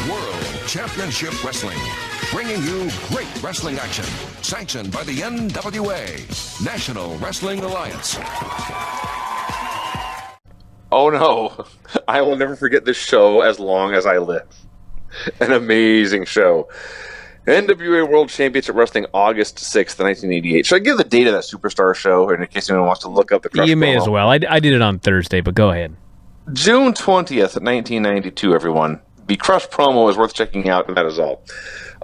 World Championship Wrestling. Bringing you great wrestling action. Sanctioned by the NWA, National Wrestling Alliance. Oh no, I will never forget this show as long as I live. An amazing show. NWA World Championship Wrestling, August 6th, 1988. Should I give the date of that Superstar show in case anyone wants to look up the Crush You may promo? as well. I did it on Thursday, but go ahead. June 20th, 1992, everyone. The Crush promo is worth checking out, and that is all.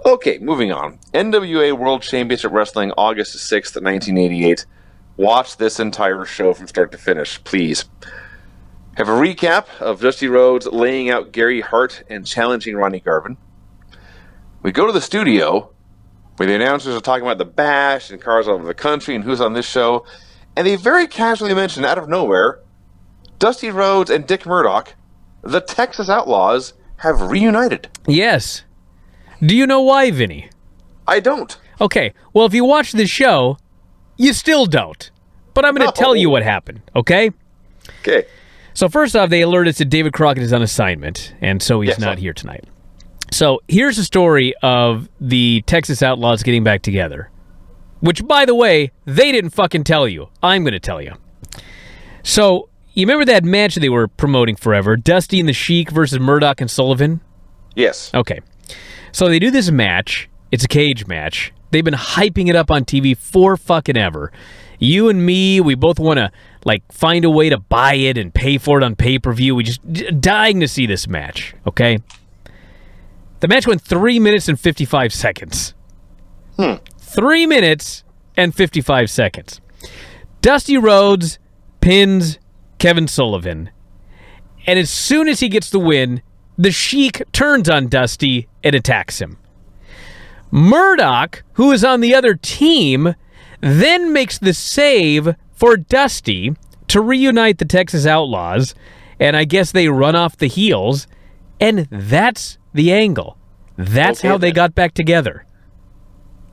Okay, moving on. NWA World Championship Wrestling, August 6th, 1988. Watch this entire show from start to finish, please. Have a recap of Dusty Rhodes laying out Gary Hart and challenging Ronnie Garvin. We go to the studio where the announcers are talking about the Bash and cars all over the country and who's on this show, and they very casually mention out of nowhere Dusty Rhodes and Dick Murdoch, the Texas Outlaws, have reunited. Yes. Do you know why, Vinny? I don't. Okay, well, if you watch the show, you still don't. But I'm going to tell you what happened, okay? Okay. So first off, they alert us that David Crockett is on assignment, and so he's not here tonight. So here's the story of the Texas Outlaws getting back together. Which, by the way, they didn't fucking tell you. I'm going to tell you. So, you remember that match they were promoting forever? Dusty and the Sheik versus Murdoch and Sullivan? Yes. Okay. So they do this match. It's a cage match. They've been hyping it up on TV for fucking ever. You and me, we both want to find a way to buy it and pay for it on pay-per-view. We just dying to see this match, okay? The match went 3 minutes and 55 seconds. 3 minutes and 55 seconds. Dusty Rhodes pins Kevin Sullivan. And as soon as he gets the win, the Sheik turns on Dusty and attacks him. Murdoch, who is on the other team, then makes the save for Dusty to reunite the Texas Outlaws, and I guess they run off the heels, and that's the angle. That's how they got back together.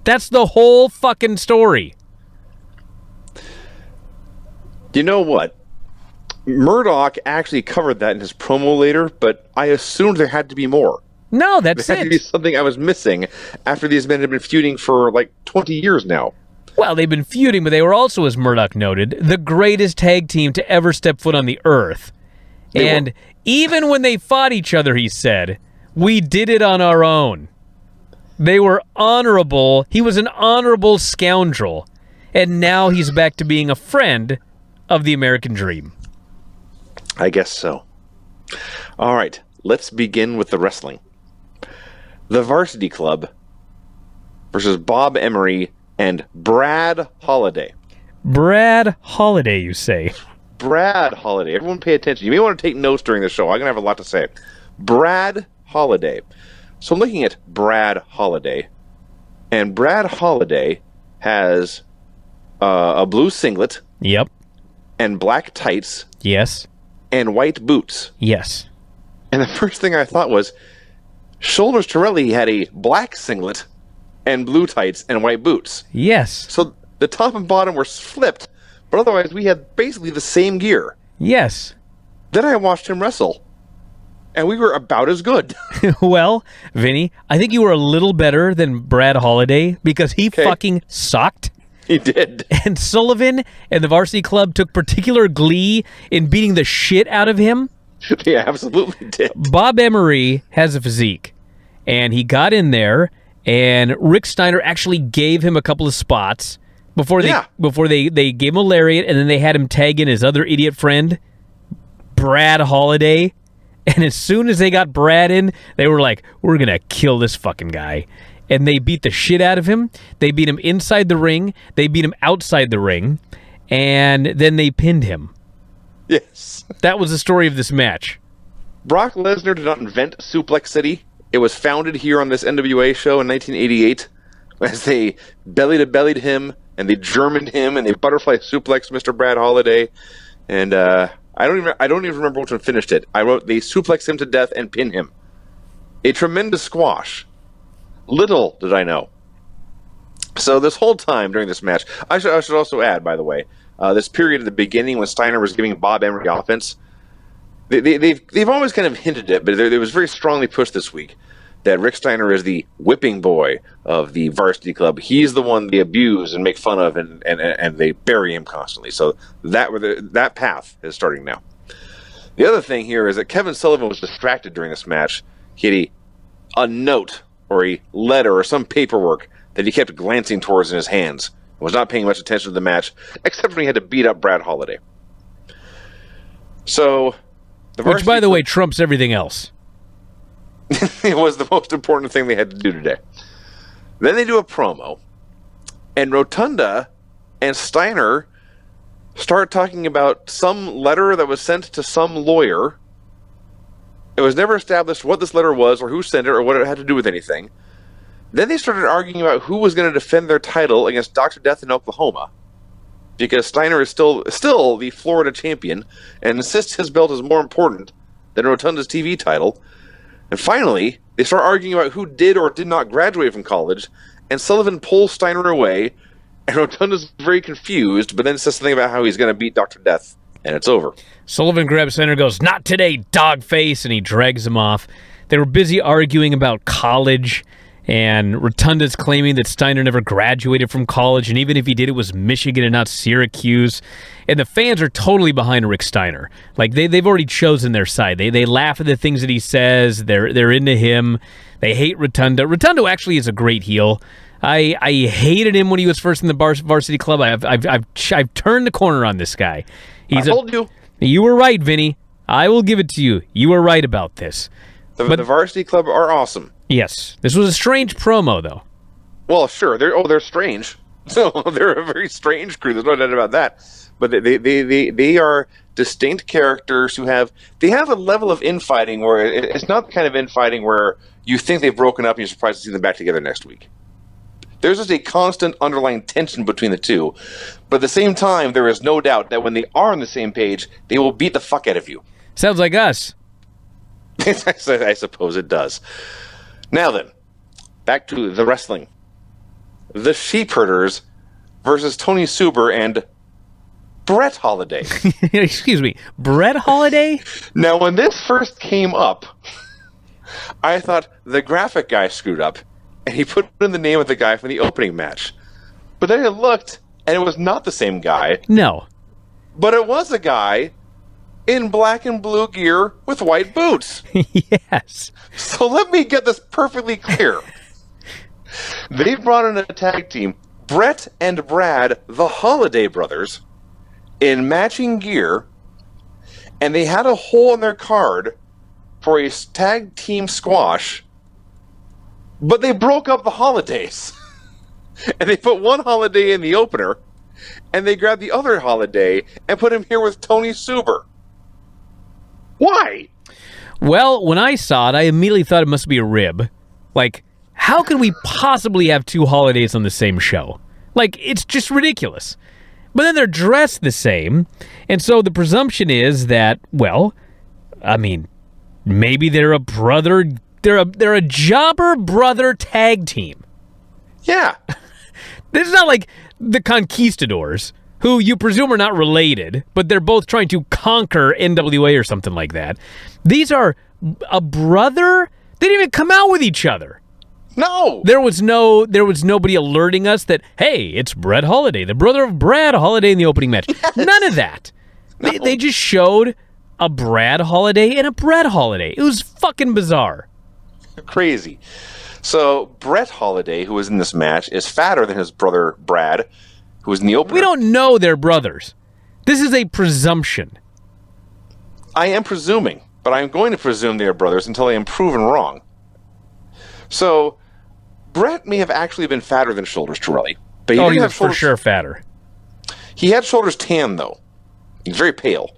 That's the whole fucking story. You know what? Murdoch actually covered that in his promo later, but I assumed there had to be more. No, that's there had to be something I was missing after these men had been feuding for 20 years now. Well, they've been feuding, but they were also, as Murdoch noted, the greatest tag team to ever step foot on the earth. And even when they fought each other, he said, we did it on our own. They were honorable. He was an honorable scoundrel. And now he's back to being a friend of the American dream. I guess so. All right, let's begin with the wrestling. The Varsity Club versus Bob Emery and Brad Holiday. Brad Holiday, you say? Brad Holiday. Everyone pay attention. You may want to take notes during the show. I'm going to have a lot to say. Brad Holiday. So I'm looking at Brad Holiday. And Brad Holiday has a blue singlet. Yep. And black tights. Yes. And white boots. Yes. And the first thing I thought was, Shoulders Torelli had a black singlet and blue tights and white boots. Yes. So the top and bottom were flipped, but otherwise we had basically the same gear. Yes. Then I watched him wrestle, and we were about as good. Well, Vinny, I think you were a little better than Brad Holiday because he fucking sucked. He did. And Sullivan and the Varsity Club took particular glee in beating the shit out of him. They absolutely did. Bob Emery has a physique, and he got in there, and Rick Steiner actually gave him a couple of spots before they gave him a lariat, and then they had him tag in his other idiot friend, Brad Holiday. And as soon as they got Brad in, they were like, we're going to kill this fucking guy. And they beat the shit out of him. They beat him inside the ring. They beat him outside the ring. And then they pinned him. Yes. That was the story of this match. Brock Lesnar did not invent Suplex City. It was founded here on this NWA show in 1988 as they belly-to-bellied him, and they Germaned him, and they butterfly suplexed Mr. Brad Holiday. And I don't even remember which one finished it. I wrote, they suplex him to death and pin him. A tremendous squash. Little did I know. So this whole time during this match, I should also add, by the way, this period at the beginning when Steiner was giving Bob Emery offense, they've always kind of hinted it, but it was very strongly pushed this week. that Rick Steiner is the whipping boy of the varsity club. He's the one they abuse and make fun of, and they bury him constantly. So that path is starting now. The other thing here is that Kevin Sullivan was distracted during this match. He had a note or a letter or some paperwork that he kept glancing towards in his hands and was not paying much attention to the match, except when he had to beat up Brad Holiday. So, which, by the way, trumps everything else. It was the most important thing they had to do today. Then they do a promo, and Rotunda and Steiner start talking about some letter that was sent to some lawyer. It was never established what this letter was or who sent it or what it had to do with anything. Then they started arguing about who was going to defend their title against Dr. Death in Oklahoma, because Steiner is still the Florida champion and insists his belt is more important than Rotunda's TV title. And finally, they start arguing about who did or did not graduate from college, and Sullivan pulls Steiner away, and Rotunda's very confused, but then says something about how he's going to beat Dr. Death, and it's over. Sullivan grabs Steiner and goes, "Not today, dog face," and he drags him off. They were busy arguing about college, and Rotunda's claiming that Steiner never graduated from college, and even if he did, it was Michigan and not Syracuse. And the fans are totally behind Rick Steiner. Like, they've already chosen their side. They laugh at the things that he says. They're into him. They hate Rotunda. Rotunda actually is a great heel. I hated him when he was first in the varsity club. I've turned the corner on this guy. I told you. You were right, Vinny. I will give it to you. You were right about this. The varsity club are awesome. Yes. This was a strange promo, though. Well, sure. They're strange. So they're a very strange crew. There's no doubt about that. But they are distinct characters who have a level of infighting where it's not the kind of infighting where you think they've broken up and you're surprised to see them back together next week. There's just a constant underlying tension between the two. But at the same time, there is no doubt that when they are on the same page, they will beat the fuck out of you. Sounds like us. I suppose it does. Now then, back to the wrestling. The Sheepherders versus Tony Suber and Brett Holiday. Excuse me, Brett Holiday? Now, when this first came up, I thought the graphic guy screwed up, and he put in the name of the guy from the opening match. But then I looked, and it was not the same guy. No. But it was a guy in black and blue gear with white boots. Yes. So let me get this perfectly clear. They brought in a tag team, Brett and Brad, the Holiday Brothers, in matching gear, and they had a hole in their card for a tag team squash, but they broke up the Holidays. And they put one Holiday in the opener, and they grabbed the other Holiday and put him here with Tony Suber. Why? Well, when I saw it, I immediately thought it must be a rib. Like, how can we possibly have two Holidays on the same show? Like, it's just ridiculous. But then they're dressed the same, and so the presumption is that, well, I mean, maybe they're a brother, they're a jobber brother tag team. Yeah. This is not like the Conquistadors, who you presume are not related, but they're both trying to conquer NWA or something like that. These are a brother. They didn't even come out with each other. No. There was nobody alerting us that, hey, it's Brett Holiday, the brother of Brad Holiday in the opening match. Yes. None of that. No. They just showed a Brad Holiday and a Brett Holiday. It was fucking bizarre. Crazy. So Brett Holiday, who was in this match, is fatter than his brother Brad, who was in the opener. We don't know they're brothers. This is a presumption. I am presuming, but I'm going to presume they are brothers until I am proven wrong. So Brett may have actually been fatter than Shoulders Torelli. But he was for sure fatter. He had shoulders tan, though. He's very pale.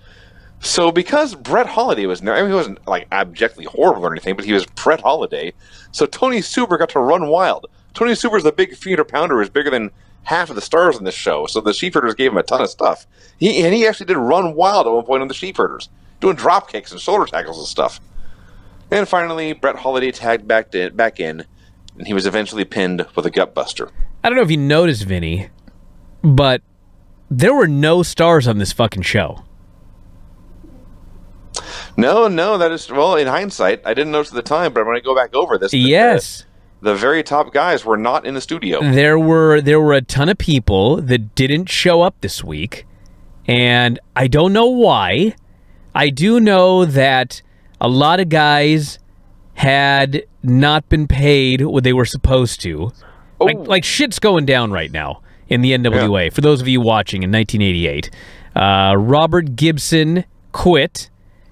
So because Brett Holiday was there, I mean, he wasn't like abjectly horrible or anything, but he was Brett Holiday. So Tony Suber got to run wild. Tony Suber's a big 300-pounder who's bigger than half of the stars in this show. So the Sheepherders gave him a ton of stuff. He actually did run wild at one point on the Sheepherders, doing drop kicks and shoulder tackles and stuff. And finally, Brett Holiday tagged back in, and he was eventually pinned with a gutbuster. I don't know if you noticed, Vinny, but there were no stars on this fucking show. No, that is, well, in hindsight, I didn't notice at the time, but when I go back over this, Yes. the very top guys were not in the studio. There were a ton of people that didn't show up this week, and I don't know why. I do know that a lot of guys had not been paid what they were supposed to. Oh. Like shit's going down right now in the NWA. Yeah. For those of you watching in 1988, Robert Gibson quit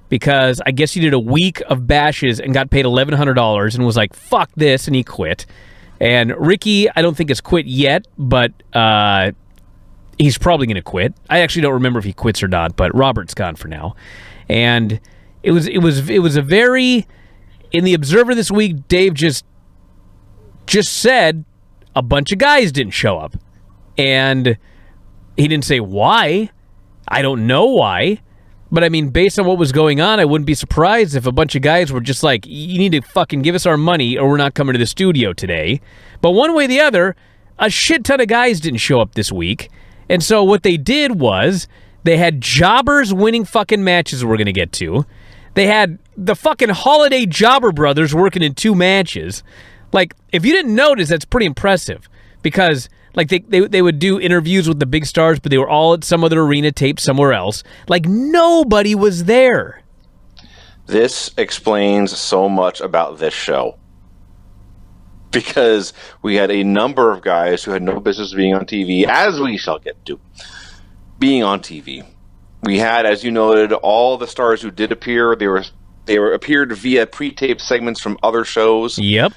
because I guess he did a week of bashes and got paid $1,100 and was like, fuck this, and he quit. And Ricky, I don't think has quit yet, but he's probably going to quit. I actually don't remember if he quits or not, but Robert's gone for now. And it was a very, in the Observer this week, Dave just said a bunch of guys didn't show up. And he didn't say why. I don't know why. But, I mean, based on what was going on, I wouldn't be surprised if a bunch of guys were just like, you need to fucking give us our money or we're not coming to the studio today. But one way or the other, a shit ton of guys didn't show up this week. And so what they did was they had jobbers winning fucking matches we're going to get to. They had the fucking Holiday Jobber Brothers working in 2 matches. Like, if you didn't notice, that's pretty impressive. Because... like, they would do interviews with the big stars, but they were all at some other arena taped somewhere else. Like, nobody was there. This explains so much about this show. Because we had a number of guys who had no business being on TV, as we shall get to, being on TV. We had, as you noted, all the stars who did appear. They appeared via pre-taped segments from other shows. Yep.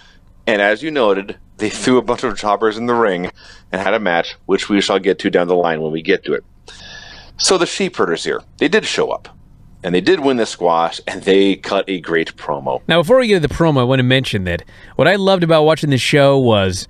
And as you noted, they threw a bunch of jobbers in the ring and had a match, which we shall get to down the line when we get to it. So the Sheepherders here, they did show up, and they did win the squash, and they cut a great promo. Now, before we get to the promo, I want to mention that what I loved about watching the show was,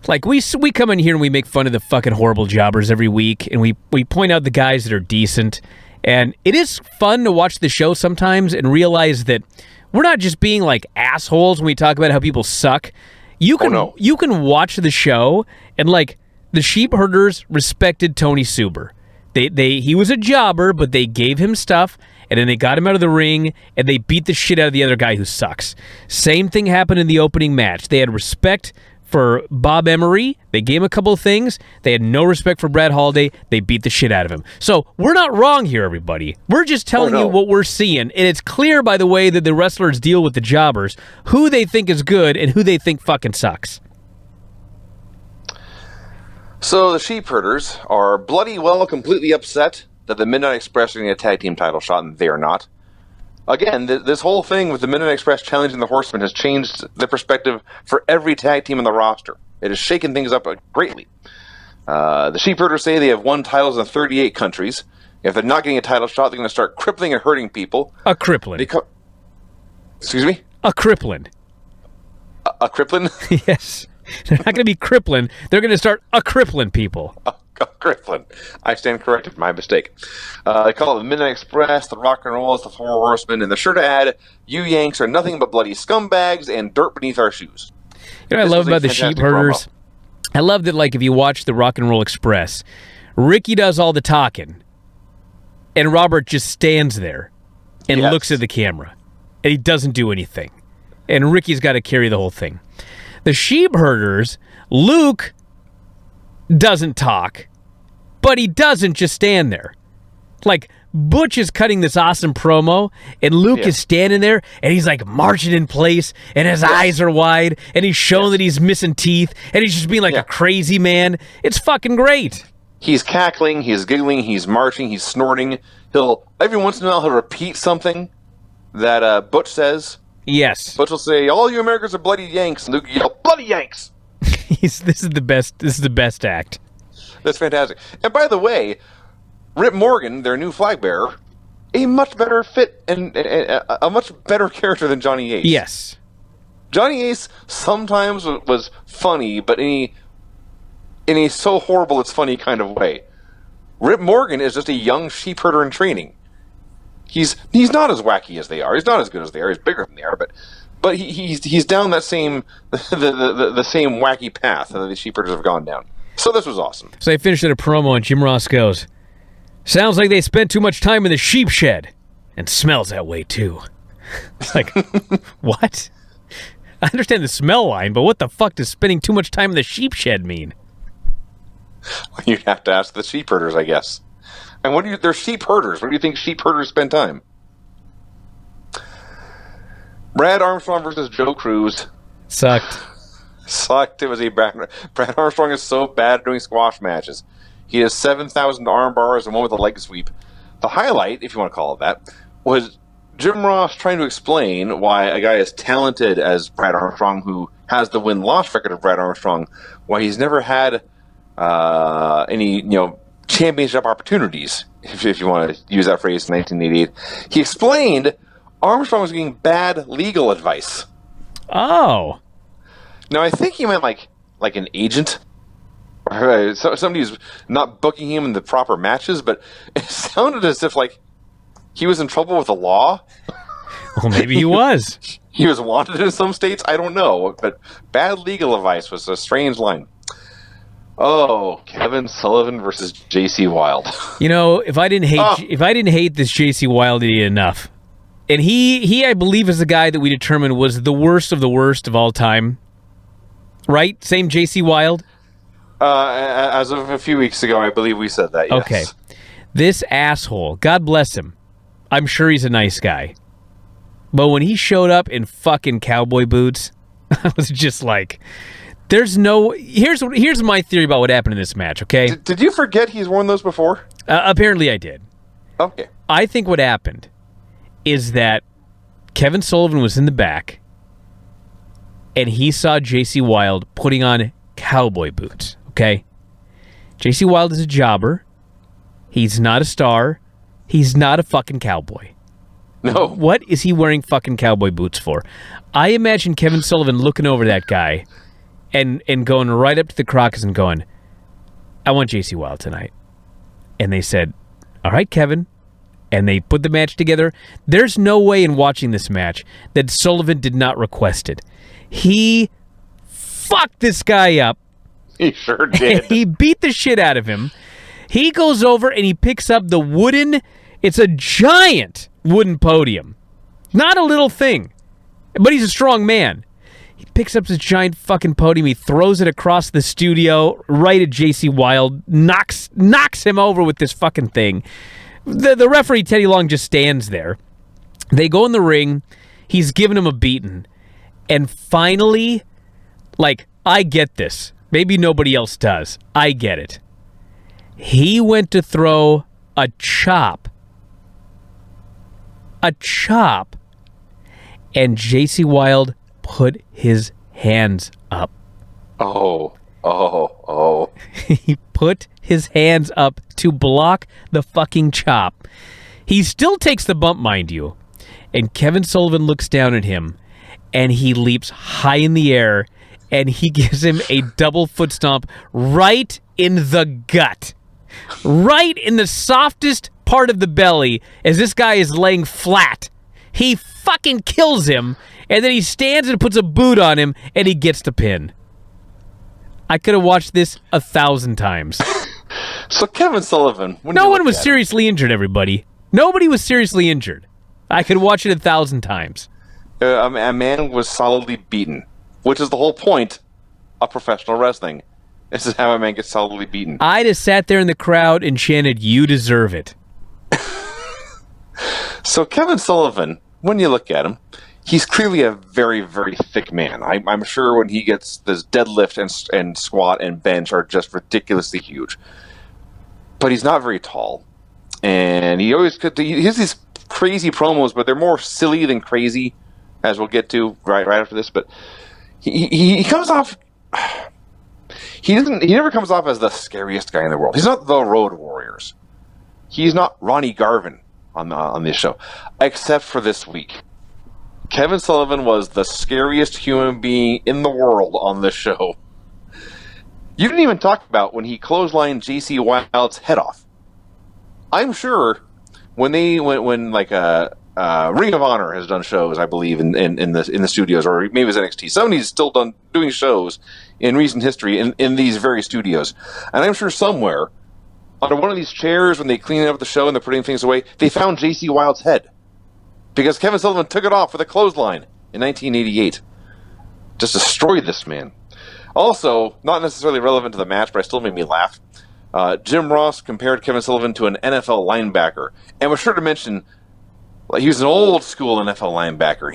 like, we come in here and we make fun of the fucking horrible jobbers every week, and we point out the guys that are decent, and it is fun to watch the show sometimes and realize that we're not just being, like, assholes when we talk about how people suck. You can watch the show, and, like, the Sheepherders respected Tony Suber. He was a jobber, but they gave him stuff, and then they got him out of the ring, and they beat the shit out of the other guy who sucks. Same thing happened in the opening match. They had respect for Bob Emery. They gave him a couple of things. They had no respect for Brad Holiday. They beat the shit out of him. So we're not wrong here, everybody. We're just telling you what we're seeing. And it's clear by the way that the wrestlers deal with the jobbers, who they think is good and who they think fucking sucks. So the Sheepherders are bloody well completely upset that the Midnight Express are getting a tag team title shot, and they are not. Again, this whole thing with the Midnight Express challenging the Horsemen has changed the perspective for every tag team on the roster. It has shaken things up greatly. The Sheepherders say they have won titles in 38 countries. If they're not getting a title shot, they're going to start crippling and hurting people. A crippling. Excuse me? A crippling. A crippling? Yes. They're not going to be crippling. They're going to start a crippling people. Griffin. I stand corrected. My mistake. They call it the Midnight Express, the Rock and Roll, the Four Horsemen, and they're sure to add, you Yanks are nothing but bloody scumbags and dirt beneath our shoes. You know what I love about the Sheepherders? I love that, like, if you watch the Rock and Roll Express, Ricky does all the talking, and Robert just stands there and looks at the camera, and he doesn't do anything. And Ricky's got to carry the whole thing. The Sheepherders, Luke doesn't talk, but he doesn't just stand there. Like, Butch is cutting this awesome promo, and Luke is standing there, and he's, like, marching in place, and his eyes are wide, and he's showing that he's missing teeth, and he's just being like a crazy man. It's fucking great. He's cackling, he's giggling, he's marching, he's snorting. Every once in a while, he'll repeat something that Butch says. Yes. Butch will say, all you Americans are bloody Yanks, and Luke will yell, bloody Yanks! This is the best act. That's fantastic. And by the way, Rip Morgan, their new flag bearer, a much better fit and a much better character than Johnny Ace. Yes. Johnny Ace sometimes was funny, but in a so horrible it's funny kind of way. Rip Morgan is just a young sheepherder in training. He's not as wacky as they are. He's not as good as they are. He's bigger than they are, but he's down that same the same wacky path that the sheepherders have gone down. So this was awesome. So they finished at a promo, and Jim Ross goes, "Sounds like they spent too much time in the sheep shed." and smells that way too. It's like, what? I understand the smell line, but what the fuck does spending too much time in the sheep shed mean? You'd have to ask the sheep herders, I guess. And they're sheep herders. Where do you think sheep herders spend time? Brad Armstrong versus Joe Cruz. Sucked. It was a bad. Brad Armstrong is so bad at doing squash matches. He has 7,000 arm bars and one with a leg sweep. The highlight, if you want to call it that, was Jim Ross trying to explain why a guy as talented as Brad Armstrong, who has the win-loss record of Brad Armstrong, why he's never had any championship opportunities, if you want to use that phrase, in 1988. He explained Armstrong was getting bad legal advice. Oh. Now, I think he meant like an agent. Or somebody who's not booking him in the proper matches, but it sounded as if he was in trouble with the law. Well, maybe he was. He was wanted in some states. I don't know, but bad legal advice was a strange line. Oh, Kevin Sullivan versus J.C. Wild. If I didn't hate this J.C. Wild idiot enough, and he I believe is the guy that we determined was the worst of all time. Right? Same J.C. Wild? As of a few weeks ago, I believe we said that, yes. Okay. This asshole, God bless him. I'm sure he's a nice guy. But when he showed up in fucking cowboy boots, I was just like, here's my theory about what happened in this match, okay? Did you forget he's worn those before? Apparently I did. Okay. I think what happened is that Kevin Sullivan was in the back, and he saw J.C. Wild putting on cowboy boots, okay? J.C. Wild is a jobber. He's not a star. He's not a fucking cowboy. No. What is he wearing fucking cowboy boots for? I imagine Kevin Sullivan looking over that guy and going right up to the Crocus and going, I want J.C. Wild tonight. And they said, all right, Kevin. And they put the match together. There's no way in watching this match that Sullivan did not request it. He fucked this guy up. He sure did. He beat the shit out of him. He goes over and he picks up it's a giant wooden podium. Not a little thing. But he's a strong man. He picks up this giant fucking podium. He throws it across the studio right at J.C. Wild. Knocks him over with this fucking thing. The referee, Teddy Long, just stands there. They go in the ring. He's giving him a beating. And finally, I get this. Maybe nobody else does. I get it. He went to throw a chop. And J.C. Wild put his hands up. Oh. He put his hands up to block the fucking chop. He still takes the bump, mind you. And Kevin Sullivan looks down at him, and he leaps high in the air, and he gives him a double foot stomp right in the gut. Right in the softest part of the belly as this guy is laying flat. He fucking kills him, and then he stands and puts a boot on him, and he gets the pin. I could have watched this 1,000 times. So Kevin Sullivan... No one was seriously injured, everybody. Nobody was seriously injured. I could watch it 1,000 times. A man was solidly beaten, which is the whole point of professional wrestling. This is how a man gets solidly beaten. I just sat there in the crowd and chanted, "You deserve it." So Kevin Sullivan, when you look at him, he's clearly a very, very thick man. I'm sure when he gets this deadlift and squat and bench are just ridiculously huge. But he's not very tall. And he has these crazy promos, but they're more silly than crazy, as we'll get to right after this. But he comes off... He never comes off as the scariest guy in the world. He's not the Road Warriors. He's not Ronnie Garvin on this show, except for this week. Kevin Sullivan was the scariest human being in the world on this show. You didn't even talk about when he clotheslined J.C. Wild's head off. I'm sure when Ring of Honor has done shows, I believe, in the studios, or maybe it was NXT. Somebody's still doing shows in recent history in these very studios. And I'm sure somewhere, under one of these chairs, when they clean up the show and they're putting things away, they found J.C. Wild's head. because Kevin Sullivan took it off with a clothesline in 1988. Just destroyed this man. Also, not necessarily relevant to the match, but it still made me laugh. Jim Ross compared Kevin Sullivan to an NFL linebacker, and was sure to mention he was an old school NFL linebacker.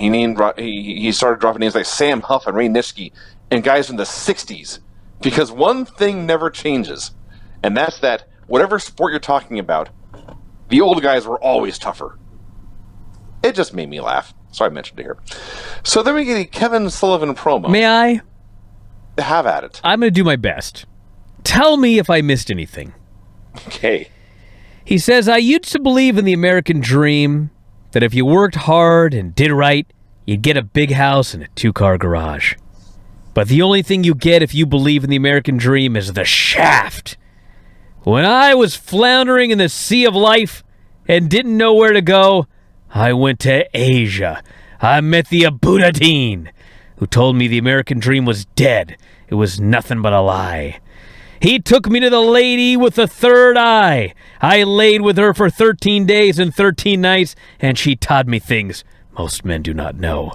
He started dropping names like Sam Huff and Ray Nitschke and guys from the 60s, because one thing never changes, and that's that whatever sport you're talking about, the old guys were always tougher. It just made me laugh, so I mentioned it here. So then we get a Kevin Sullivan promo. May I? Have at it. I'm going to do my best. Tell me if I missed anything. Okay. He says, I used to believe in the American dream, that if you worked hard and did right, you'd get a big house and a 2-car garage. But the only thing you get if you believe in the American dream is the shaft. When I was floundering in the sea of life and didn't know where to go, I went to Asia. I met the Abuddha-Deen, who told me the American dream was dead. It was nothing but a lie. He took me to the lady with the third eye. I laid with her for 13 days and 13 nights, and she taught me things most men do not know.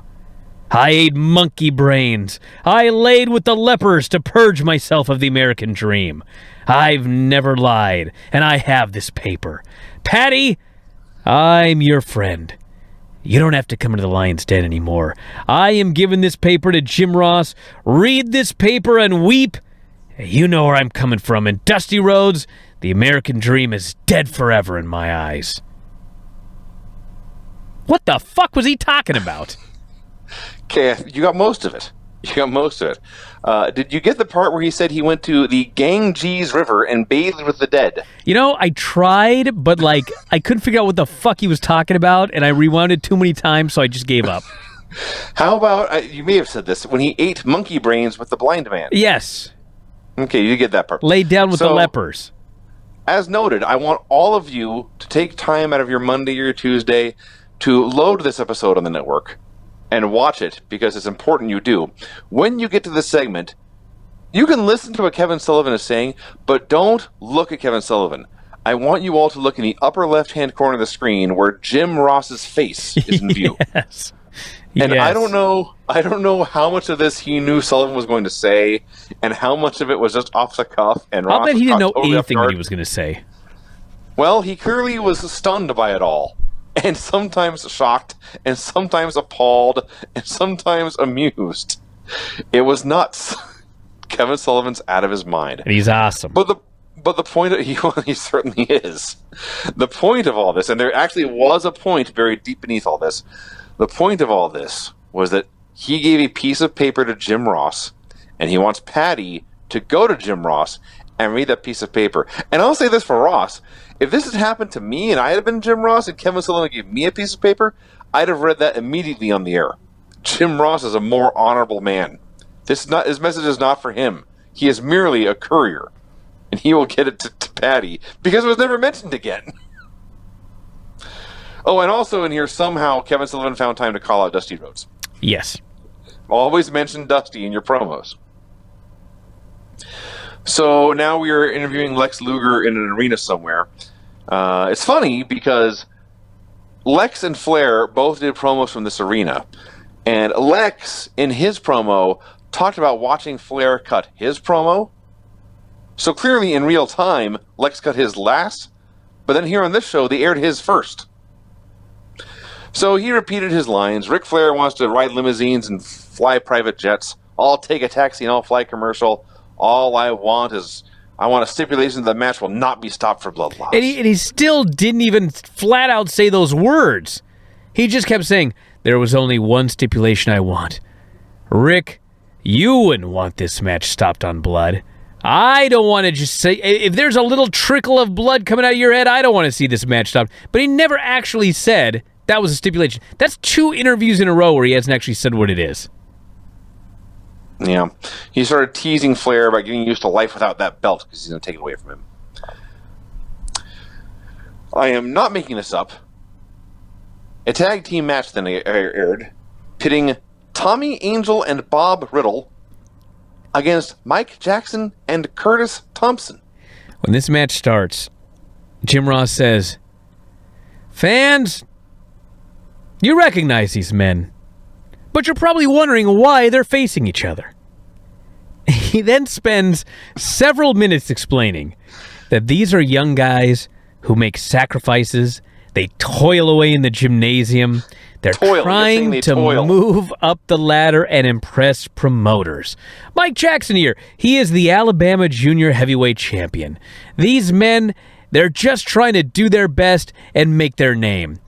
I ate monkey brains. I laid with the lepers to purge myself of the American dream. I've never lied, and I have this paper. Patty, I'm your friend. You don't have to come into the Lion's Den anymore. I am giving this paper to Jim Ross. Read this paper and weep. You know where I'm coming from. In Dusty Roads, the American dream is dead forever in my eyes. What the fuck was he talking about? Okay, you got most of it. Did you get the part where he said he went to the Ganges River and bathed with the dead? You know, I tried, but I couldn't figure out what the fuck he was talking about, and I rewound it too many times, so I just gave up. How about, you may have said this, when he ate monkey brains with the blind man? Yes. Okay, you get that part. Laid down with the lepers. As noted, I want all of you to take time out of your Monday or your Tuesday to load this episode on the network and watch it, because it's important you do. When you get to this segment, you can listen to what Kevin Sullivan is saying, but don't look at Kevin Sullivan. I want you all to look in the upper left-hand corner of the screen where Jim Ross's face is in view. Yes. And yes. I don't know how much of this he knew Sullivan was going to say, and how much of it was just off the cuff. And I'll Ross bet he didn't know totally anything that he was going to say. Well, he clearly was stunned by it all, and sometimes shocked, and sometimes appalled, and sometimes amused. It was nuts. Kevin Sullivan's out of his mind. And he's awesome. But the point he certainly is. The point of all this, and there actually was a point buried deep beneath all this. The point of all this was that he gave a piece of paper to Jim Ross, and he wants Patty to go to Jim Ross and read that piece of paper. And I'll say this for Ross. If this had happened to me and I had been Jim Ross and Kevin Sullivan gave me a piece of paper, I'd have read that immediately on the air. Jim Ross is a more honorable man. His message is not for him. He is merely a courier. And he will get it to Patty, because it was never mentioned again. Oh, and also in here, somehow, Kevin Sullivan found time to call out Dusty Rhodes. Yes. Always mention Dusty in your promos. So now we are interviewing Lex Luger in an arena somewhere. It's funny because Lex and Flair both did promos from this arena. And Lex, in his promo, talked about watching Flair cut his promo. So clearly, in real time, Lex cut his last. But then here on this show, they aired his first. So he repeated his lines. Ric Flair wants to ride limousines and fly private jets. I'll take a taxi and I'll fly commercial. All I want a stipulation that the match will not be stopped for blood loss. And he still didn't even flat out say those words. He just kept saying, there was only one stipulation I want. Rick, you wouldn't want this match stopped on blood. I don't want to just say, if there's a little trickle of blood coming out of your head, I don't want to see this match stopped. But he never actually said that was a stipulation. That's 2 interviews in a row where he hasn't actually said what it is. Yeah. He started teasing Flair by getting used to life without that belt because he's going to take it away from him. I am not making this up. A tag team match then aired, pitting Tommy Angel and Bob Riddle against Mike Jackson and Curtis Thompson. When this match starts, Jim Ross says, fans, You recognize these men, but you're probably wondering why they're facing each other. He then spends several minutes explaining that these are young guys who make sacrifices. They toil away in the gymnasium. They're trying to move up the ladder and impress promoters. Mike Jackson here. He is the Alabama Junior Heavyweight Champion. These men, they're just trying to do their best and make their name.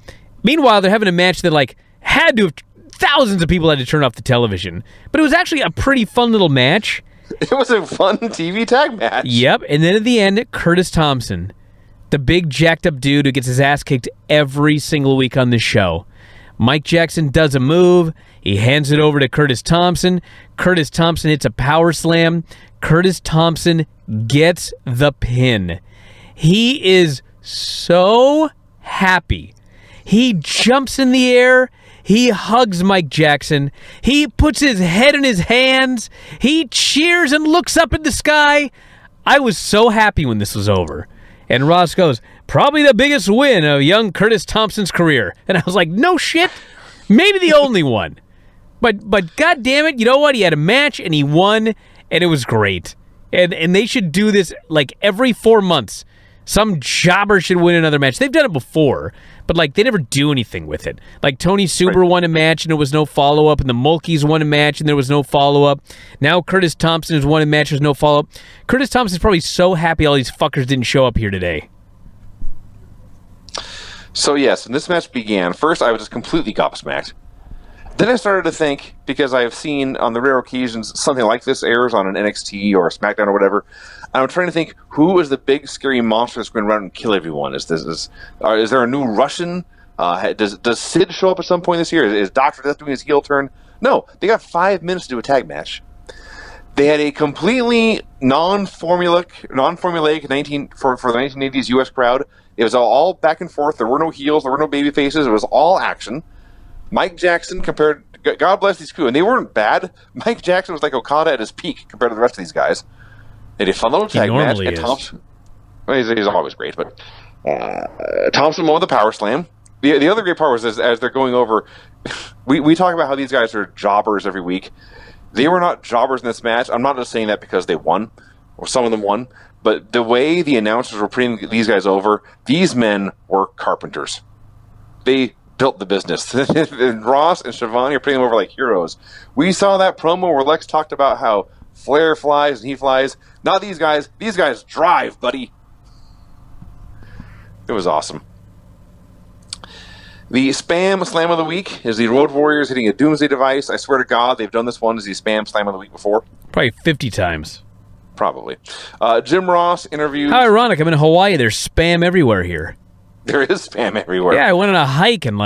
Meanwhile, they're having a match that had to have thousands of people had to turn off the television. But it was actually a pretty fun little match. It was a fun TV tag match. Yep, and then at the end, Curtis Thompson, the big jacked up dude who gets his ass kicked every single week on this show. Mike Jackson does a move. He hands it over to Curtis Thompson. Curtis Thompson hits a power slam. Curtis Thompson gets the pin. He is so happy. He jumps in the air. He hugs Mike Jackson. He puts his head in his hands. He cheers and looks up at the sky. I was so happy when this was over. And Ross goes, probably the biggest win of young Curtis Thompson's career. And I was like, no shit. Maybe the only one. But God damn it, you know what? He had a match and he won, and it was great. And they should do this every 4 months. Some jobber should win another match. They've done it before, but they never do anything with it. Tony Suber won a match and there was no follow-up, and the Mulkeys won a match and there was no follow-up. Now Curtis Thompson has won a match, there's no follow-up. Curtis Thompson's probably so happy all these fuckers didn't show up here today. So yes, when this match began, first I was just completely gobsmacked. Then I started to think, because I have seen on the rare occasions something like this airs on an NXT or a SmackDown or whatever, and I'm trying to think, who is the big scary monster that's going to run and kill everyone? Is there a new Russian? Does Sid show up at some point this year? Is Dr. Death doing his heel turn? No, they got 5 minutes to do a tag match. They had a completely non-formulaic for the 1980s U.S. crowd. It was all back and forth. There were no heels. There were no baby faces. It was all action. Mike Jackson God bless these crew, and they weren't bad. Mike Jackson was like Okada at his peak compared to the rest of these guys. They did a fun little tag match. And Thompson, he's always great, but Thompson won with the power slam. The other great part was as they're going over, we talk about how these guys are jobbers every week. They were not jobbers in this match. I'm not just saying that because they won, or some of them won, but the way the announcers were putting these guys over, these men were carpenters. They built the business. And Ross and Shivani are putting them over like heroes. We saw that promo where Lex talked about how Flair flies and he flies. Not these guys. These guys drive, buddy. It was awesome. The Spam Slam of the Week is the Road Warriors hitting a Doomsday device. I swear to God, they've done this one as the Spam Slam of the Week before. Probably 50 times. Probably. Jim Ross interviews... How ironic. I'm in Hawaii. There's spam everywhere here. There is spam everywhere. Yeah, I went on a hike and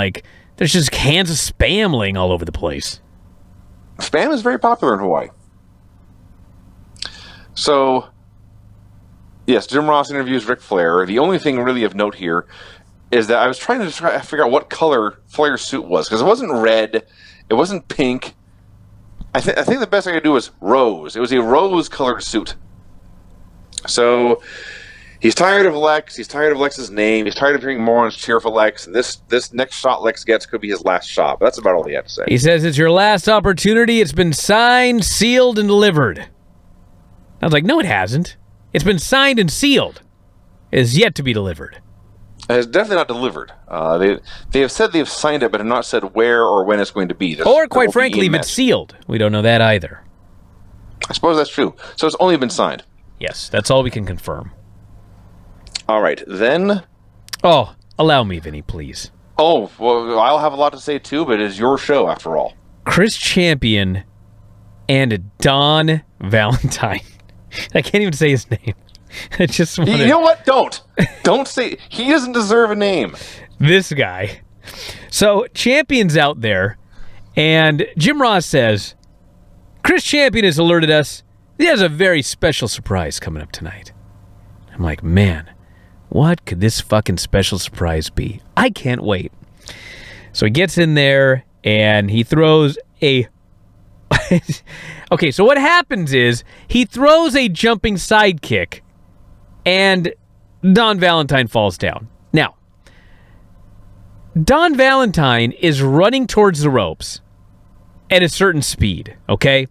there's just cans of spam laying all over the place. Spam is very popular in Hawaii. So, yes, Jim Ross interviews Ric Flair. The only thing really of note here is that I was trying to figure out what color Flair's suit was, because it wasn't red, it wasn't pink. I think the best I could do was rose. It was a rose-colored suit. So... he's tired of Lex. He's tired of Lex's name. He's tired of hearing morons cheer for Lex. And this next shot Lex gets could be his last shot. But that's about all he had to say. He says it's your last opportunity. It's been signed, sealed, and delivered. I was like, no, it hasn't. It's been signed and sealed. It is yet to be delivered. It's definitely not delivered. They have said they have signed it, but have not said where or when it's going to be. Or, quite frankly, if it's sealed. We don't know that either. I suppose that's true. So it's only been signed. Yes, that's all we can confirm. All right, then... Oh, allow me, Vinny, please. Oh, well, I'll have a lot to say, too, but it is your show, after all. Chris Champion and Don Valentine. I can't even say his name. I just want You know what? Don't say... He doesn't deserve a name. This guy. So, Champion's out there, and Jim Ross says, Chris Champion has alerted us he has a very special surprise coming up tonight. I'm like, man... what could this fucking special surprise be? I can't wait. So he gets in there, and he throws a... Okay, so what happens is, he throws a jumping sidekick, and Don Valentine falls down. Now, Don Valentine is running towards the ropes at a certain speed, okay?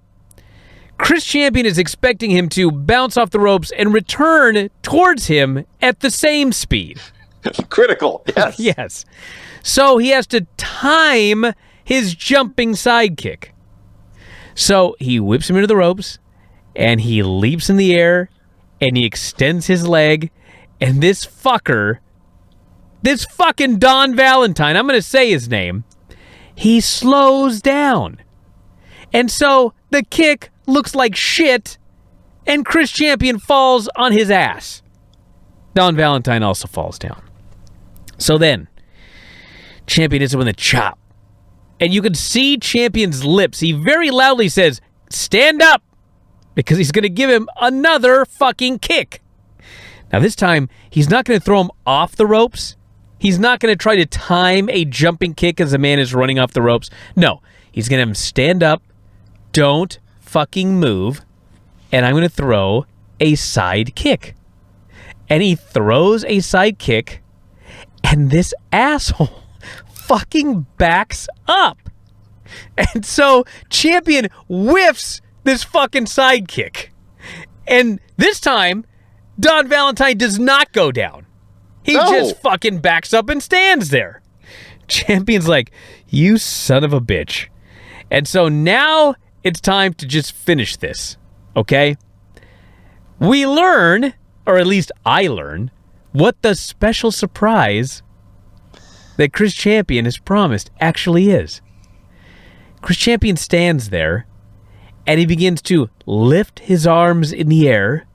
Chris Champion is expecting him to bounce off the ropes and return towards him at the same speed. Critical, yes. Yes. So he has to time his jumping sidekick. So he whips him into the ropes, and he leaps in the air, and he extends his leg, and this fucking Don Valentine, I'm going to say his name, he slows down. And so the kick looks like shit, and Chris Champion falls on his ass. Don Valentine also falls down. So then, Champion hits him with a chop. And you can see Champion's lips. He very loudly says, "Stand up!" Because he's going to give him another fucking kick. Now this time, he's not going to throw him off the ropes. He's not going to try to time a jumping kick as a man is running off the ropes. No, he's going to have him stand up, don't fucking move, and I'm going to throw a side kick. And he throws a side kick, and this asshole fucking backs up. And so Champion whiffs this fucking side kick. And this time, Don Valentine does not go down. He just fucking backs up and stands there. Champion's like, "You son of a bitch." And so now it's time to just finish this, okay? We learn, or at least I learn, what the special surprise that Chris Champion has promised actually is. Chris Champion stands there, and he begins to lift his arms in the air,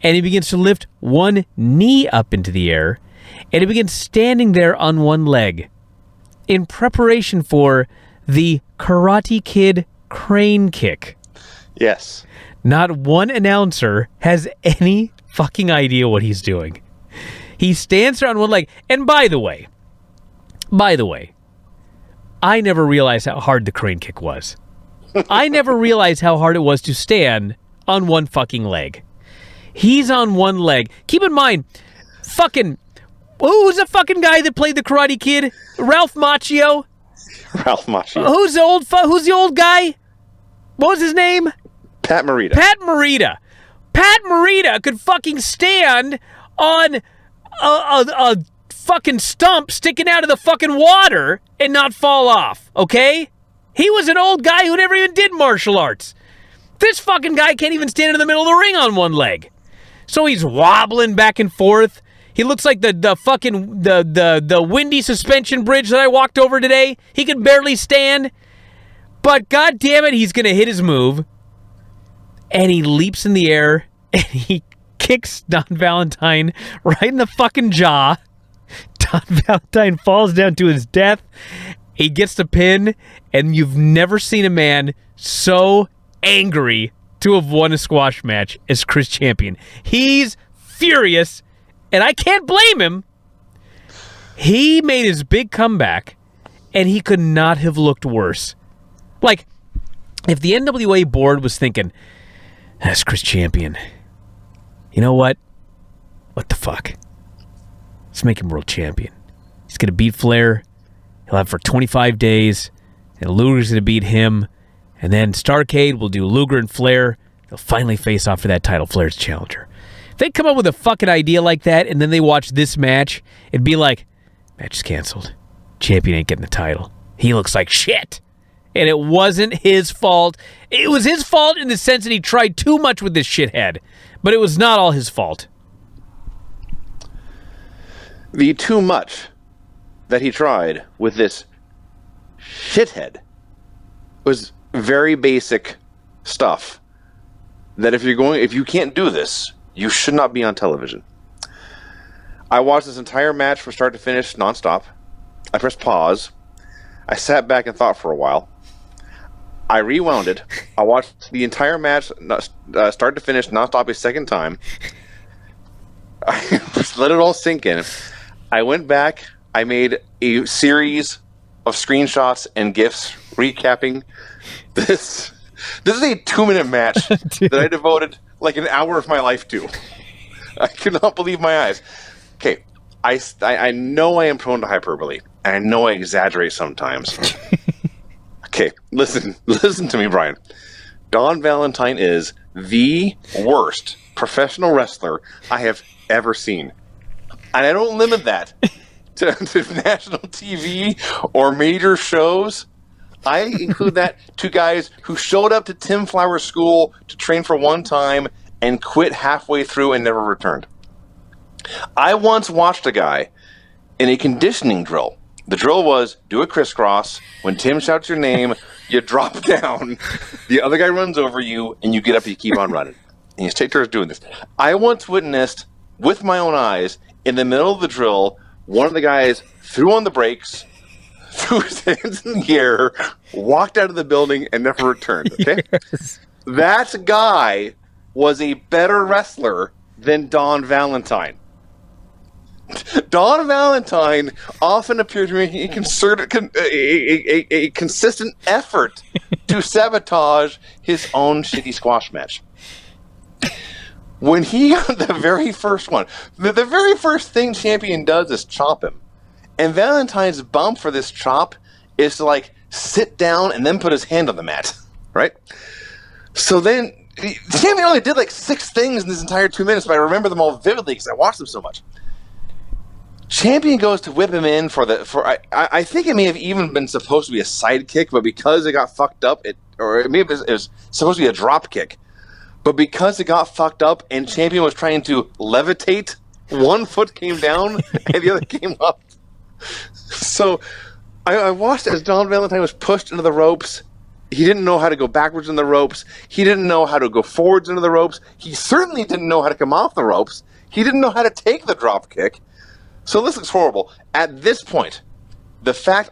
and he begins to lift one knee up into the air, and he begins standing there on one leg in preparation for the Karate Kid crane kick. Yes. Not one announcer has any fucking idea what he's doing. He stands there on one leg. And by the way, I never realized how hard the crane kick was. I never realized how hard it was to stand on one fucking leg. He's on one leg. Keep in mind, who's the fucking guy that played the Karate Kid? Ralph Macchio? Ralph Macchio. Who's the old guy? What was his name? Pat Morita. Pat Morita could fucking stand on a fucking stump sticking out of the fucking water and not fall off, okay? He was an old guy who never even did martial arts. This fucking guy can't even stand in the middle of the ring on one leg. So he's wobbling back and forth. He looks like the windy suspension bridge that I walked over today. He can barely stand. But god damn it, he's going to hit his move. And he leaps in the air and he kicks Don Valentine right in the fucking jaw. Don Valentine falls down to his death. He gets the pin, and you've never seen a man so angry to have won a squash match as Chris Champion. He's furious, and I can't blame him. He made his big comeback, and he could not have looked worse. Like, if the NWA board was thinking, "That's Chris Champion. You know what? What the fuck? Let's make him world champion. He's going to beat Flair. He'll have for 25 days. And Luger's going to beat him. And then Starrcade will do Luger and Flair. They'll finally face off for that title. Flair's challenger." If they come up with a fucking idea like that and then they watch this match, it'd be like, match is canceled. Champion ain't getting the title. He looks like shit. And it wasn't his fault. It was his fault in the sense that he tried too much with this shithead. But it was not all his fault. The too much that he tried with this shithead was very basic stuff that if you can't do this, you should not be on television. I watched this entire match from start to finish nonstop. I pressed pause. I sat back and thought for a while. I rewound it. I watched the entire match start to finish nonstop a second time. I just let it all sink in. I went back. I made a series of screenshots and GIFs recapping this. This is a 2-minute match that I devoted like an hour of my life to. I could not believe my eyes. Okay, I know I am prone to hyperbole. and I know I exaggerate sometimes. Okay, listen to me, Brian. Don Valentine is the worst professional wrestler I have ever seen. And I don't limit that to national TV or major shows. I include that to guys who showed up to Tim Flower's school to train for one time and quit halfway through and never returned. I once watched a guy in a conditioning drill. The drill was do a crisscross. When Tim shouts your name, you drop down. The other guy runs over you, and you get up and you keep on running. And you take turns doing this. I once witnessed, with my own eyes, in the middle of the drill, one of the guys threw on the brakes, threw his hands in the air, walked out of the building, and never returned. Okay, yes. That guy was a better wrestler than Don Valentine. Don Valentine often appeared to me a consistent effort to sabotage his own shitty squash match. When he got the very first one, the very first thing Champion does is chop him. And Valentine's bump for this chop is to, like, sit down and then put his hand on the mat, right? So then, Champion only did, like, 6 things in this entire 2 minutes, but I remember them all vividly because I watched them so much. Champion goes to whip him in I think it may have even been supposed to be a sidekick, but because it got fucked up, it was supposed to be a drop kick. But because it got fucked up and Champion was trying to levitate, one foot came down and the other came up. So I watched as Don Valentine was pushed into the ropes. He didn't know how to go backwards in the ropes. He didn't know how to go forwards into the ropes. He certainly didn't know how to come off the ropes. He didn't know how to take the drop kick. So this looks horrible. At this point, the fact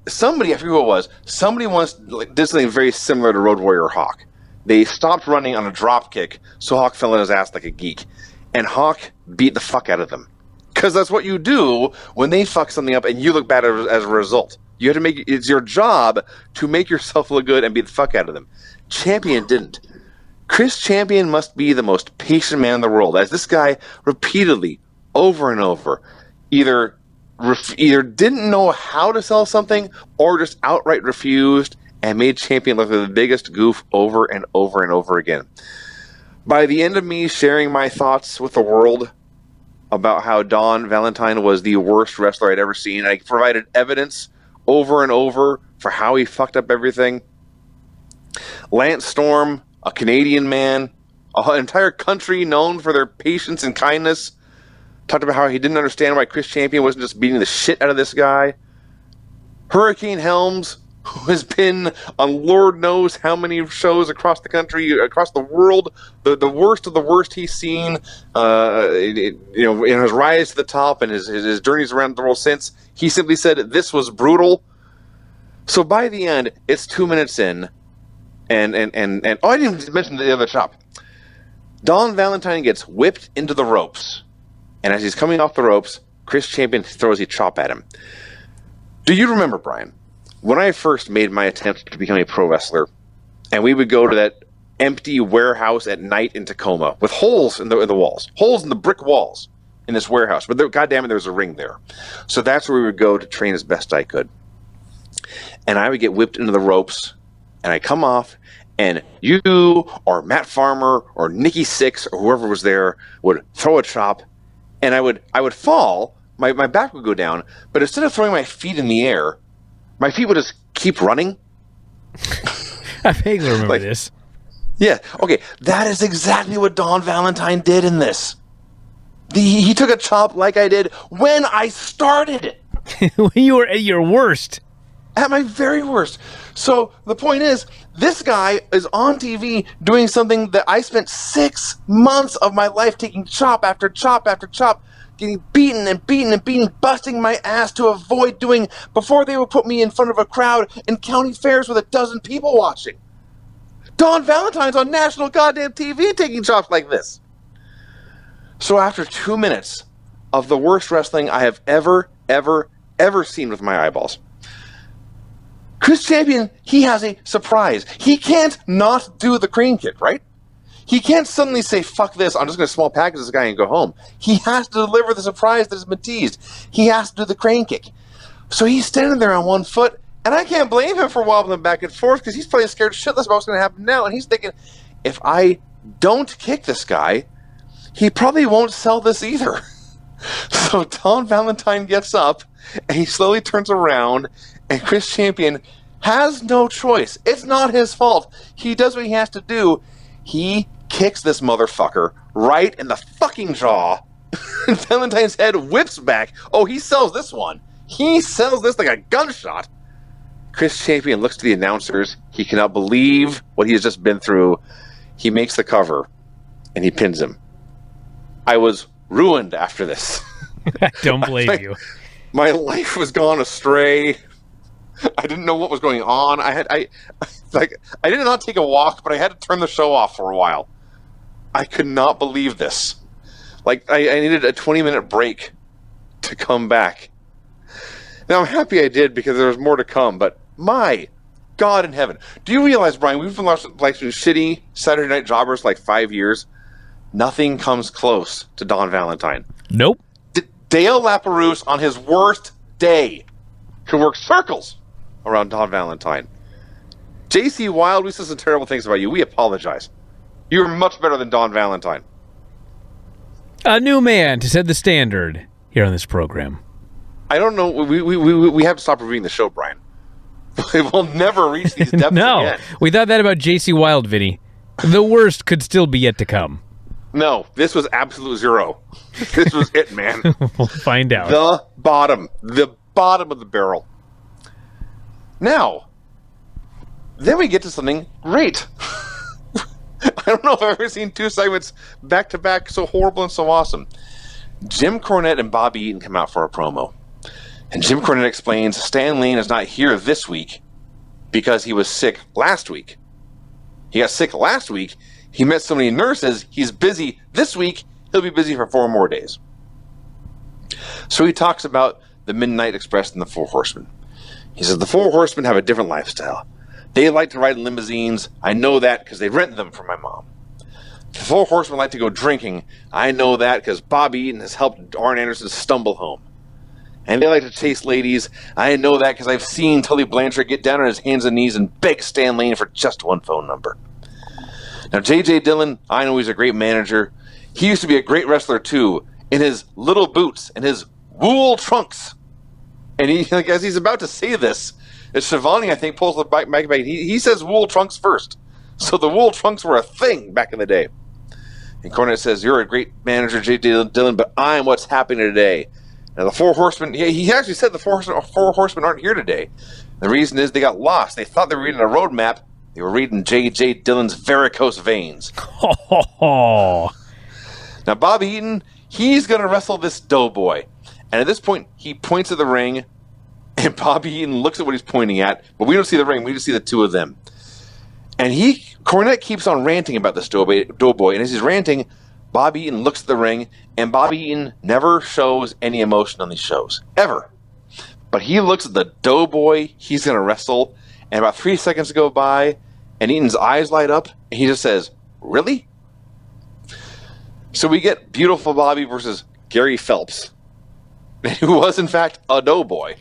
somebody, I forget who it was, somebody once did something very similar to Road Warrior Hawk. They stopped running on a drop kick, so Hawk fell on his ass like a geek. And Hawk beat the fuck out of them. Because that's what you do when they fuck something up and you look bad as a result. You have to it's your job to make yourself look good and beat the fuck out of them. Champion didn't. Chris Champion must be the most patient man in the world, as this guy repeatedly, over and over, either didn't know how to sell something or just outright refused and made Champion look like the biggest goof over and over and over again. By the end of me sharing my thoughts with the world about how Don Valentine was the worst wrestler I'd ever seen, I provided evidence over and over for how he fucked up everything. Lance Storm, a Canadian man, an entire country known for their patience and kindness, talked about how he didn't understand why Chris Champion wasn't just beating the shit out of this guy. Hurricane Helms, who has been on Lord knows how many shows across the country, across the world, the worst of the worst he's seen, in his rise to the top and his journeys around the world since, he simply said, this was brutal. So by the end, it's 2 minutes in, and I didn't even mention the other chop. Don Valentine gets whipped into the ropes. And as he's coming off the ropes, Chris Champion throws a chop at him. Do you remember, Brian, when I first made my attempt to become a pro wrestler, and we would go to that empty warehouse at night in Tacoma with holes in the walls, holes in the brick walls in this warehouse, but goddammit, there was a ring there. So that's where we would go to train as best I could. And I would get whipped into the ropes, and I come off, and you or Matt Farmer or Nikki Sixx or whoever was there would throw a chop, and I would fall, my back would go down, but instead of throwing my feet in the air, my feet would just keep running. I vaguely remember this. Yeah, okay, that is exactly what Don Valentine did in this. He took a chop like I did when I started. When you were at your worst. At my very worst. So the point is, this guy is on TV doing something that I spent 6 months of my life taking chop after chop after chop, getting beaten and beaten and beaten, busting my ass to avoid doing before they would put me in front of a crowd in county fairs with 12 people watching. Don Valentine's on national goddamn TV taking chops like this. So after 2 minutes of the worst wrestling I have ever seen with my eyeballs, Chris Champion, he has a surprise. He can't not do the crane kick, right? He can't suddenly say, fuck this, I'm just going to small package this guy and go home. He has to deliver the surprise that has been teased. He has to do the crane kick. So he's standing there on one foot, and I can't blame him for wobbling back and forth because he's probably scared shitless about what's going to happen now. And he's thinking, if I don't kick this guy, he probably won't sell this either. So Don Valentine gets up, and he slowly turns around, and Chris Champion has no choice. It's not his fault. He does what he has to do. He kicks this motherfucker right in the fucking jaw. Valentine's head whips back. Oh, he sells this one. He sells this like a gunshot. Chris Champion looks to the announcers. He cannot believe what he has just been through. He makes the cover, and he pins him. I was ruined after this. I don't blame you. My life was gone astray. I didn't know what was going on. I did not take a walk, but I had to turn the show off for a while. I could not believe this. Like, I needed a 20-minute break to come back. Now, I'm happy I did because there was more to come, but my God in heaven. Do you realize, Brian, we've been watching like shitty Saturday Night Jobbers for like 5 years. Nothing comes close to Don Valentine. Nope. Dale LaPerouse, on his worst day, could work circles around Don Valentine. J.C. Wild, we said some terrible things about you. We apologize. You're much better than Don Valentine. A new man to set the standard here on this program. I don't know. We have to stop reviewing the show, Brian. We'll never reach these depths again. We thought that about J.C. Wild, Vinny. The worst could still be yet to come. No, this was absolute zero. This was it, man. We'll find out. The bottom of the barrel. Now, then we get to something great. I don't know if I've ever seen two segments back to back so horrible and so awesome. Jim Cornette and Bobby Eaton come out for a promo. And Jim Cornette explains Stan Lane is not here this week because he was sick last week. He got sick last week. He met so many nurses. He's busy this week. He'll be busy for 4 more days. So he talks about the Midnight Express and the Four Horsemen. He says the Four Horsemen have a different lifestyle. They like to ride in limousines. I know that because they rent them from my mom. The Four Horsemen like to go drinking. I know that because Bobby Eaton has helped Arn Anderson stumble home. And they like to chase ladies. I know that because I've seen Tully Blanchard get down on his hands and knees and beg Stan Lane for just one phone number. Now, J.J. Dillon, I know he's a great manager. He used to be a great wrestler, too, in his little boots and his wool trunks. And he, like, as he's about to say this, Shivani, I think, pulls the mic back. He says wool trunks first. So the wool trunks were a thing back in the day. And Cornette says, you're a great manager, J.J. Dillon, but I'm what's happening today. Now, the Four Horsemen, he actually said the Four Horsemen aren't here today. The reason is they got lost. They thought they were reading a road map. They were reading J.J. Dillon's varicose veins. Now, Bobby Eaton, he's going to wrestle this doughboy. And at this point, he points at the ring, and Bobby Eaton looks at what he's pointing at, but we don't see the ring. We just see the two of them. And Cornette keeps on ranting about this doughboy, and as he's ranting, Bobby Eaton looks at the ring, and Bobby Eaton never shows any emotion on these shows. Ever. But he looks at the doughboy he's going to wrestle, and about 3 seconds go by, and Eaton's eyes light up, and he just says, really? So we get Beautiful Bobby versus Gary Phelps, who was, in fact, a doughboy.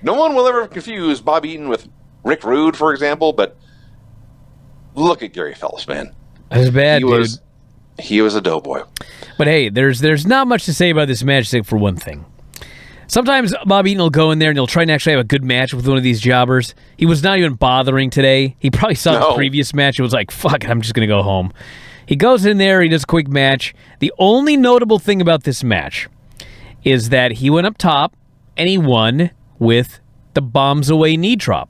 No one will ever confuse Bobby Eaton with Rick Rude, for example, but look at Gary Phelps, man. That's bad, dude. He was a doughboy. But hey, there's not much to say about this match except for one thing. Sometimes Bobby Eaton will go in there and he'll try and actually have a good match with one of these jobbers. He was not even bothering today. He probably saw the previous match and was like, fuck it, I'm just going to go home. He goes in there, he does a quick match. The only notable thing about this match is that he went up top and he won with the bombs away knee drop.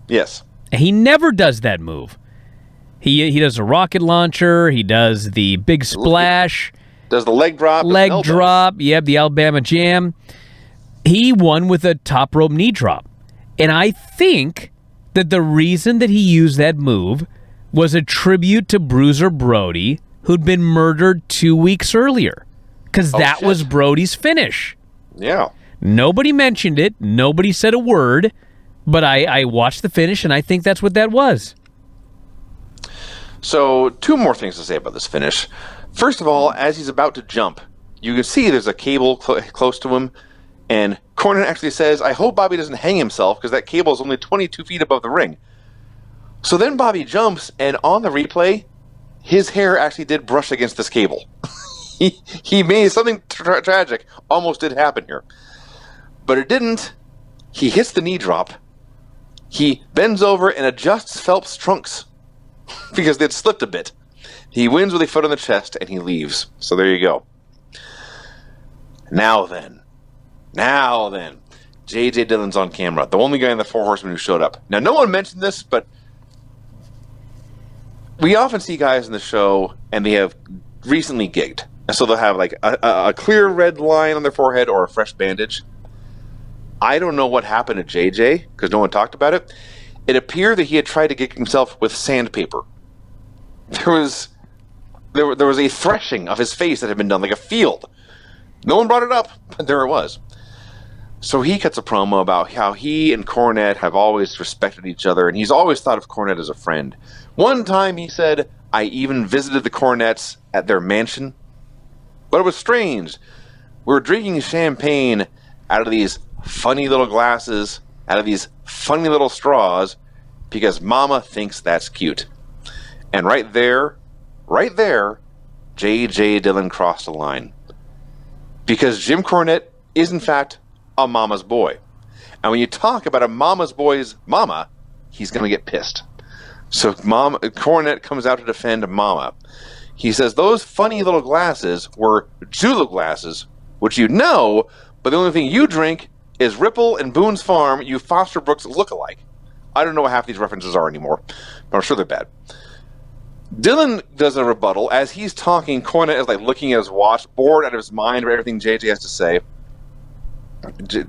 Yes. He never does that move. He does a rocket launcher. He does the big splash. Does the leg drop. Leg drop. Yep, the Alabama Jam. He won with a top rope knee drop. And I think that the reason that he used that move was a tribute to Bruiser Brody, who'd been murdered 2 weeks earlier. Because that was Brody's finish. Yeah. Nobody mentioned it. Nobody said a word. But I watched the finish, and I think that's what that was. So, 2 more things to say about this finish. First of all, as he's about to jump, you can see there's a cable close to him, and Cornette actually says, I hope Bobby doesn't hang himself because that cable is only 22 feet above the ring. So then Bobby jumps, and on the replay, his hair actually did brush against this cable. he made something tragic almost did happen here. But it didn't. He hits the knee drop. He bends over and adjusts Phelps' trunks because they'd slipped a bit. He wins with a foot on the chest, and he leaves. So there you go. Now then, J.J. Dillon's on camera, the only guy in the Four Horsemen who showed up. Now, no one mentioned this, but we often see guys in the show, and they have recently gigged. So they'll have like a clear red line on their forehead or a fresh bandage. I don't know what happened to JJ, because no one talked about it. It appeared that he had tried to gig himself with sandpaper. There was a threshing of his face that had been done, like a field. No one brought it up, but there it was. So he cuts a promo about how he and Cornette have always respected each other, and he's always thought of Cornette as a friend. One time he said, I even visited the Cornettes at their mansion. But it was strange. We were drinking champagne out of these funny little glasses, out of these funny little straws, because Mama thinks that's cute. And right there, J.J. Dillon crossed a line. Because Jim Cornette is, in fact, a mama's boy. And when you talk about a mama's boy's mama, he's going to get pissed. So Cornette comes out to defend Mama. He says those funny little glasses were Julep glasses, which you know, but the only thing you drink is Ripple and Boone's Farm, you Foster Brooks look-alike. I don't know what half these references are anymore, but I'm sure they're bad. Dillon does a rebuttal. As he's talking, Cornette is like looking at his watch, bored out of his mind by everything JJ has to say.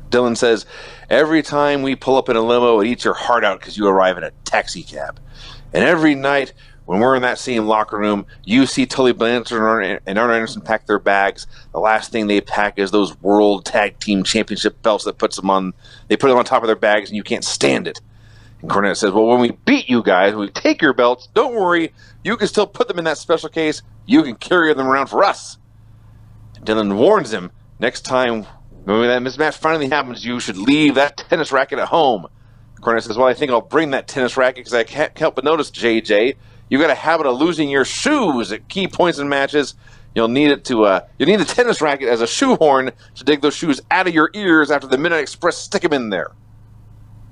Dillon says, every time we pull up in a limo, it eats your heart out because you arrive in a taxi cab. And every night, when we're in that same locker room, you see Tully Blanchard and Arn Anderson pack their bags. The last thing they pack is those World Tag Team Championship belts that they put them on top of their bags, and you can't stand it. And Cornette says, well, when we beat you guys, when we take your belts, don't worry, you can still put them in that special case. You can carry them around for us. And Dillon warns him, next time when that mismatch finally happens, you should leave that tennis racket at home. Cornette says, well, I think I'll bring that tennis racket because I can't help but notice, JJ, you got a habit of losing your shoes at key points in matches. You'll need the tennis racket as a shoehorn to dig those shoes out of your ears after the Midnight Express stick them in there.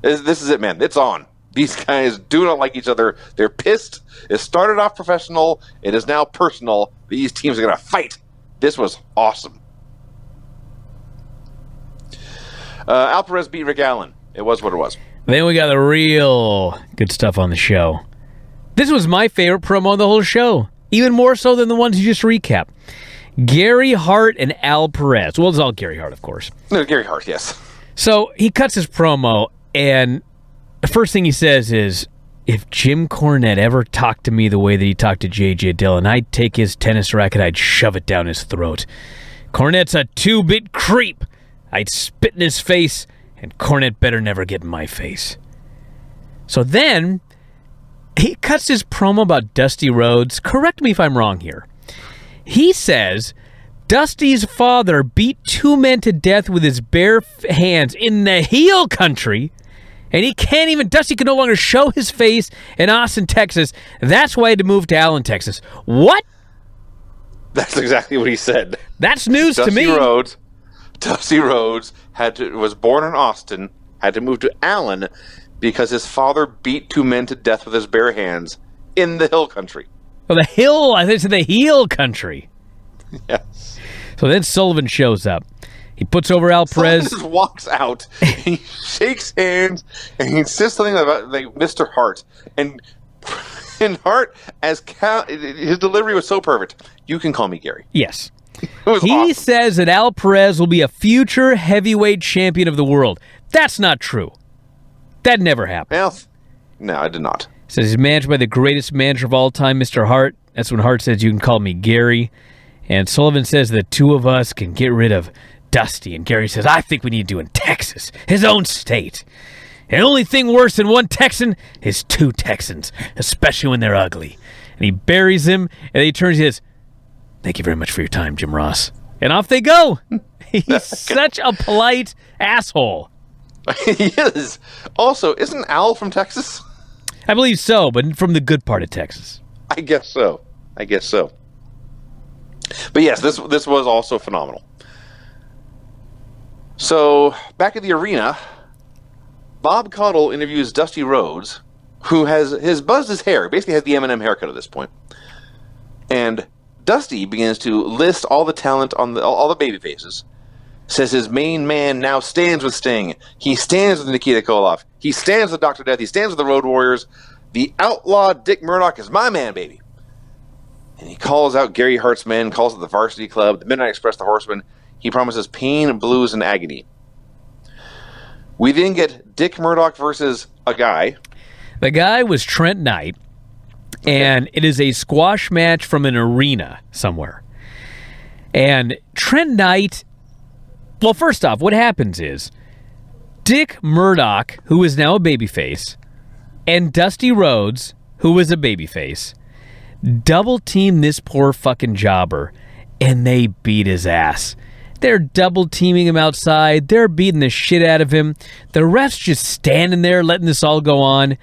This is it, man. It's on. These guys do not like each other. They're pissed. It started off professional. It is now personal. These teams are going to fight. This was awesome. Al Perez beat Rick Allen. It was what it was. Then we got the real good stuff on the show. This was my favorite promo of the whole show, even more so than the ones you just recapped. Gary Hart and Al Perez. Well, it's all Gary Hart, of course. No, Gary Hart, yes. So he cuts his promo, and the first thing he says is, if Jim Cornette ever talked to me the way that he talked to J.J. Dillon, I'd take his tennis racket, I'd shove it down his throat. Cornette's a two-bit creep. I'd spit in his face, and Cornette better never get in my face. So then, he cuts his promo about Dusty Rhodes. Correct me if I'm wrong here. He says Dusty's father beat two men to death with his bare hands in the heel country, and Dusty can no longer show his face in Austin, Texas. That's why he had to move to Allen, Texas. What? That's exactly what he said. That's news to me. Dusty Rhodes was born in Austin, had to move to Allen because his father beat two men to death with his bare hands in the hill country. Oh, the hill? I think it's the heel country. Yes. So then Sullivan shows up. He puts over Al Perez. Sullivan just walks out, and he shakes hands, and he says something about like Mr. Hart. And Hart, his delivery was so perfect. You can call me Gary. Yes. He awesome. Says that Al Perez will be a future heavyweight champion of the world. That's not true. That never happened. Well, no, I did not. Says he's managed by the greatest manager of all time, Mr. Hart. That's when Hart says, you can call me Gary. And Sullivan says the two of us can get rid of Dusty. And Gary says, I think we need to do in Texas, his own state. And the only thing worse than one Texan is two Texans, especially when they're ugly. And he buries him, and then he turns and says, thank you very much for your time, Jim Ross. And off they go. He's such a polite asshole. He is. Also, isn't Al from Texas? I believe so, but from the good part of Texas. I guess so. But yes, this was also phenomenal. So, back at the arena, Bob Caudle interviews Dusty Rhodes, who has buzzed his hair, basically has the Eminem haircut at this point. And Dusty begins to list all the talent on all the baby faces. Says his main man now stands with Sting. He stands with Nikita Koloff. He stands with Dr. Death. He stands with the Road Warriors. The outlaw Dick Murdoch is my man, baby. And he calls out Gary Hart's men, calls it the Varsity Club, the Midnight Express, the Horsemen. He promises pain, blues, and agony. We then get Dick Murdoch versus a guy. The guy was Trent Knight, and it is a squash match from an arena somewhere. And Trent Knight, well, first off, what happens is Dick Murdoch, who is now a babyface, and Dusty Rhodes, who is a babyface, double team this poor fucking jobber, and they beat his ass. They're double teaming him outside. They're beating the shit out of him. The ref's just standing there letting this all go on.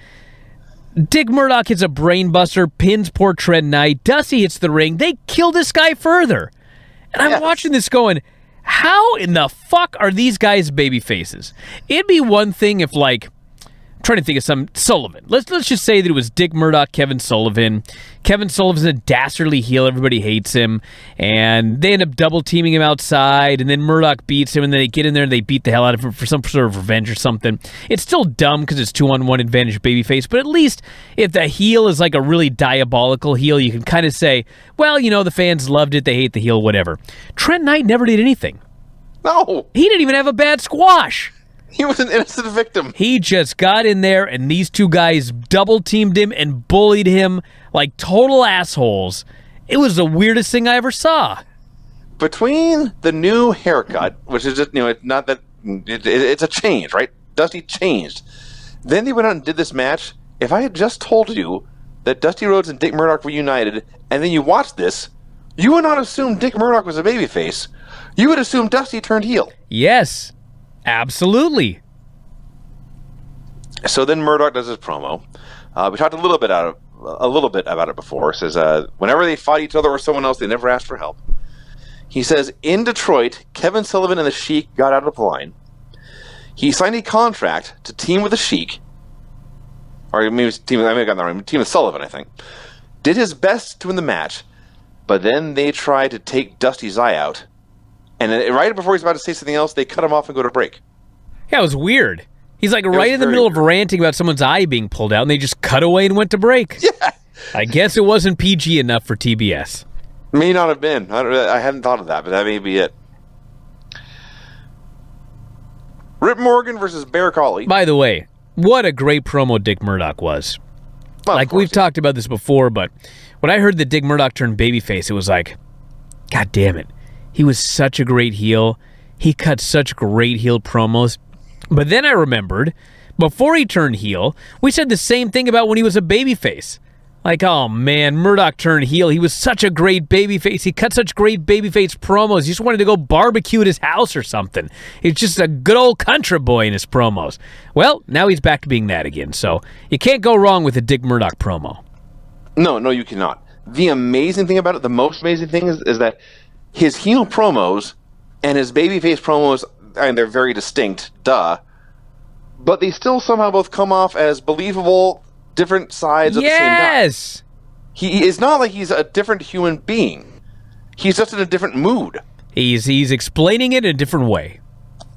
Dick Murdoch hits a brainbuster, pins poor Trent Knight. Dusty hits the ring. They kill this guy further. And I'm watching this going, how in the fuck are these guys baby faces? It'd be one thing if, like, I'm trying to think of some Sullivan. Let's just say that it was Dick Murdoch, Kevin Sullivan. Kevin Sullivan's a dastardly heel. Everybody hates him. And they end up double teaming him outside. And then Murdoch beats him. And then they get in there and they beat the hell out of him for some sort of revenge or something. It's still dumb because it's 2-on-1 advantage babyface. But at least if the heel is like a really diabolical heel, you can kind of say, well, you know, the fans loved it. They hate the heel, whatever. Trent Knight never did anything. No. He didn't even have a bad squash. He was an innocent victim. He just got in there, and these two guys double-teamed him and bullied him like total assholes. It was the weirdest thing I ever saw. Between the new haircut, which is just, you know, it's not that, it's a change, right? Dusty changed. Then they went out and did this match. If I had just told you that Dusty Rhodes and Dick Murdoch were united, and then you watched this, you would not assume Dick Murdoch was a babyface. You would assume Dusty turned heel. Yes. Absolutely. So then Murdoch does his promo. We talked a little bit about it before. It says whenever they fought each other or someone else, they never asked for help. He says in Detroit, Kevin Sullivan and the Sheik got out of the line. He signed a contract to team with the Sheik, or maybe team with Sullivan, I think. Did his best to win the match, but then they tried to take Dusty's eye out. And right before he's about to say something else, they cut him off and go to break. Yeah, it was weird. He's like right in the middle of ranting about someone's eye being pulled out, and they just cut away and went to break. Yeah. I guess it wasn't PG enough for TBS. May not have been. I hadn't thought of that, but that may be it. Rip Morgan versus Bear Collie. By the way, what a great promo Dick Murdoch was. Well, like, we've talked about this before, but when I heard that Dick Murdoch turned babyface, it was like, God damn it. He was such a great heel. He cut such great heel promos. But then I remembered, before he turned heel, we said the same thing about when he was a babyface. Like, oh man, Murdoch turned heel. He was such a great babyface. He cut such great babyface promos. He just wanted to go barbecue at his house or something. He's just a good old country boy in his promos. Well, now he's back to being that again. So you can't go wrong with a Dick Murdoch promo. No, you cannot. The amazing thing about it, the most amazing thing is that his heel promos and his babyface promos, I mean, they're very distinct, but they still somehow both come off as believable, different sides of the same guy. Yes! It's not like he's a different human being. He's just in a different mood. He's explaining it in a different way.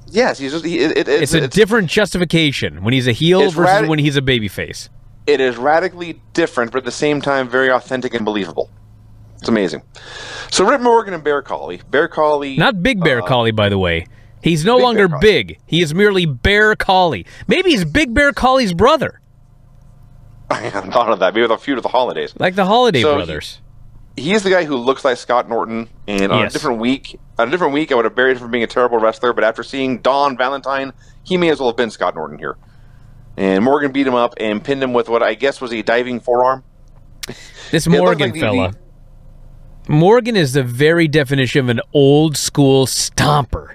Yes, he's just... It's a different justification when he's a heel versus when he's a babyface. It is radically different, but at the same time very authentic and believable. It's amazing. So Rip Morgan and Bear Collie. Bear Collie... Not Big Bear Collie, by the way. He's no longer big. He is merely Bear Collie. Maybe he's Big Bear Collie's brother. I hadn't thought of that. Maybe with a feud of the holidays. Like the Holiday Brothers. He's the guy who looks like Scott Norton, and on a different week, I would have buried him for being a terrible wrestler, but after seeing Don Valentine, he may as well have been Scott Norton here. And Morgan beat him up and pinned him with what I guess was a diving forearm. This Morgan fella. Morgan is the very definition of an old school stomper.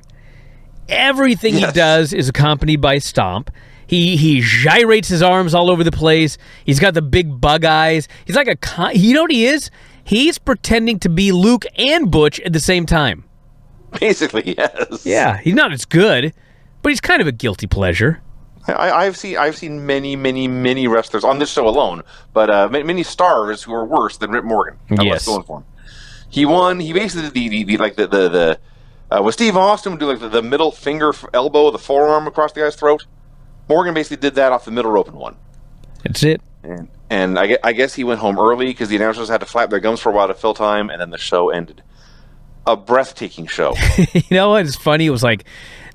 Everything he does is accompanied by stomp. He gyrates his arms all over the place. He's got the big bug eyes. He's like you know what he is? He's pretending to be Luke and Butch at the same time. Basically, yes. Yeah, he's not as good, but he's kind of a guilty pleasure. I've seen many wrestlers on this show alone, but many stars who are worse than Rip Morgan. Yes. Going for him. He won. He basically did the with Steve Austin would do like the middle finger, elbow, the forearm across the guy's throat. Morgan basically did that off the middle rope and won. That's it. And I guess he went home early because the announcers had to flap their gums for a while to fill time, and then the show ended. A breathtaking show. You know what's funny? It was like,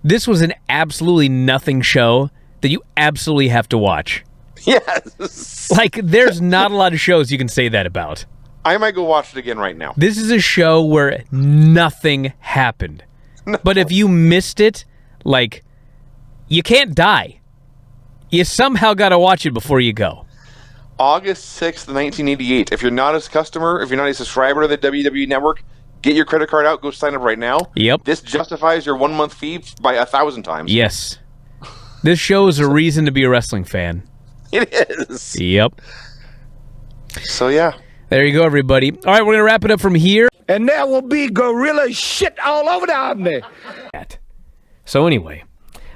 this was an absolutely nothing show that you absolutely have to watch. Yes. Like, there's not a lot of shows you can say that about. I might go watch it again right now. This is a show where nothing happened. No. But if you missed it, like, you can't die. You somehow got to watch it before you go. August 6th, 1988. If you're not a customer, if you're not a subscriber to the WWE Network, get your credit card out, go sign up right now. Yep. This justifies your 1 month fee by 1,000 times. Yes. This show is a reason to be a wrestling fan. It is. Yep. So, yeah. There you go, everybody. All right, we're going to wrap it up from here. And there will be gorilla shit all over the Omni. So anyway,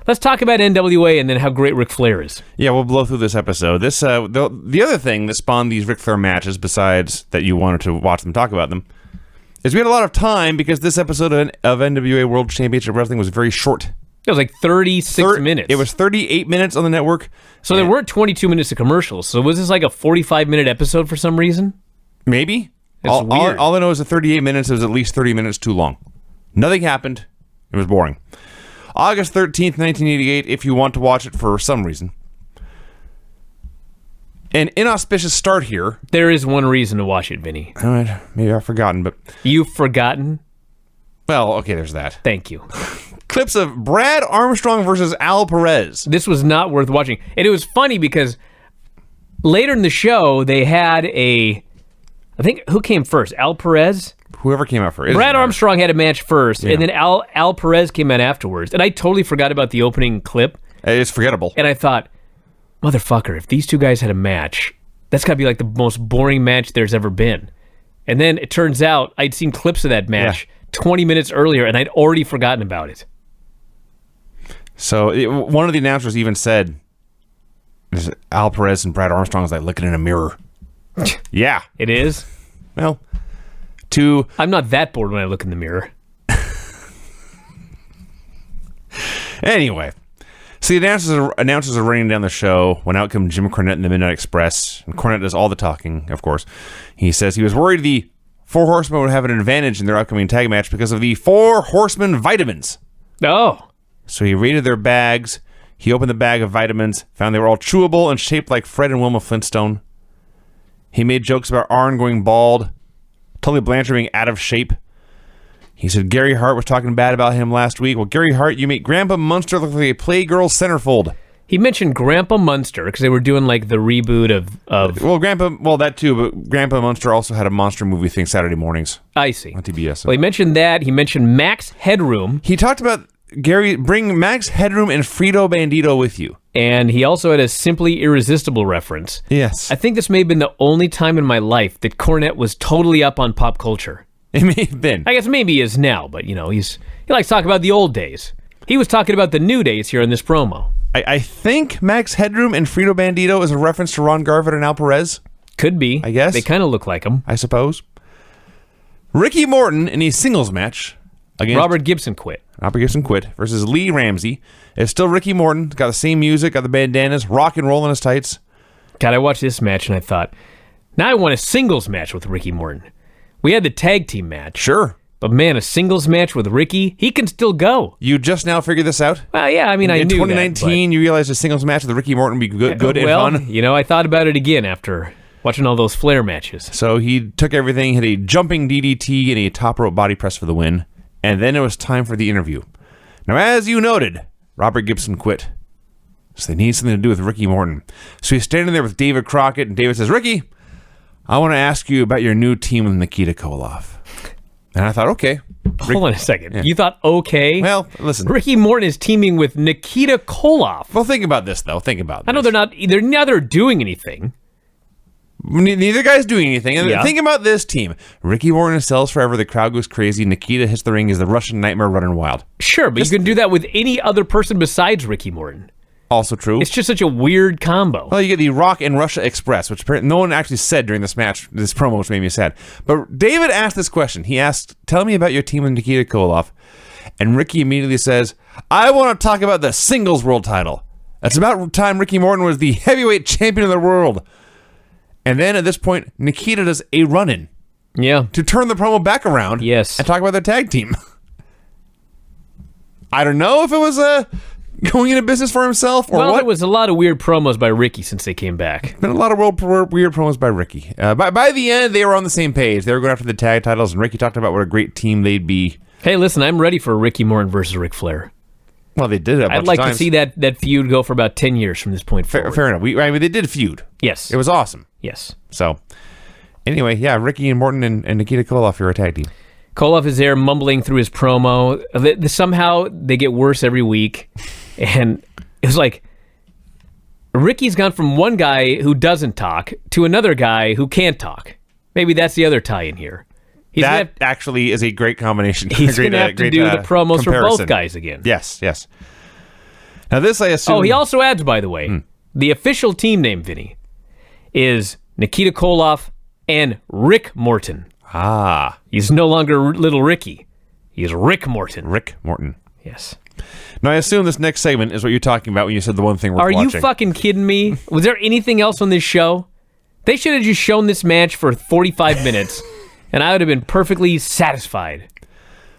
let's talk about NWA and then how great Ric Flair is. Yeah, we'll blow through this episode. This the other thing that spawned these Ric Flair matches, besides that you wanted to watch them talk about them, is we had a lot of time because this episode of NWA World Championship Wrestling was very short. It was like 36 minutes. It was 38 minutes on the network. So there weren't 22 minutes of commercials. So was this like a 45-minute episode for some reason? Maybe. It's weird. All I know is that 38 minutes was at least 30 minutes too long. Nothing happened. It was boring. August 13th, 1988, if you want to watch it for some reason. An inauspicious start here. There is one reason to watch it, Vinny. All right, maybe I've forgotten, but... You've forgotten? Well, okay, there's that. Thank you. Clips of Brad Armstrong versus Al Perez. This was not worth watching. And it was funny because later in the show, they had I think, who came first? Al Perez? Whoever came out first. Brad Armstrong had a match first, and then Al Perez came out afterwards. And I totally forgot about the opening clip. It's forgettable. And I thought, motherfucker, if these two guys had a match, that's got to be like the most boring match there's ever been. And then it turns out I'd seen clips of that match 20 minutes earlier, and I'd already forgotten about it. So one of the announcers even said, Al Perez and Brad Armstrong is like looking in a mirror. Yeah. It is? Well, I'm not that bored when I look in the mirror. Anyway, so the announcers are running down the show when out comes Jim Cornette and the Midnight Express. And Cornette does all the talking, of course. He says he was worried the Four Horsemen would have an advantage in their upcoming tag match because of the Four Horsemen vitamins. Oh. So he raided their bags. He opened the bag of vitamins, found they were all chewable and shaped like Fred and Wilma Flintstone. He made jokes about Arn going bald, Tully Blanchard being out of shape. He said Gary Hart was talking bad about him last week. Well, Gary Hart, you make Grandpa Munster look like a Playgirl centerfold. He mentioned Grandpa Munster because they were doing like the reboot of... Well, that too, but Grandpa Munster also had a monster movie thing Saturday mornings. I see. On TBS. Well, he mentioned that. He mentioned Max Headroom. He talked about Gary, bring Max Headroom and Frito Bandito with you. And he also had a Simply Irresistible reference. Yes. I think this may have been the only time in my life that Cornette was totally up on pop culture. It may have been. I guess maybe he is now, but he likes to talk about the old days. He was talking about the new days here in this promo. I think Max Headroom and Frito Bandito is a reference to Ron Garvin and Al Perez. Could be. I guess. They kind of look like him. I suppose. Ricky Morton in a singles match against... Robert Gibson quit versus Lee Ramsey. It's still Ricky Morton. Got the same music, got the bandanas, rock and roll in his tights. God, I watched this match and I thought, now I want a singles match with Ricky Morton. We had the tag team match. Sure. But man, a singles match with Ricky, he can still go. You just now figured this out? Well, yeah, I mean, I knew that. In 2019, you realized a singles match with Ricky Morton would be good and fun? I thought about it again after watching all those Flair matches. So he took everything, hit a jumping DDT and a top rope body press for the win. And then it was time for the interview. Now, as you noted, Robert Gibson quit. So they need something to do with Ricky Morton. So he's standing there with David Crockett, and David says, Ricky, I want to ask you about your new team with Nikita Koloff. And I thought, okay. Hold on a second. You thought okay? Well, listen. Ricky Morton is teaming with Nikita Koloff. Well, think about this, though. Think about this. I know they're neither doing anything. Neither guy's doing anything. And Yeah. think about this team. Ricky Morton sells forever. The crowd goes crazy. Nikita hits the ring as the Russian Nightmare running wild. Sure, but you can do that with any other person besides Ricky Morton. Also true. It's just such a weird combo. Well, you get the Rock and Russia Express, which apparently no one actually said during this match, this promo, which made me sad. But David asked this question. He asked, tell me about your team with Nikita Koloff. And Ricky immediately says, I want to talk about the singles world title. It's about time Ricky Morton was the heavyweight champion of the world. And then at this point, Nikita does a run-in Yeah. to turn the promo back around Yes. and talk about their tag team. I don't know if it was going into business for himself or Well, what. there was a lot of weird promos by Ricky since they came back. Been a lot of weird promos by Ricky. By the end, they were on the same page. They were going after the tag titles, and Ricky talked about what a great team they'd be. Hey, listen, I'm ready for Ricky Morton versus Ric Flair. Well, they did it a bunch I'd like of to times. see that feud go for about 10 years from this point forward. Fair enough. I mean, they did feud. Yes. It was awesome. Yes. So, anyway, yeah, Ricky and Morton and Nikita Koloff are a tag team. Koloff is there mumbling through his promo. Somehow they get worse every week. And it was like Ricky's gone from one guy who doesn't talk to another guy who can't talk. Maybe that's the other tie-in here. That actually is a great combination. He's going to have to do the promos for comparison. both guys again. Yes. Now this, I assume... Oh, he also adds, by the way, the official team name, Vinny, is Nikita Koloff and Rick Morton. Ah, He's no longer Little Ricky. He's Rick Morton. Rick Morton. Yes. Now I assume this next segment is what you're talking about when you said the one thing we're Are watching. you fucking kidding me? Was there anything else on this show? They should have just shown this match for 45 minutes, and I would have been perfectly satisfied.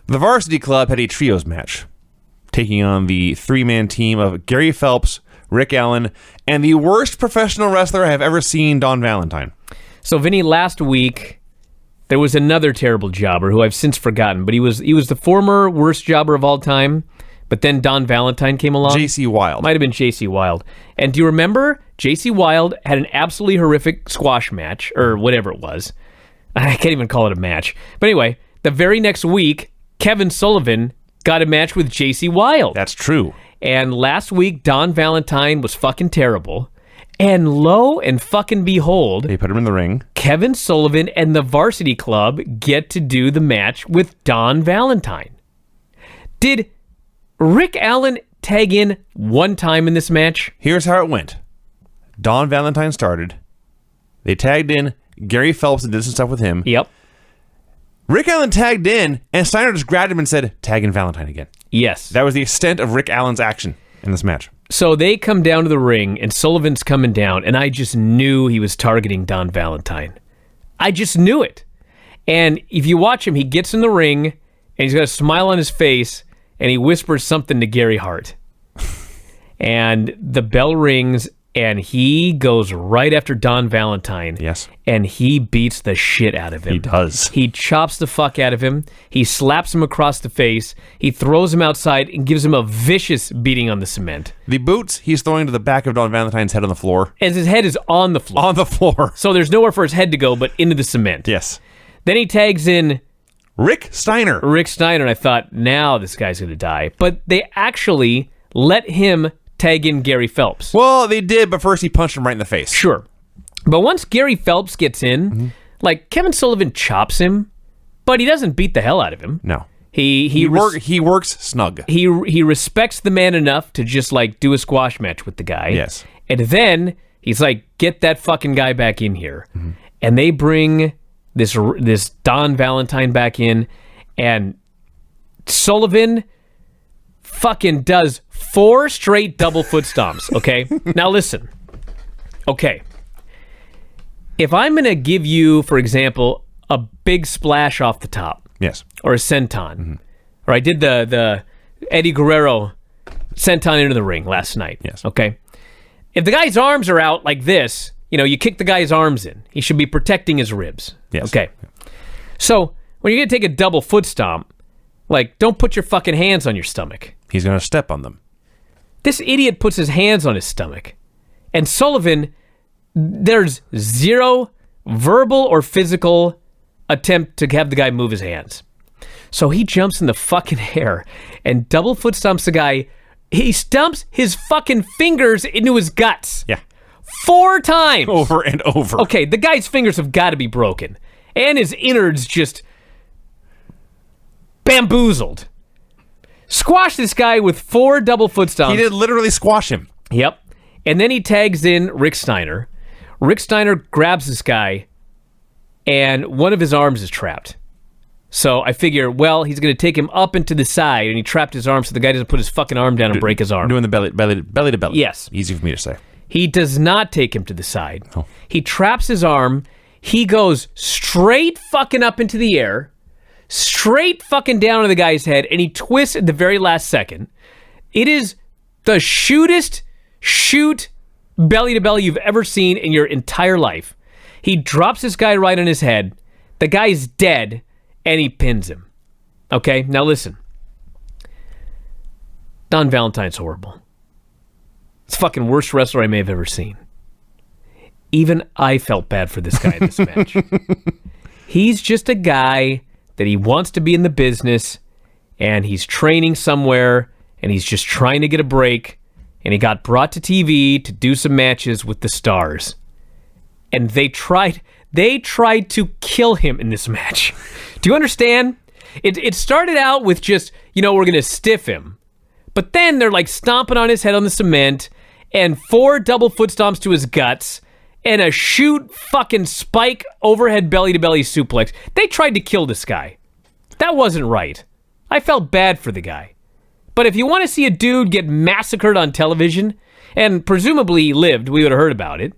The Varsity Club had a trios match, taking on the three-man team of Gary Phelps, Rick Allen, and the worst professional wrestler I have ever seen, Don Valentine. So, Vinny, last week, there was another terrible jobber who I've since forgotten, but he was the former worst jobber of all time, but then Don Valentine came along. J.C. Wilde. Might have been J.C. Wilde. And do you remember J.C. Wilde had an absolutely horrific squash match, or whatever it was. I can't even call it a match. But anyway, the very next week, Kevin Sullivan got a match with J.C. Wilde. That's true. And last week, Don Valentine was fucking terrible. And lo and fucking behold, They put him in the ring. Kevin Sullivan and the Varsity Club get to do the match with Don Valentine. Did Rick Allen tag in one time in this match? Here's how it went. Don Valentine started. They tagged in Gary Phelps and did some stuff with him. Yep. Rick Allen tagged in, and Steiner just grabbed him and said, tag in Valentine again. Yes. That was the extent of Rick Allen's action in this match. So they come down to the ring, and Sullivan's coming down, and I just knew he was targeting Don Valentine. I just knew it. And if you watch him, he gets in the ring, and he's got a smile on his face, and he whispers something to Gary Hart. And the bell rings, and he goes right after Don Valentine. Yes. And he beats the shit out of him. He does. He chops the fuck out of him. He slaps him across the face. He throws him outside and gives him a vicious beating on the cement. The boots he's throwing to the back of Don Valentine's head on the floor. As his head is on the floor. On the floor. So there's nowhere for his head to go but into the cement. Yes. Then he tags in Rick Steiner. Rick Steiner, and I thought, now this guy's going to die. But they actually let him tag in Gary Phelps. Well, they did, but first he punched him right in the face. Sure. But once Gary Phelps gets in, like, Kevin Sullivan chops him, but he doesn't beat the hell out of him. No. He works snug. He respects the man enough to just, like, do a squash match with the guy. Yes. And then he's like, get that fucking guy back in here. And they bring this Don Valentine back in, and Sullivan fucking does 4 straight double foot stomps, okay? Now listen. Okay. If I'm going to give you, for example, a big splash off the top, Yes. or a senton, or I did the Eddie Guerrero senton into the ring last night, Yes. okay? If the guy's arms are out like this, you kick the guy's arms in. He should be protecting his ribs. Yes. Okay. So when you're going to take a double foot stomp, like, don't put your fucking hands on your stomach. He's going to step on them. This idiot puts his hands on his stomach. And Sullivan, there's zero verbal or physical attempt to have the guy move his hands. So he jumps in the fucking air and double foot stomps the guy. He stumps his fucking fingers into his guts. Yeah. 4 times. Over and over. Okay, the guy's fingers have got to be broken. And his innards just bamboozled. Squash this guy with 4 double foot stomps. He did literally squash him. Yep. And then he tags in Rick Steiner. Rick Steiner grabs this guy, and one of his arms is trapped. So I figure, well, he's going to take him up into the side, and he trapped his arm so the guy doesn't put his fucking arm down and break his arm. Doing the belly to belly. Yes. Easy for me to say. He does not take him to the side. Oh. He traps his arm. He goes straight fucking up into the air, straight fucking down on the guy's head, and he twists at the very last second. It is the shoot belly to belly you've ever seen in your entire life. He drops this guy right on his head. The guy's dead, and he pins him. Okay, now listen. Don Valentine's horrible. It's the fucking worst wrestler I may have ever seen. Even I felt bad for this guy in this match. He's just a guy that he wants to be in the business, and he's training somewhere, and he's just trying to get a break, and he got brought to TV to do some matches with the stars. And they tried to kill him in this match. Do you understand? It started out with just, we're going to stiff him. But then they're like stomping on his head on the cement, and 4 double foot stomps to his guts, and a shoot fucking spike overhead belly-to-belly suplex. They tried to kill this guy. That wasn't right. I felt bad for the guy. But if you want to see a dude get massacred on television, and presumably he lived, we would have heard about it.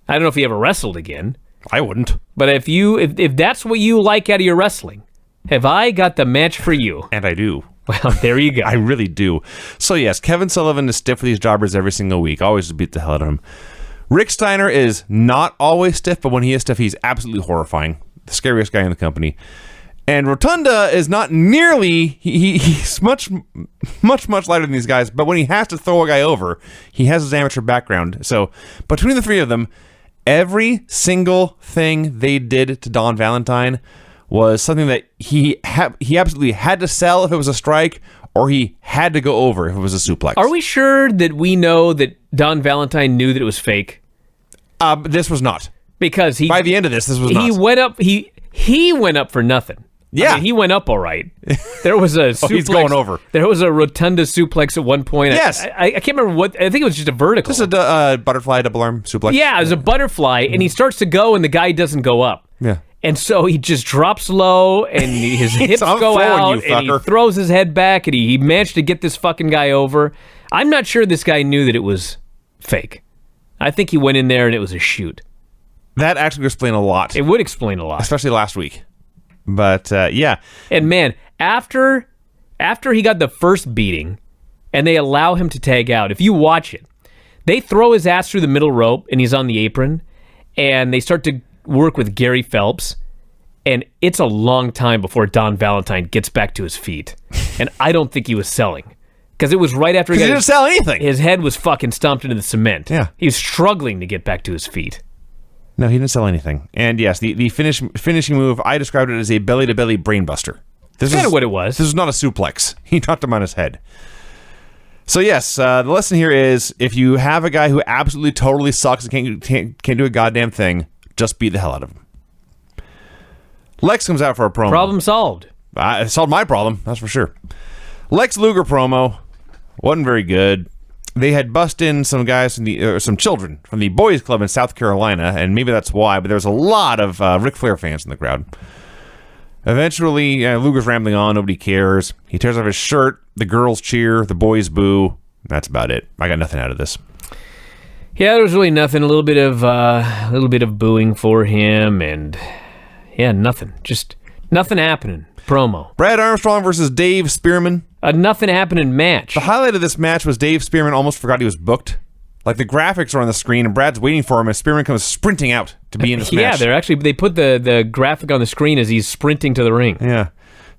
I don't know if he ever wrestled again. I wouldn't. But if that's what you like out of your wrestling, have I got the match for you? And I do. Well, there you go. I really do. So yes, Kevin Sullivan is stiff with these jobbers every single week. Always beat the hell out of him. Rick Steiner is not always stiff, but when he is stiff, he's absolutely horrifying. The scariest guy in the company. And Rotunda is not nearly... He's much lighter than these guys, but when he has to throw a guy over, he has his amateur background. So between the three of them, every single thing they did to Don Valentine was something that he absolutely had to sell if it was a strike, or he had to go over if it was a suplex. Are we sure that we know that Don Valentine knew that it was fake? This was not. Because by the end of this was not. He went up for nothing. Yeah. I mean, he went up all right. There was a suplex. He's going over. There was a rotunda suplex at one point. Yes. I can't remember what. I think it was just a vertical. Just a butterfly double arm suplex. Yeah, it was a butterfly, and he starts to go, and the guy doesn't go up. Yeah. And so he just drops low, and his hips go out, and he throws his head back, and he managed to get this fucking guy over. I'm not sure this guy knew that it was fake. I think he went in there, and it was a shoot. That actually would explain a lot. It would explain a lot. Especially last week. But, yeah. And, man, after he got the first beating, and they allow him to tag out, if you watch it, they throw his ass through the middle rope, and he's on the apron, and they start to work with Gary Phelps, and it's a long time before Don Valentine gets back to his feet. And I don't think he was selling. Because it was right after he didn't sell anything. His head was fucking stomped into the cement. Yeah. He was struggling to get back to his feet. No, he didn't sell anything. And yes, the finishing move, I described it as a belly-to-belly brainbuster. That's kind of what it was. This was not a suplex. He dropped him on his head. So yes, the lesson here is, if you have a guy who absolutely totally sucks and can't do a goddamn thing, just beat the hell out of him. Lex comes out for a promo. Problem solved. It solved my problem, that's for sure. Lex Luger promo wasn't very good. They had bust in some guys from some children from the boys club in South Carolina, and maybe that's why, but there was a lot of Ric Flair fans in the crowd. Eventually, Luger's rambling on, nobody cares. He tears off his shirt, the girls cheer, the boys boo. That's about it. I got nothing out of this. Yeah, there was really nothing. A little bit of booing for him, and yeah, nothing. Just nothing happening. Promo. Brad Armstrong versus Dave Spearman. A nothing happening match. The highlight of this match was Dave Spearman almost forgot he was booked. Like, the graphics are on the screen, and Brad's waiting for him, and Spearman comes sprinting out to be in this match. Yeah, they put the graphic on the screen as he's sprinting to the ring. Yeah.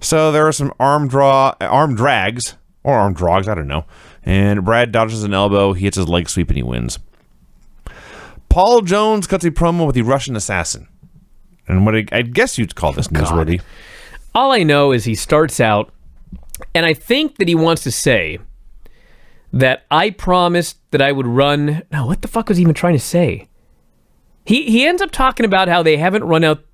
So there are some arm drags, or arm drogs, I don't know. And Brad dodges an elbow, he hits his leg sweep, and he wins. Paul Jones cuts a promo with the Russian Assassin. And what I guess you'd call this newsworthy. All I know is he starts out, and I think that he wants to say that I promised that I would run... No, what the fuck was he even trying to say? He ends up talking about how they haven't run out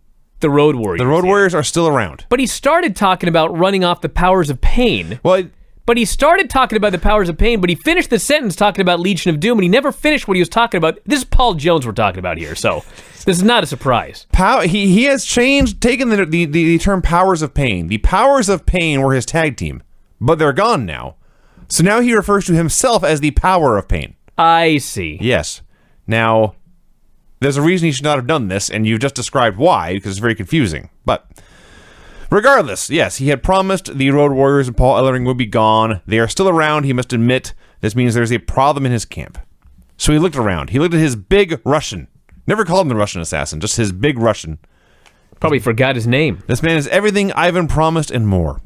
the Road Warriors. The Road Warriors are still around. But he started talking about running off the Powers of Pain. Well, But he started talking about the Powers of Pain, but he finished the sentence talking about Legion of Doom, and he never finished what he was talking about. This is Paul Jones we're talking about here, so this is not a surprise. he has taken the term Powers of Pain. The Powers of Pain were his tag team, but they're gone now. So now he refers to himself as the Power of Pain. I see. Yes. Now, there's a reason he should not have done this, and you've just described why, because it's very confusing. But regardless, yes, he had promised the Road Warriors and Paul Ellering would be gone. They are still around, he must admit. This means there's a problem in his camp. So he looked around. He looked at his big Russian. Never called him the Russian assassin, just his big Russian. Probably forgot his name. This man is everything Ivan promised and more.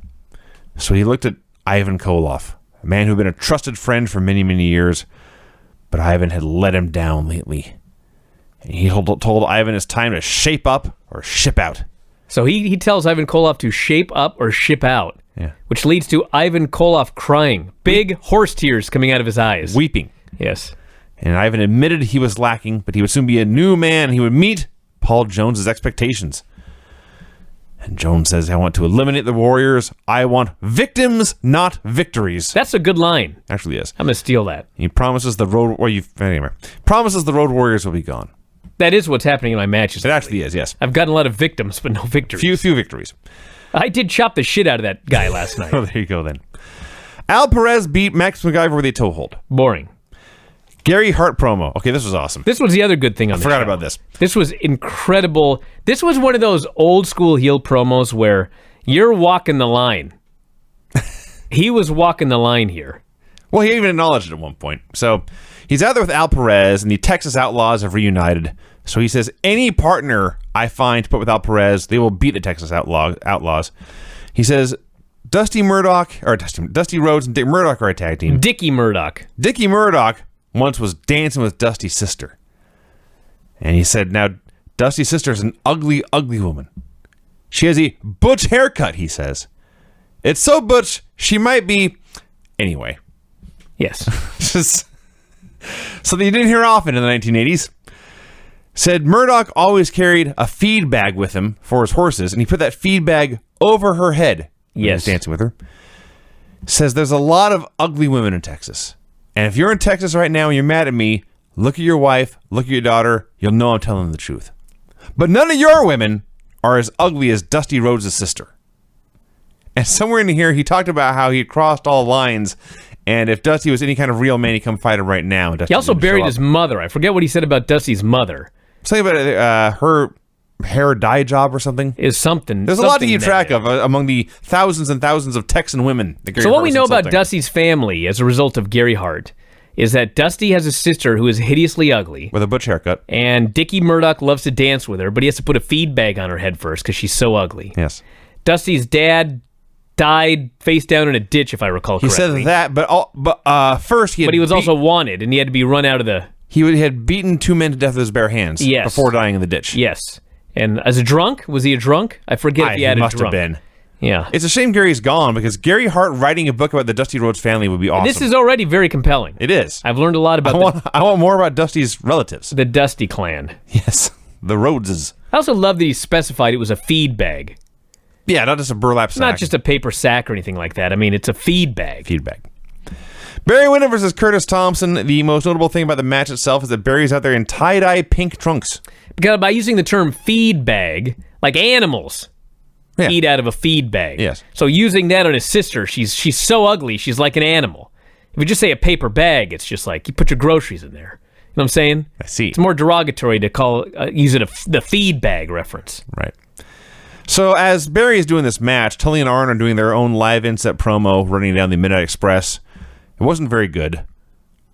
So he looked at Ivan Koloff, a man who had been a trusted friend for many, many years, but Ivan had let him down lately. And he told Ivan it's time to shape up or ship out. So he tells Ivan Koloff to shape up or ship out, Yeah. which leads to Ivan Koloff crying. Big horse tears coming out of his eyes. Weeping. Yes. And Ivan admitted he was lacking, but he would soon be a new man. He would meet Paul Jones's expectations. And Jones says, I want to eliminate the Warriors. I want victims, not victories. That's a good line. Actually is. I'm going to steal that. He promises the Road Warriors will be gone. That is what's happening in my matches. It actually is, yes. I've gotten a lot of victims, but no victories. Few victories. I did chop the shit out of that guy last night. Oh, there you go then. Al Perez beat Max MacGyver with a toe hold. Boring. Gary Hart promo. Okay, this was awesome. This was the other good thing on the show. Forgot about this. This was incredible. This was one of those old school heel promos where you're walking the line. He was walking the line here. Well, he even acknowledged it at one point. So he's out there with Al Perez, and the Texas Outlaws have reunited. So he says, any partner I find to put with Al Perez, they will beat the Texas Outlaws. He says, Dusty Rhodes and Dick Murdoch are a tag team. Dickie Murdoch. Dickie Murdoch once was dancing with Dusty's sister. And he said, now, Dusty's sister is an ugly, ugly woman. She has a butch haircut, he says. It's so butch, she might be... Anyway. Yes. Just something you didn't hear often in the 1980s. Said Murdoch always carried a feed bag with him for his horses, and he put that feed bag over her head when he was dancing with her. Says there's a lot of ugly women in Texas. And if you're in Texas right now and you're mad at me, look at your wife, look at your daughter, you'll know I'm telling the truth. But none of your women are as ugly as Dusty Rhodes' sister. And somewhere in here, he talked about how he had crossed all lines, and if Dusty was any kind of real man, he'd come fight him right now. He also buried his mother. I forget what he said about Dusty's mother. Something about her hair dye job or something. Is something. There's a lot to keep track of among the thousands and thousands of Texan women. So what we know about Dusty's family as a result of Gary Hart is that Dusty has a sister who is hideously ugly. With a butch haircut. And Dickie Murdoch loves to dance with her, but he has to put a feed bag on her head first because she's so ugly. Yes. Dusty's dad died face down in a ditch, if I recall correctly. He said that, but first he had... But he was also wanted, and he had to be run out of the... He had beaten 2 men to death with his bare hands before dying in the ditch. Yes. And as a drunk? Was he a drunk? I forget if he had a drunk. He must have been. Yeah. It's a shame Gary's gone, because Gary Hart writing a book about the Dusty Rhodes family would be awesome. This is already very compelling. It is. I've learned a lot about I want more about Dusty's relatives. The Dusty clan. Yes. The Rhodeses. I also love that he specified it was a feed bag. Yeah, not just a burlap sack. Not just a paper sack or anything like that. I mean, it's a feed bag. Feed bag. Barry Windham versus Curtis Thompson. The most notable thing about the match itself is that Barry's out there in tie-dye pink trunks. Because by using the term feed bag, like animals eat out of a feed bag. Yes. So using that on his sister, she's so ugly, she's like an animal. If you just say a paper bag, it's just like you put your groceries in there. You know what I'm saying? I see. It's more derogatory to use it the feed bag reference. Right. So as Barry is doing this match, Tully and Arn are doing their own live inset promo running down the Midnight Express. It wasn't very good.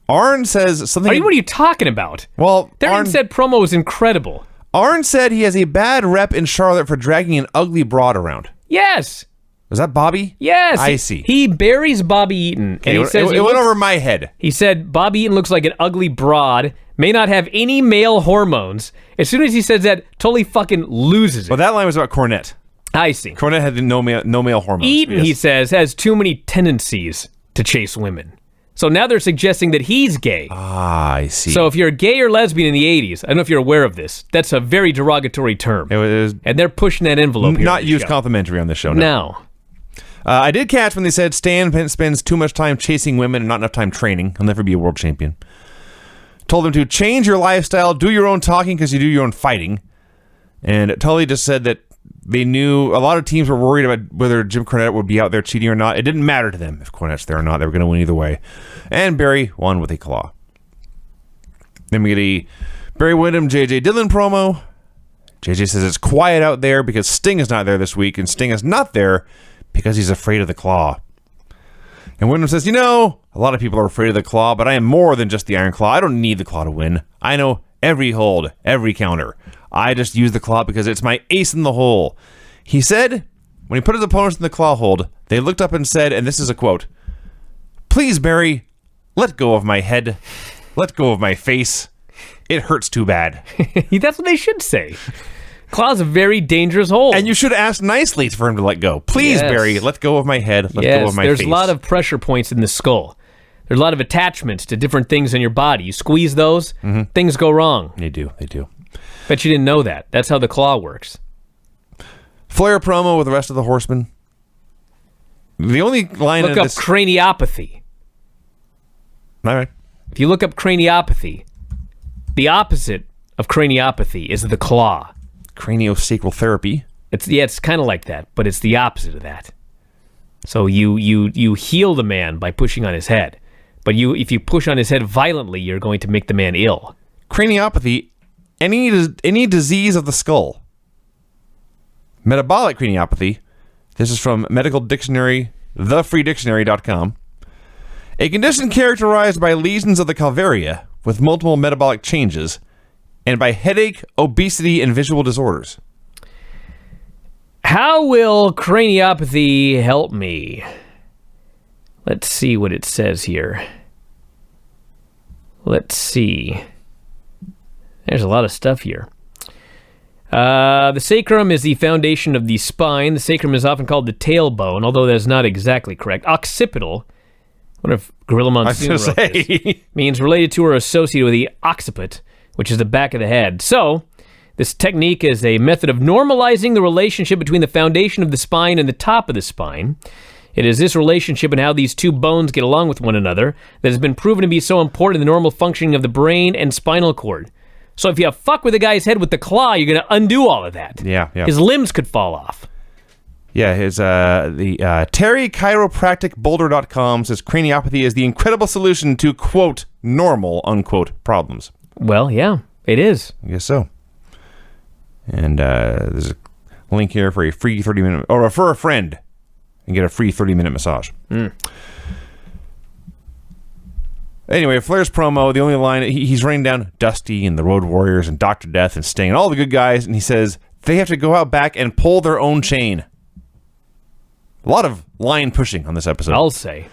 Arn says something... What are you talking about? Well, their inset promo was incredible. Arn said he has a bad rep in Charlotte for dragging an ugly broad around. Yes. Was that Bobby? Yes. I see. He buries Bobby Eaton. And he says it went over my head. He said, Bobby Eaton looks like an ugly broad, may not have any male hormones. As soon as he says that, Tully fucking loses it. Well, that line was about Cornette. I see. Cornette had no male hormones. Eaton, yes. he says, has too many tendencies to chase women. So now they're suggesting that he's gay. Ah, I see. So if you're gay or lesbian in the 80s, I don't know if you're aware of this, that's a very derogatory term. It was And they're pushing that envelope here. not used complimentary on this show. No. I did catch when they said Stan spends too much time chasing women and not enough time training. He'll never be a world champion. Told him to change your lifestyle, do your own talking because you do your own fighting. And Tully just said that they knew a lot of teams were worried about whether Jim Cornette would be out there cheating or not. It didn't matter to them if Cornette's there or not. They were going to win either way. And Barry won with a claw. Then we get a Barry Windham, J.J. Dillon promo. J.J. says it's quiet out there because Sting is not there this week, and Sting is not there because he's afraid of the claw. And Windham says, a lot of people are afraid of the claw, but I am more than just the Iron Claw. I don't need the claw to win. I know every hold, every counter. I just use the claw because it's my ace in the hole. He said, when he put his opponents in the claw hold, they looked up and said, and this is a quote, "Please, Barry, let go of my head. Let go of my face. It hurts too bad." That's what they should say. Claw's a very dangerous hold. And you should ask nicely for him to let go. Please, Yes. Barry, let go of my head. Let go of my there's face. a lot of pressure points in the skull. There's a lot of attachments to different things in your body. You squeeze those, things go wrong. They do. Bet you didn't know that. That's how the claw works. Flair promo with the rest of the Horsemen. The only line Look of up this... craniopathy. All right. If you look up craniopathy, the opposite of craniopathy is the claw. Craniosacral therapy. It's kind of like that, but it's the opposite of that. So you heal the man by pushing on his head, but if you push on his head violently, you're going to make the man ill. Craniopathy, any disease of the skull. Metabolic craniopathy. This is from Medical Dictionary, thefreedictionary.com. A condition characterized by lesions of the calvaria with multiple metabolic changes and by headache, obesity, and visual disorders. How will craniopathy help me? Let's see what it says here. Let's see. There's a lot of stuff here. The sacrum is the foundation of the spine. The sacrum is often called the tailbone, although that's not exactly correct. Occipital, I wonder if Gorilla Monsoon wrote this, means related to or associated with the occiput, which is the back of the head. So, this technique is a method of normalizing the relationship between the foundation of the spine and the top of the spine. It is this relationship and how these two bones get along with one another that has been proven to be so important in the normal functioning of the brain and spinal cord. So if you fuck with a guy's head with the claw, you're going to undo all of that. Yeah. His limbs could fall off. Yeah, TerryChiropracticBoulder.com says craniopathy is the incredible solution to, quote, normal, unquote, problems. Well, yeah, it is. I guess so. And there's a link here for a free 30-minute, or refer a friend and get a free 30-minute massage. Anyway, Flair's promo, the only line, he's running down Dusty and the Road Warriors and Dr. Death and Sting and all the good guys, and he says they have to go out back and pull their own chain. A lot of line pushing on this episode. I'll say.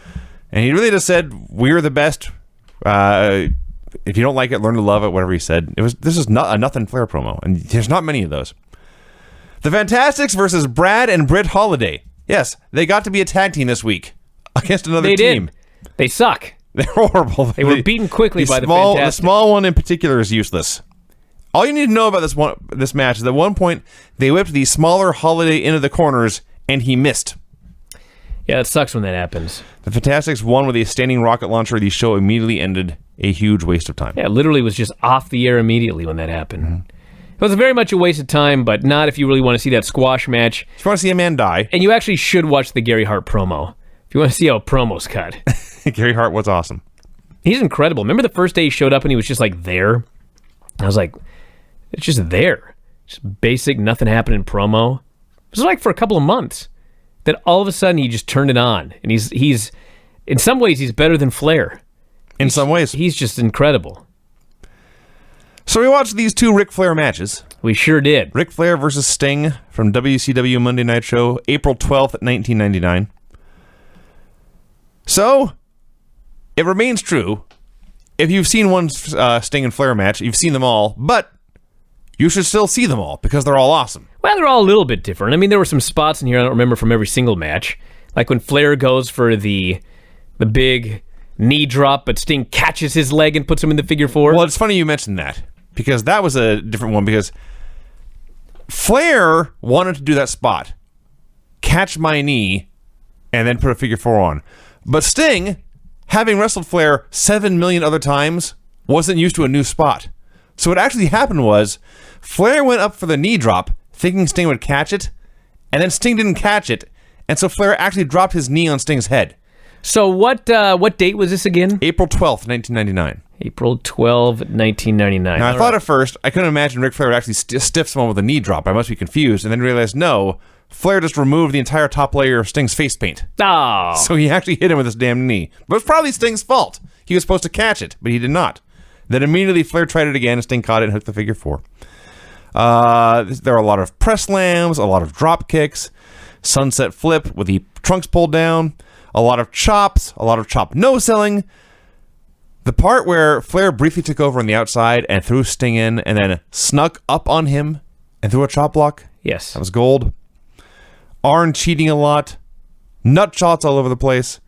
And he really just said, we're the best. If you don't like it, learn to love it, whatever he said. This is not a nothing Flair promo, and there's not many of those. The Fantastics versus Brad and Britt Holiday. Yes, they got to be a tag team this week against another team. Did. They suck. They're horrible. They were beaten quickly by the Fantastics. The small one in particular is useless. All you need to know about this match is that at one point they whipped the smaller Holiday into the corners, and he missed. Yeah, it sucks when that happens. The Fantastics won with a standing rocket launcher. The show immediately ended. A huge waste of time. Yeah, it literally was just off the air immediately when that happened. It was very much a waste of time, but not if you really want to see that squash match. If you want to see a man die. And you actually should watch the Gary Hart promo. If you want to see how a promo's cut. Gary Hart was awesome. He's incredible. Remember the first day he showed up and he was just like there? I was like, it's just there. Just basic, nothing happening promo. It was like for a couple of months. Then all of a sudden he just turned it on. And he's in some ways, he's better than Flair. In some ways. He's just incredible. So we watched these two Ric Flair matches. We sure did. Ric Flair versus Sting from WCW Monday Night Show, April 12th, 1999. So, it remains true. If you've seen one Sting and Flair match, you've seen them all, but you should still see them all because they're all awesome. Well, they're all a little bit different. I mean, there were some spots in here I don't remember from every single match. Like when Flair goes for the big knee drop, but Sting catches his leg and puts him in the figure four. Well, it's funny you mentioned that because that was a different one because Flair wanted to do that spot, catch my knee, and then put a figure four on. But Sting, having wrestled Flair 7 million other times, wasn't used to a new spot. So what actually happened was Flair went up for the knee drop, thinking Sting would catch it, and then Sting didn't catch it, and so Flair actually dropped his knee on Sting's head. So what date was this again? April 12th, 1999. April 12, 1999. Now, I thought at first, I couldn't imagine Ric Flair would actually stiff someone with a knee drop. I must be confused, and then realized, no, Flair just removed the entire top layer of Sting's face paint. Oh. So he actually hit him with his damn knee. But it's probably Sting's fault. He was supposed to catch it, but he did not. Then immediately Flair tried it again, and Sting caught it and hooked the figure four. There are a lot of press slams, a lot of drop kicks, sunset flip with the trunks pulled down, a lot of chops, a lot of chop no-selling. The part where Flair briefly took over on the outside and threw Sting in and then snuck up on him and threw a chop block. Yes. That was gold. Arn cheating a lot. Nut shots all over the place.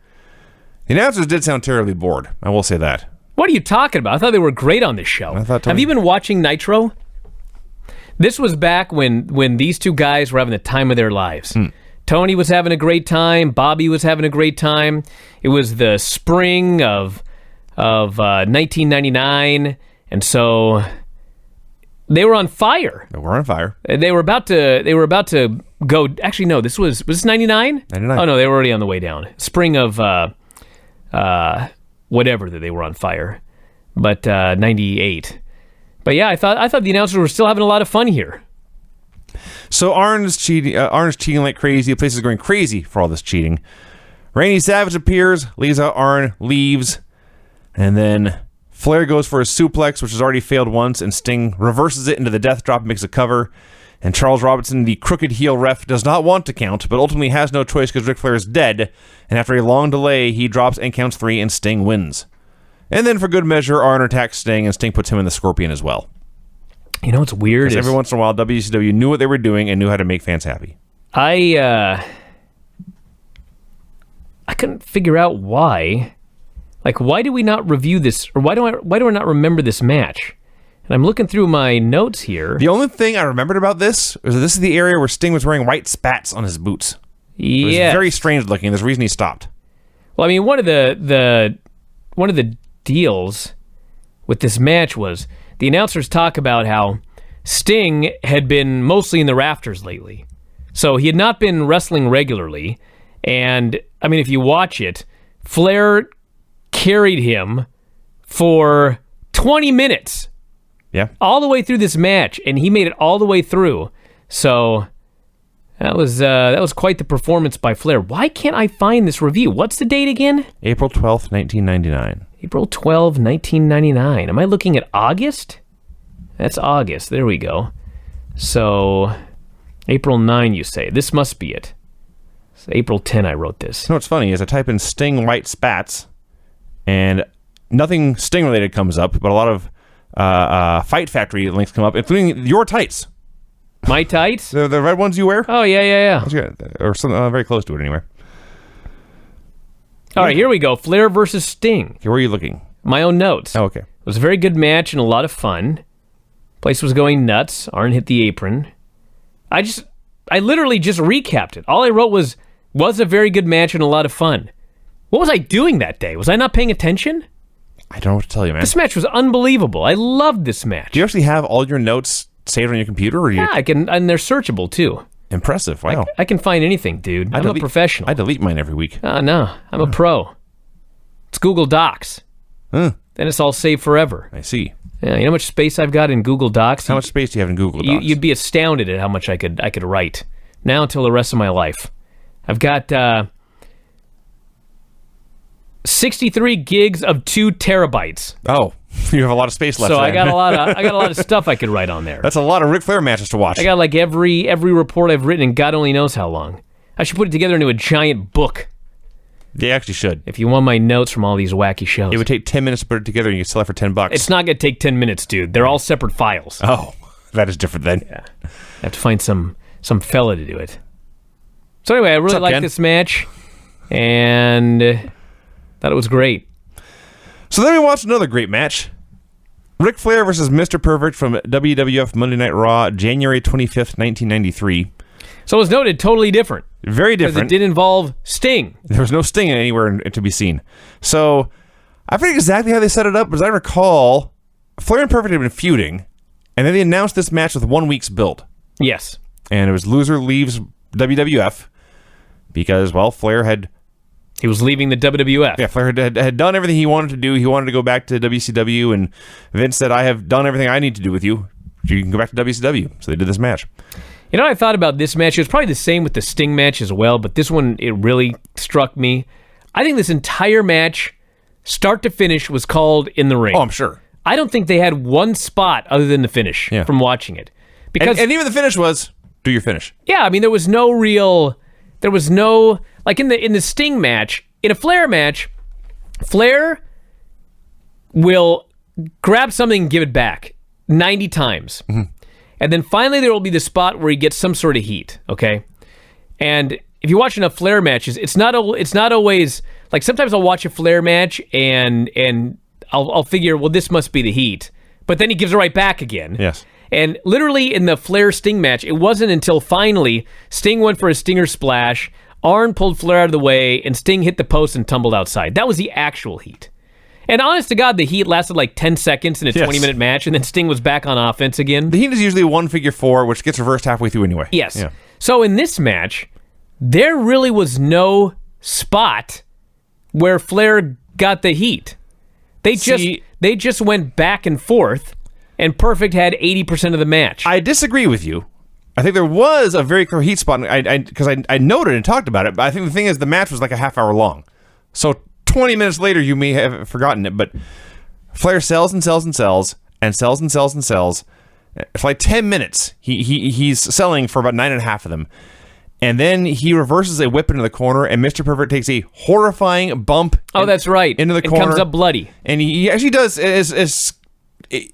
The announcers did sound terribly bored. I will say that. What are you talking about? I thought they were great on this show. Have you been watching Nitro? This was back when these two guys were having the time of their lives. Tony was having a great time. Bobby was having a great time. It was the spring of 1999, and so they were on fire. They were on fire. They were about to go. Actually, no. Was this 99? 99. Oh no, they were already on the way down. Spring of whatever that they were on fire, but 98. But yeah, I thought the announcers were still having a lot of fun here. So Arn's cheating like crazy. The place is going crazy for all this cheating. Randy Savage appears, leaves out Arn, leaves, and then Flair goes for a suplex, which has already failed once, and Sting reverses it into the death drop and makes a cover. And Charles Robinson, the crooked heel ref, does not want to count, but ultimately has no choice because Ric Flair is dead. And after a long delay, he drops and counts 3, and Sting wins. And then for good measure, Arn attacks Sting, and Sting puts him in the Scorpion as well. You know what's weird is every once in a while, WCW knew what they were doing and knew how to make fans happy. I couldn't figure out why. Like, why do we not review this, or why do I not remember this match? And I'm looking through my notes here. The only thing I remembered about this was that this is the area where Sting was wearing white spats on his boots. Yeah, it was very strange looking. There's a reason he stopped. Well, I mean, one of the deals with this match was the announcers talk about how Sting had been mostly in the rafters lately. So he had not been wrestling regularly. And, I mean, if you watch it, Flair carried him for 20 minutes. Yeah. All the way through this match, and he made it all the way through. So that was quite the performance by Flair. Why can't I find this review? What's the date again? April 12th, 1999. April 12, 1999. Am I looking at August? That's August. There we go. So, April 9, you say. This must be it. So April 10, I wrote this. You know what's funny is I type in Sting white spats, and nothing Sting-related comes up, but a lot of Fight Factory links come up, including your tights. My tights? The red ones you wear? Oh, yeah. Or something very close to it anyway. All right, here we go. Flair versus Sting. Okay, where are you looking? My own notes. Oh, okay. It was a very good match and a lot of fun. Place was going nuts. Arn hit the apron. I literally just recapped it. All I wrote was a very good match and a lot of fun. What was I doing that day? Was I not paying attention? I don't know what to tell you, man. This match was unbelievable. I loved this match. Do you actually have all your notes saved on your computer? Or Yeah, I can, and they're searchable too. Impressive. Wow. I can find anything, dude. I'm a professional. I delete mine every week. No, I'm a pro. It's Google Docs. Huh. Then it's all saved forever. I see. Yeah, you know how much space I've got in Google Docs? How much space do you have in Google Docs? You'd be astounded at how much I could write. Now until the rest of my life. I've got 63 gigs of 2 terabytes. Oh, you have a lot of space left. So I got a lot of stuff I could write on there. That's a lot of Ric Flair matches to watch. I got like every report I've written, and God only knows how long. I should put it together into a giant book. They actually should. If you want my notes from all these wacky shows. It would take 10 minutes to put it together, and you could sell it for $10. It's not going to take 10 minutes, dude. They're all separate files. Oh, That is different then. Yeah. I have to find some fella to do it. So anyway, I really liked this match, and thought it was great. So then we watched another great match. Ric Flair versus Mr. Perfect from WWF Monday Night Raw, January 25th, 1993. So as noted, totally different. Very Because different. it did involve Sting. There was no Sting anywhere to be seen. So I forget exactly how they set it up, but as I recall, Flair and Perfect had been feuding, and then they announced this match with 1 week's build. Yes. And it was loser leaves WWF because, well, Flair had... He was leaving the WWF. Yeah, Flair had done everything he wanted to do. He wanted to go back to WCW, and Vince said, I have done everything I need to do with you. You can go back to WCW. So they did this match. You know what I thought about this match? It was probably the same with the Sting match as well, but this one, it really struck me. I think this entire match, start to finish, was called In the Ring. Oh, I'm sure. I don't think they had one spot other than the finish from watching it. Because And even the finish was, do your finish. yeah, I mean, there was no like in the Sting match, in a Flair match, Flair will grab something and give it back 90 times. Mm-hmm. And then finally there will be the spot where he gets some sort of heat, okay? And if you watch enough Flair matches, it's not always like sometimes I'll watch a Flair match and I'll figure, well, this must be the heat. But then he gives it right back again. Yes. And literally in the Flair-Sting match, it wasn't until finally Sting went for a Stinger splash, Arn pulled Flair out of the way, and Sting hit the post and tumbled outside. That was the actual heat. And honest to God, the heat lasted like 10 seconds in a 20-minute match, and then Sting was back on offense again. The heat is usually 1 figure 4, which gets reversed halfway through anyway. Yes. Yeah. So in this match, there really was no spot where Flair got the heat. They just went back and forth, and Perfect had 80% of the match. I disagree with you. I think there was a very clear heat spot, because I noted and talked about it, but I think the thing is the match was like a half hour long. So 20 minutes later, you may have forgotten it, but Flair sells and sells and sells and sells and sells and sells. For like 10 minutes, he's selling for about 9.5 of them. And then he reverses a whip into the corner, and Mr. Perfect takes a horrifying bump. That's right. Into the it corner. Comes up bloody. And he actually does.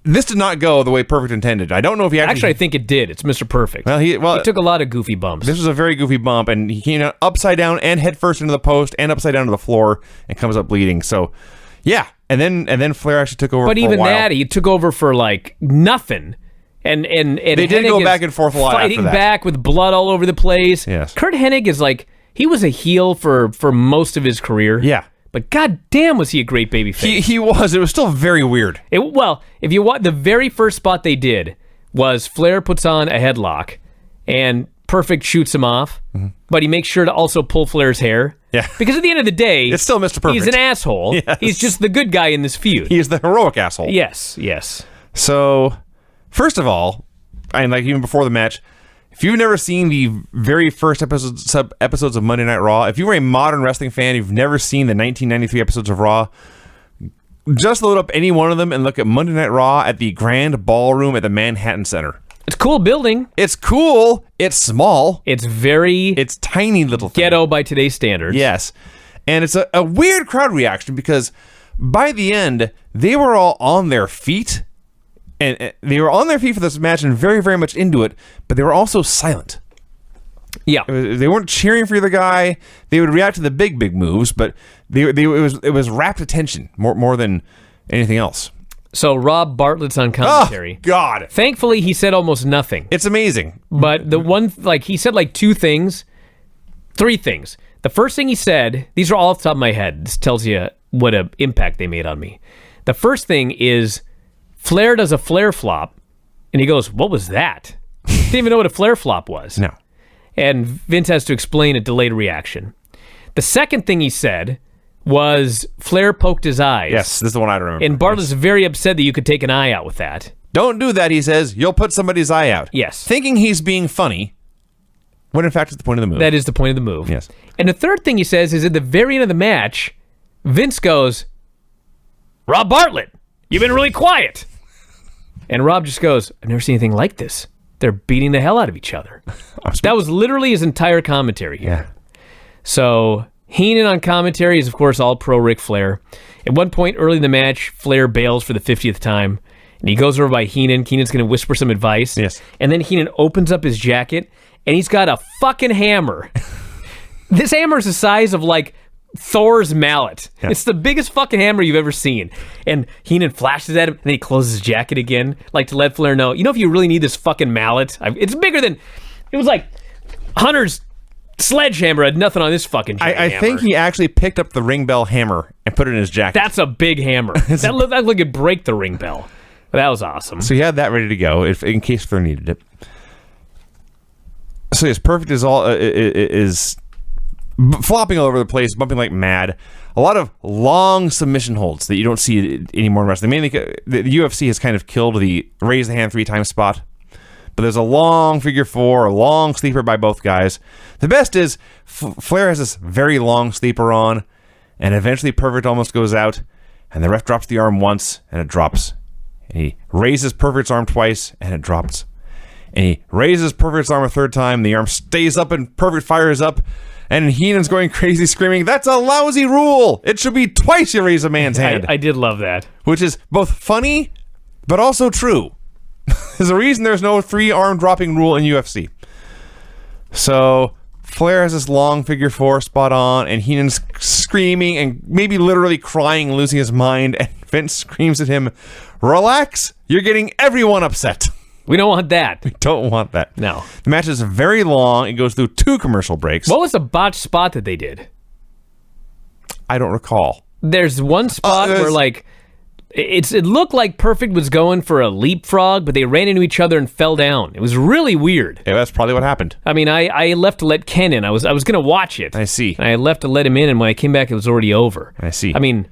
This did not go the way Perfect intended. I don't know if he Actually, I think it did. It's Mr. Perfect. Well, he took a lot of goofy bumps. This was a very goofy bump, and he came out upside down and head first into the post and upside down to the floor and comes up bleeding. So, yeah. And then Flair actually took over. But for even a while. that, he took over for like nothing. And they did Hennig go back and forth a lot fighting after that. back with blood all over the place. Yes. Kurt Hennig is like, he was a heel for most of his career. Yeah. But goddamn, was he a great babyface. He was. It was still very weird. Well, if you want, the very first spot they did was Flair puts on a headlock and Perfect shoots him off, but he makes sure to also pull Flair's hair. Yeah. Because at the end of the day, It's still Mr. Perfect. He's an asshole. Yes. He's just the good guy in this feud. He is the heroic asshole. Yes. So, first of all, and like even before the match, if you've never seen the very first episodes of Monday Night Raw, if you were a modern wrestling fan, you've never seen the 1993 episodes of Raw, just load up any one of them and look at Monday Night Raw at the Grand Ballroom at the Manhattan Center. It's a cool building. It's cool. It's small. It's tiny little thing. ghetto by today's standards. Yes. And it's a weird crowd reaction because by the end, they were all on their feet. And they were on their feet for this match and very, very much into it, but they were also silent. Yeah. They weren't cheering for the guy. They would react to the big moves, but it was rapt attention more than anything else. So Rob Bartlett's on commentary. Oh, God. Thankfully, he said almost nothing. It's amazing. But the one, like, he said like three things. The first thing he said, these are all off the top of my head. This tells you what an impact they made on me. The first thing is Flair does a Flair flop, and he goes, "What was that?" Didn't even know what a Flair flop was. No. And Vince has to explain a delayed reaction. The second thing he said was Flair poked his eyes. Yes, this is the one I remember. And Bartlett's very upset that you could take an eye out with that. Don't do that, he says. You'll put somebody's eye out. Yes. Thinking he's being funny, when in fact it's the point of the move. That is the point of the move. Yes. And the third thing he says is at the very end of the match, Vince goes, "Rob Bartlett, you've been really quiet." And Rob just goes, "I've never seen anything like this. They're beating the hell out of each other." That was literally his entire commentary here. Yeah. So Heenan on commentary is, of course, all pro Ric Flair. At one point early in the match, Flair bails for the 50th time. and he goes over by Heenan. Heenan's going to whisper some advice. Yes. And then Heenan opens up his jacket, and he's got a fucking hammer. This hammer is the size of, like, Thor's mallet. Yeah. It's the biggest fucking hammer you've ever seen. And Heenan flashes at him, and then he closes his jacket again, like to let Flair know, if you really need this fucking mallet, it's bigger than... It was like Hunter's sledgehammer had nothing on this fucking giant I hammer. think he actually picked up the ring bell hammer and put it in his jacket. That's a big hammer. that looked like it'd break the ring bell. But that was awesome. So he had that ready to go in case Flair needed it. So yes, Perfect is flopping all over the place, bumping like mad. A lot of long submission holds that you don't see anymore in wrestling. Mainly, the UFC has kind of killed the raise the hand 3 times spot. But there's a long figure 4, a long sleeper by both guys. The best is Flair has this very long sleeper on, and eventually Perfect almost goes out, and the ref drops the arm once, and it drops. And he raises Perfect's arm twice, and it drops. And he raises Perfect's arm a 3rd time, the arm stays up, and Perfect fires up. And Heenan's going crazy, screaming, "That's a lousy rule! It should be twice you raise a man's hand." I did love that. Which is both funny, but also true. There's a reason there's no 3-arm dropping rule in UFC. So Flair has this long figure 4 spot on, and Heenan's screaming and maybe literally crying, losing his mind, and Vince screams at him, "Relax, you're getting everyone upset." We don't want that. We don't want that. No. The match is very long. It goes through 2 commercial breaks. What was the botched spot that they did? I don't recall. There's one spot where, like, it looked like Perfect was going for a leapfrog, but they ran into each other and fell down. It was really weird. Yeah, that's probably what happened. I mean, I left to let Ken in. I was going to watch it. I see. And I left to let him in, and when I came back, it was already over. I see. I mean,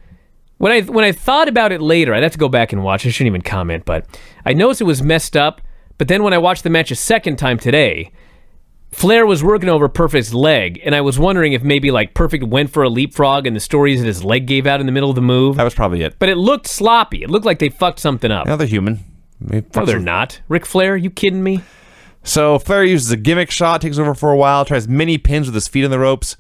when I thought about it later, I'd have to go back and watch. I shouldn't even comment, but I noticed it was messed up. But then when I watched the match a second time today, Flair was working over Perfect's leg, and I was wondering if maybe, like, Perfect went for a leapfrog and the story is that his leg gave out in the middle of the move. That was probably it. But it looked sloppy. It looked like they fucked something up. Now they're human. No, they're not. Ric Flair, you kidding me? So Flair uses a gimmick shot, takes over for a while, tries many pins with his feet on the ropes.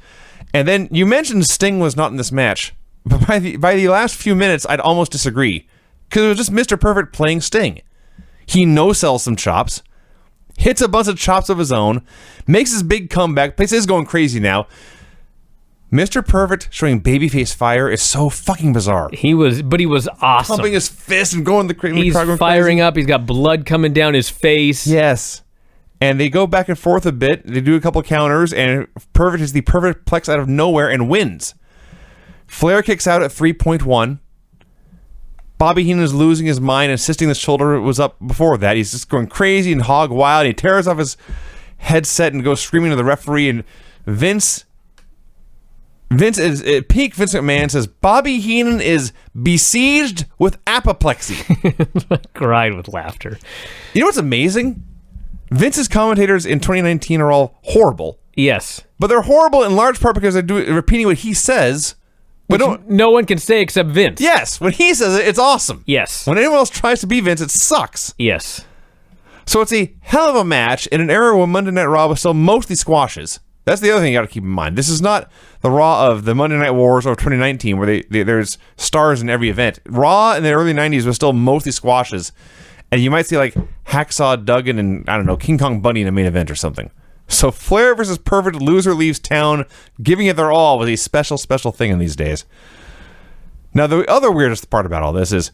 And then you mentioned Sting was not in this match. But by the last few minutes, I'd almost disagree. Because it was just Mr. Perfect playing Sting. He no-sells some chops, hits a bunch of chops of his own, makes his big comeback. Place is going crazy now. Mr. Perfect showing babyface fire is so fucking bizarre. He was awesome. Pumping his fist and going the crazy. He's firing up. He's got blood coming down his face. Yes. And they go back and forth a bit. They do a couple counters, and Perfect is the perfect plex out of nowhere and wins. Flair kicks out at 3.1. Bobby Heenan is losing his mind, insisting the shoulder was up before that. He's just going crazy and hog wild. He tears off his headset and goes screaming to the referee. And Vince is at peak. Vince McMahon says Bobby Heenan is besieged with apoplexy. I cried with laughter. You know what's amazing? Vince's commentators in 2019 are all horrible. Yes, but they're horrible in large part because they're repeating what he says. But no one can say except Vince. Yes, when he says it, it's awesome. Yes. When anyone else tries to be Vince, it sucks. Yes. So it's a hell of a match in an era when Monday Night Raw was still mostly squashes. That's the other thing you got to keep in mind. This is not the Raw of the Monday Night Wars of 2019 where there's stars in every event. Raw in the early 90s was still mostly squashes. And you might see like Hacksaw Duggan and, I don't know, King Kong Bundy in a main event or something. So Flair versus Perfect, loser leaves town, giving it their all was a special thing in these days. Now, the other weirdest part about all this is,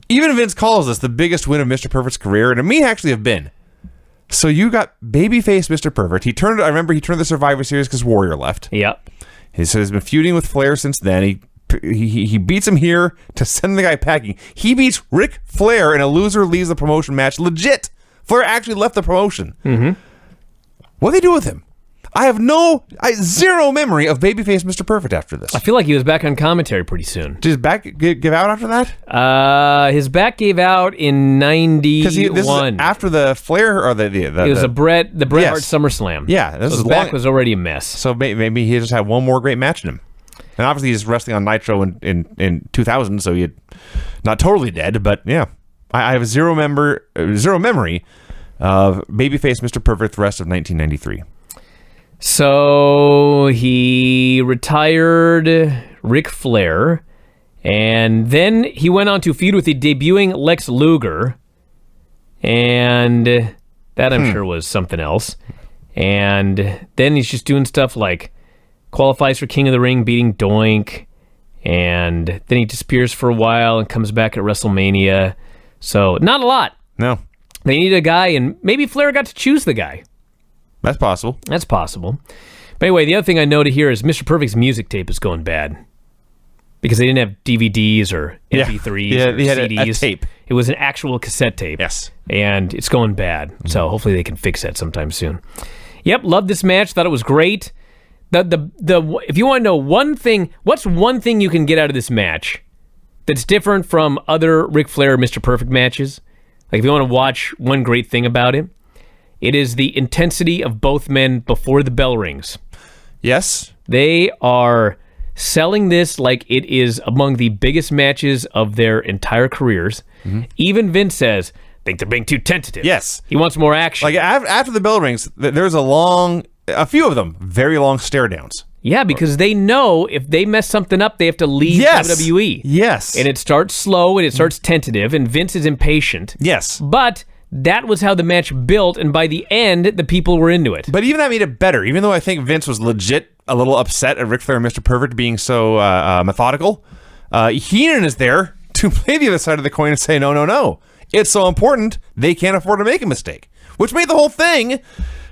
even Vince calls this the biggest win of Mr. Perfect's career, and it may actually have been. So you got babyface Mr. Perfect. I remember he turned the Survivor Series because Warrior left. Yep. He's been feuding with Flair since then. He beats him here to send the guy packing. He beats Ric Flair in a loser leaves the promotion match. Legit. Flair actually left the promotion. Mm-hmm. What do they do with him? I have zero memory of babyface Mr. Perfect after this. I feel like he was back on commentary pretty soon. Did his back give out after that? His back gave out in 91. Because this is after the Flair or the it was the Bret Hart SummerSlam. Yeah, his back was already a mess. So maybe he just had one more great match in him. And obviously he's wrestling on Nitro in 2000, so he's not totally dead. But yeah, I have zero memory of babyface Mr. Perfect the rest of 1993. So he retired Ric Flair, And then he went on to feud with the debuting Lex Luger. And that I'm sure was something else. And then he's just doing stuff like qualifies for King of the Ring, beating Doink. And then he disappears for a while and comes back at WrestleMania. So, not a lot. No. They needed a guy, and maybe Flair got to choose the guy. That's possible. That's possible. But anyway, the other thing I noted here is Mr. Perfect's music tape is going bad. Because they didn't have DVDs or MP3s or they had CDs. a tape. It was an actual cassette tape. Yes. And it's going bad. So hopefully they can fix that sometime soon. Yep, loved this match. Thought it was great. If you want to know one thing, what's one thing you can get out of this match that's different from other Ric Flair Mr. Perfect matches? Like if you want to watch one great thing about it, it is the intensity of both men before the bell rings. Yes. They are selling this like it is among the biggest matches of their entire careers. Mm-hmm. Even Vince says, I think they're being too tentative. Yes. He wants more action. Like after the bell rings, there's a few of them, very long stare downs. Yeah, because they know if they mess something up, they have to leave WWE. Yes. And it starts slow and it starts tentative, and Vince is impatient. Yes. But that was how the match built, and by the end, the people were into it. But even that made it better. Even though I think Vince was legit a little upset at Ric Flair and Mr. Perfect being so methodical, Heenan is there to play the other side of the coin and say, no. It's so important, they can't afford to make a mistake. Which made the whole thing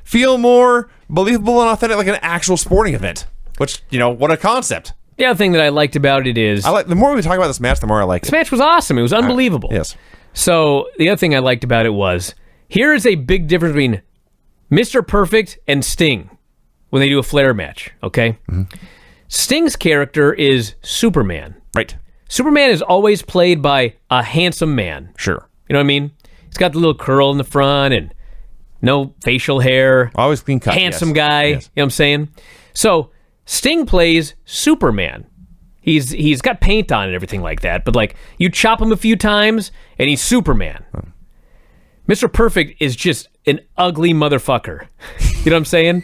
feel more believable and authentic, like an actual sporting event. Which, what a concept. The other thing that I liked about it is... the more we talk about this match, the more I like it. This match was awesome. It was unbelievable. Yes. So, the other thing I liked about it was, here is a big difference between Mr. Perfect and Sting when they do a Flair match, okay? Mm-hmm. Sting's character is Superman. Right. Superman is always played by a handsome man. Sure. You know what I mean? He's got the little curl in the front and no facial hair. Always clean cut. Handsome guy. Yes. You know what I'm saying? So, Sting plays Superman. He's got paint on and everything like that, but like you chop him a few times and he's Superman. Mr. Perfect is just an ugly motherfucker. You know what I'm saying?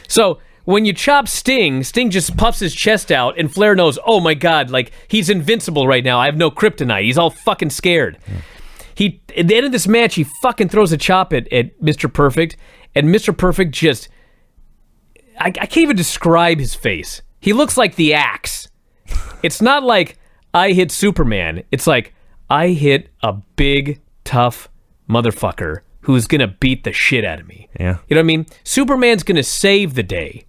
So when you chop Sting just puffs his chest out and Flair knows, oh my God, like he's invincible right now. I have no kryptonite. He's all fucking scared. At the end of this match, he fucking throws a chop at Mr. Perfect, and Mr. Perfect just, I can't even describe his face. He looks like the Axe. It's not like I hit Superman. It's like I hit a big, tough motherfucker who's going to beat the shit out of me. Yeah. You know what I mean? Superman's going to save the day.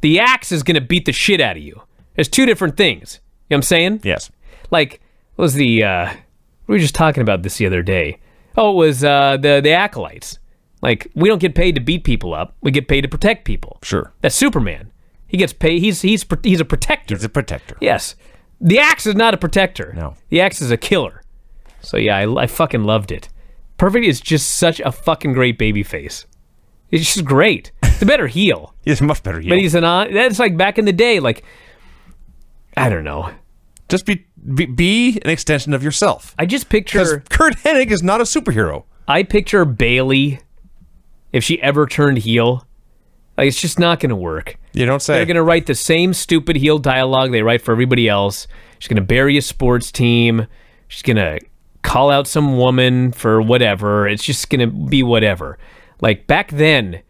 The Axe is going to beat the shit out of you. There's two different things. You know what I'm saying? Yes. Like, what was we were just talking about this the other day. Oh, it was the Acolytes. Like, we don't get paid to beat people up. We get paid to protect people. Sure. That's Superman. He gets paid. He's a protector. He's a protector. Yes. The Axe is not a protector. No. The Axe is a killer. So yeah, I fucking loved it. Perfect is just such a fucking great babyface. It's just great. It's a better heel. He's a much better heel. But that's like back in the day, like, I don't know. Just be an extension of yourself. I just picture... Because Kurt Hennig is not a superhero. I picture Bayley, if she ever turned heel. Like, it's just not going to work. You don't say. They're going to write the same stupid heel dialogue they write for everybody else. She's going to bury a sports team. She's going to call out some woman for whatever. It's just going to be whatever. Like, back then,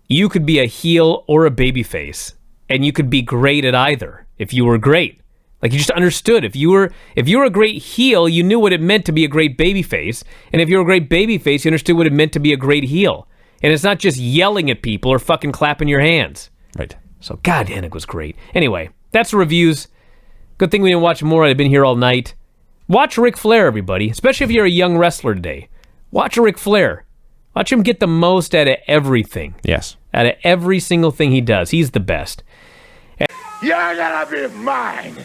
you could be a heel or a babyface, and you could be great at either if you were great. Like, you just understood. If you were a great heel, you knew what it meant to be a great babyface. And if you were a great babyface, you understood what it meant to be a great heel. And it's not just yelling at people or fucking clapping your hands. Right. So, God, Hennig was great. Anyway, that's the reviews. Good thing we didn't watch more. I've been here all night. Watch Ric Flair, everybody. Especially if you're a young wrestler today. Watch Ric Flair. Watch him get the most out of everything. Yes. Out of every single thing he does. He's the best. You're gonna be mine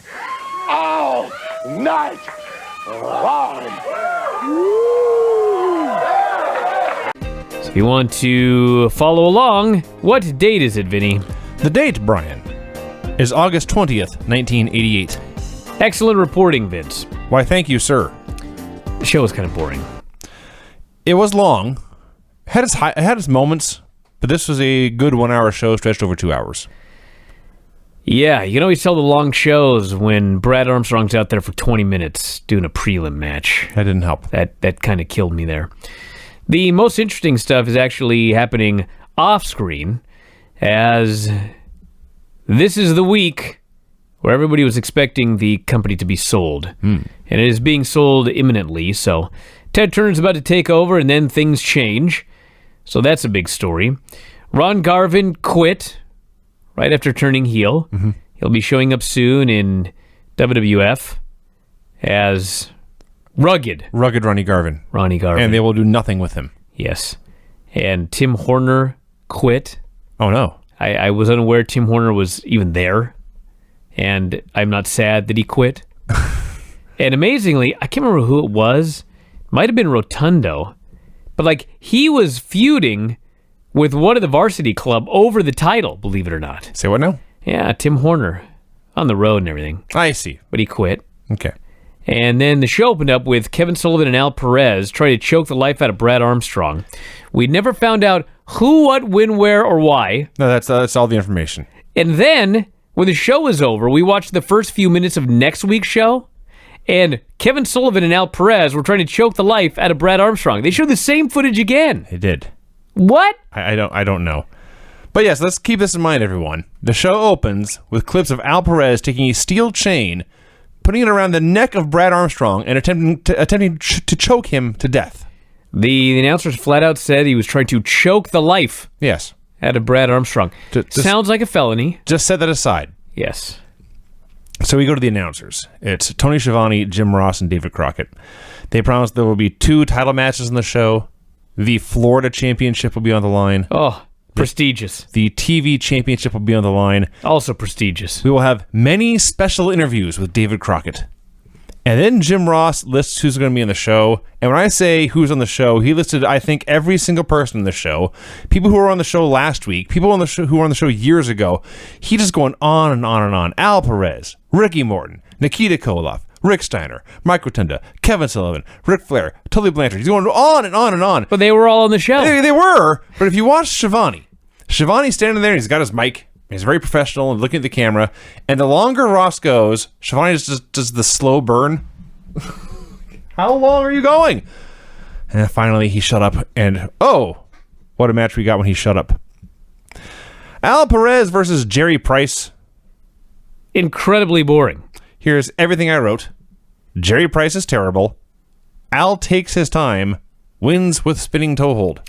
all night long. So if you want to follow along, what date is it, Vinny? The date, Bryan, is August 20th, 1988. Excellent reporting, Vince. Why, thank you, sir. The show was kind of boring. It was long. It had its moments, but this was a good 1 hour show stretched over 2 hours. Yeah, you can always tell the long shows when Brad Armstrong's out there for 20 minutes doing a prelim match. That didn't help. That kind of killed me there. The most interesting stuff is actually happening off-screen, as this is the week where everybody was expecting the company to be sold. And it is being sold imminently, so Ted Turner's about to take over, and then things change. So that's a big story. Ron Garvin quit right after turning heel. He'll be showing up soon in WWF as Rugged Ronnie Garvin. Ronnie Garvin. And they will do nothing with him. Yes. And Tim Horner quit. Oh, no. I was unaware Tim Horner was even there, and I'm not sad that he quit. And amazingly, I can't remember who it was. Might have been Rotundo. But, like, he was feuding with one of the Varsity Club over the title, believe it or not. Say what now? Yeah, Tim Horner. On the road and everything. I see. But he quit. Okay. And then the show opened up with Kevin Sullivan and Al Perez trying to choke the life out of Brad Armstrong. We never found out who, what, when, where, or why. No, that's all the information. And then, when the show was over, we watched the first few minutes of next week's show, and Kevin Sullivan and Al Perez were trying to choke the life out of Brad Armstrong. They showed the same footage again. They did. What? I don't know. But yes, let's keep this in mind, everyone. The show opens with clips of Al Perez taking a steel chain, putting it around the neck of Brad Armstrong, and attempting to choke him to death. The announcers flat out said he was trying to choke the life Yes. out of Brad Armstrong. Sounds like a felony. Just set that aside. Yes. So we go to the announcers. It's Tony Schiavone, Jim Ross, and David Crockett. They promised there will be 2 title matches in the show. The Florida Championship will be on the line. Oh, prestigious. The TV Championship will be on the line. Also prestigious. We will have many special interviews with David Crockett. And then Jim Ross lists who's going to be on the show. And when I say who's on the show, he listed, I think, every single person in the show. People who were on the show last week. People on the show who were on the show years ago. He just going on and on and on. Al Perez, Ricky Morton, Nikita Koloff, Rick Steiner, Mike Rotunda, Kevin Sullivan, Ric Flair, Tully Blanchard. He's going on and on and on. But they were all on the show. They were. But if you watch Schiavone's standing there and he's got his mic. He's very professional and looking at the camera. And the longer Ross goes, Schiavone just does the slow burn. How long are you going? And finally he shut up. And oh, what a match we got when he shut up. Al Perez versus Jerry Price. Incredibly boring. Here's everything I wrote. Jerry Price is terrible. Al takes his time. Wins with spinning toe hold.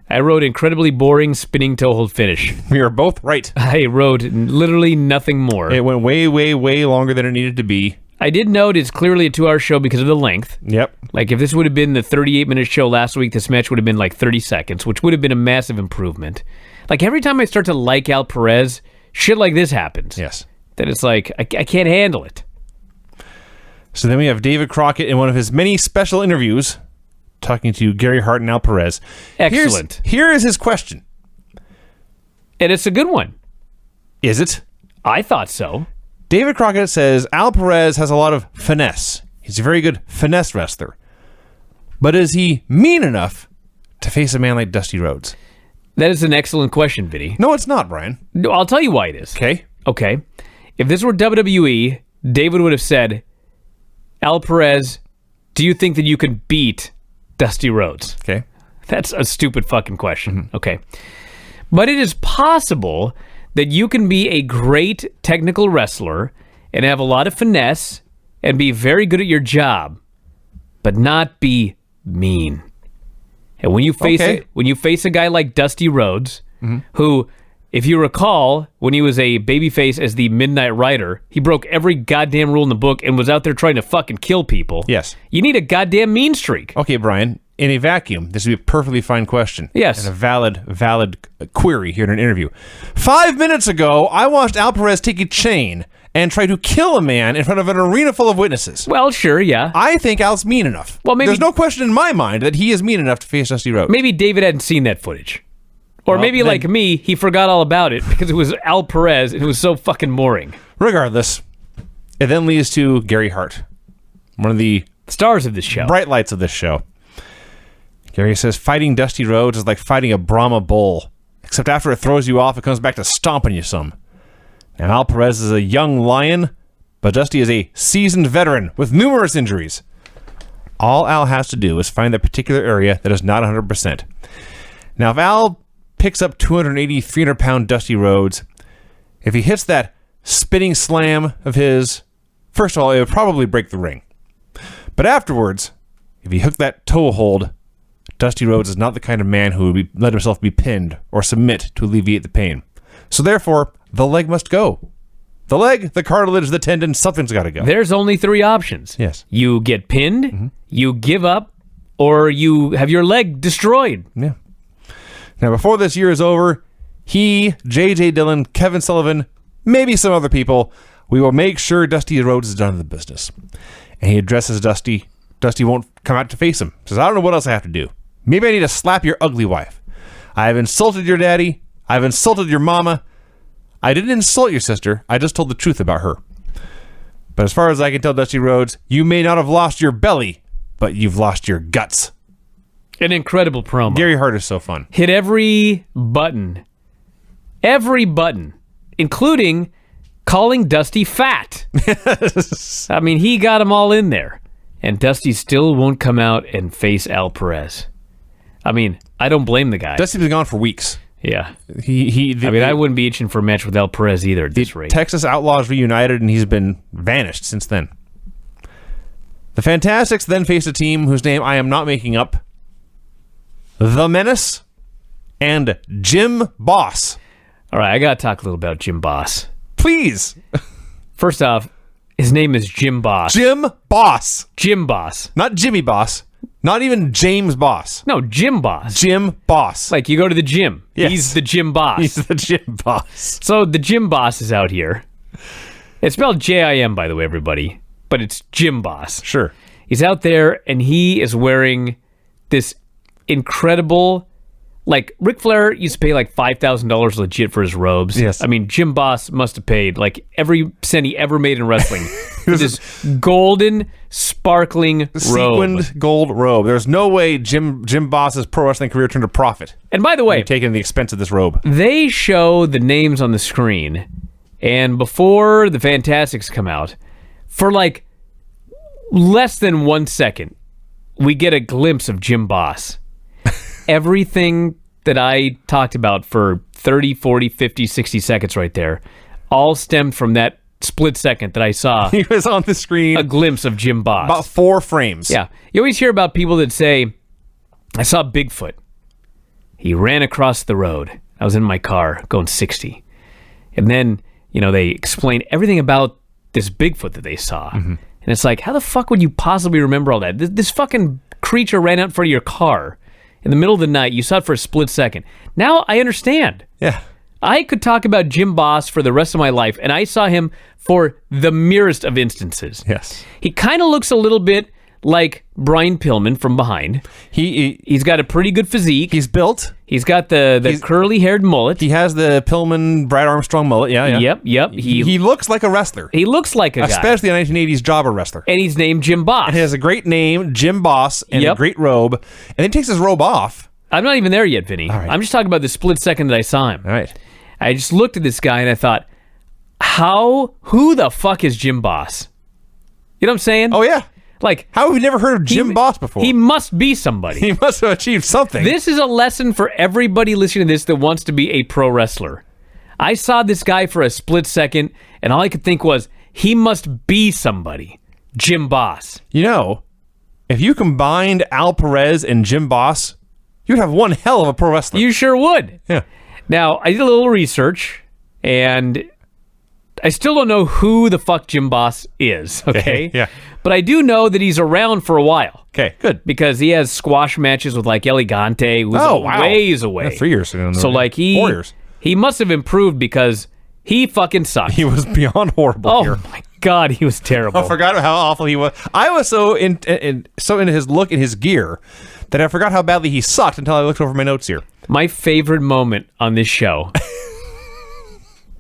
I wrote incredibly boring spinning toe hold finish. We are both right. I wrote literally nothing more. It went way, way, way longer than it needed to be. I did note it's clearly a 2-hour show because of the length. Yep. Like, if this would have been the 38-minute show last week, this match would have been like 30 seconds, which would have been a massive improvement. Like, every time I start to like Al Perez, shit like this happens. Yes. That it's like, I can't handle it. So then we have David Crockett in one of his many special interviews talking to Gary Hart and Al Perez. Excellent. Here is his question. And it's a good one. Is it? I thought so. David Crockett says Al Perez has a lot of finesse. He's a very good finesse wrestler. But is he mean enough to face a man like Dusty Rhodes? That is an excellent question, Vinny. No, it's not, Brian. No, I'll tell you why it is. Okay. If this were WWE, David would have said, Al Perez, do you think that you can beat Dusty Rhodes? Okay. That's a stupid fucking question. Okay. But it is possible that you can be a great technical wrestler and have a lot of finesse and be very good at your job, but not be mean. And when you face a guy like Dusty Rhodes, who, if you recall, when he was a babyface as the Midnight Rider, he broke every goddamn rule in the book and was out there trying to fucking kill people. Yes. You need a goddamn mean streak. Okay, Brian, in a vacuum, this would be a perfectly fine question. Yes. And a valid query here in an interview. 5 minutes ago, I watched Al Perez take a chain and try to kill a man in front of an arena full of witnesses. Well, sure, yeah. I think Al's mean enough. Well, maybe there's no question in my mind that he is mean enough to face Dusty Rhodes. Maybe David hadn't seen that footage. Or Well, maybe, then- like me, he forgot all about it because it was Al Perez and it was so fucking boring. Regardless, it then leads to Gary Hart, one of the Stars of this show. bright lights of this show. Gary says fighting Dusty Rhodes is like fighting a Brahma bull, except after it throws you off, it comes back to stomping you some. Now, Al Perez is a young lion, but Dusty is a seasoned veteran with numerous injuries. All Al has to do is find that particular area that is not 100%. Now, if Al picks up 280, 300-pound Dusty Rhodes, if he hits that spinning slam of his, first of all, it would probably break the ring. But afterwards, if he hooked that toe hold, Dusty Rhodes is not the kind of man who would let himself be pinned or submit to alleviate the pain. So therefore, the leg must go. The leg, the cartilage, the tendon, something's got to go. There's only 3 options. Yes. You get pinned, you give up, or you have your leg destroyed. Yeah. Now, before this year is over, he, J.J. Dillon, Kevin Sullivan, maybe some other people, we will make sure Dusty Rhodes is done in the business. And he addresses Dusty. Dusty won't come out to face him. Says, I don't know what else I have to do. Maybe I need to slap your ugly wife. I have insulted your daddy. I've insulted your mama. I didn't insult your sister. I just told the truth about her. But as far as I can tell, Dusty Rhodes, you may not have lost your belly, but you've lost your guts. An incredible promo. Gary Hart is so fun. Hit every button, including calling Dusty fat. I mean, he got them all in there. And Dusty still won't come out and face Al Perez. I mean, I don't blame the guy. Dusty's been gone for weeks. Yeah. I I wouldn't be itching for a match with Al Perez either at this rate. Texas Outlaws reunited, and he's been vanished since then. The Fantastics then faced a team whose name I am not making up. The Menace and Jim Boss. All right, I got to talk a little about Jim Boss. Please. First off, his name is Jim Boss. Jim Boss. Jim Boss. Not Jimmy Boss. Not even James Boss. No, Jim Boss. Jim Boss. Like you go to the gym. Yes. He's the Jim Boss. He's the Jim Boss. So the Jim Boss is out here. It's spelled J-I-M, by the way, everybody. But it's Jim Boss. Sure. He's out there, and he is wearing this incredible... Like, Ric Flair used to pay like $5,000 legit for his robes. Yes. I mean, Jim Boss must have paid like every cent he ever made in wrestling for this golden, sparkling Sequined robe. gold robe. There's no way Jim Boss's pro wrestling career turned a profit. And by the way, Taking the expense of this robe. they show the names on the screen, and before the Fantastics come out, for like less than 1 second, we get a glimpse of Jim Boss. Everything that I talked about for 30, 40, 50, 60 seconds right there all stemmed from that split second that I saw He was on the screen. a glimpse of Jim Boss. About 4 frames. Yeah. You always hear about people that say, I saw Bigfoot. He ran across the road. I was in my car going 60. And then, they explain everything about this Bigfoot that they saw. Mm-hmm. And it's like, how the fuck would you possibly remember all that? This fucking creature ran out in front of your car in the middle of the night. You saw it for a split second. Now I understand. Yeah. I could talk about Jim Boss for the rest of my life, and I saw him for the merest of instances. Yes. He kind of looks a little bit like Brian Pillman from behind. He's got a pretty good physique. He's built. He's got the curly-haired mullet. He has the Pillman Brad Armstrong mullet. Yeah. Yep. He looks like a wrestler. He looks like a guy. Especially a 1980s jobber wrestler. And he's named Jim Boss. And he has a great name, Jim Boss, and a great robe. And then he takes his robe off. I'm not even there yet, Vinny. All right. I'm just talking about the split second that I saw him. All right. I just looked at this guy and I thought, who the fuck is Jim Boss? You know what I'm saying? Oh, yeah. Like, how have we never heard of Jim Boss before? He must be somebody. He must have achieved something. This is a lesson for everybody listening to this that wants to be a pro wrestler. I saw this guy for a split second, and all I could think was, he must be somebody. Jim Boss. If you combined Al Perez and Jim Boss, you'd have one hell of a pro wrestler. You sure would. Yeah. Now, I did a little research, and I still don't know who the fuck Jim Boss is, okay? Yeah. But I do know that he's around for a while. Okay, good. Because he has squash matches with, like, Elegante, who's ways away. Yeah, 3 years ago. So, like, 4 years. He must have improved because he fucking sucked. He was beyond horrible here. Oh, my God, he was terrible. I forgot how awful he was. I was so into his look and his gear that I forgot how badly he sucked until I looked over my notes here. My favorite moment on this show,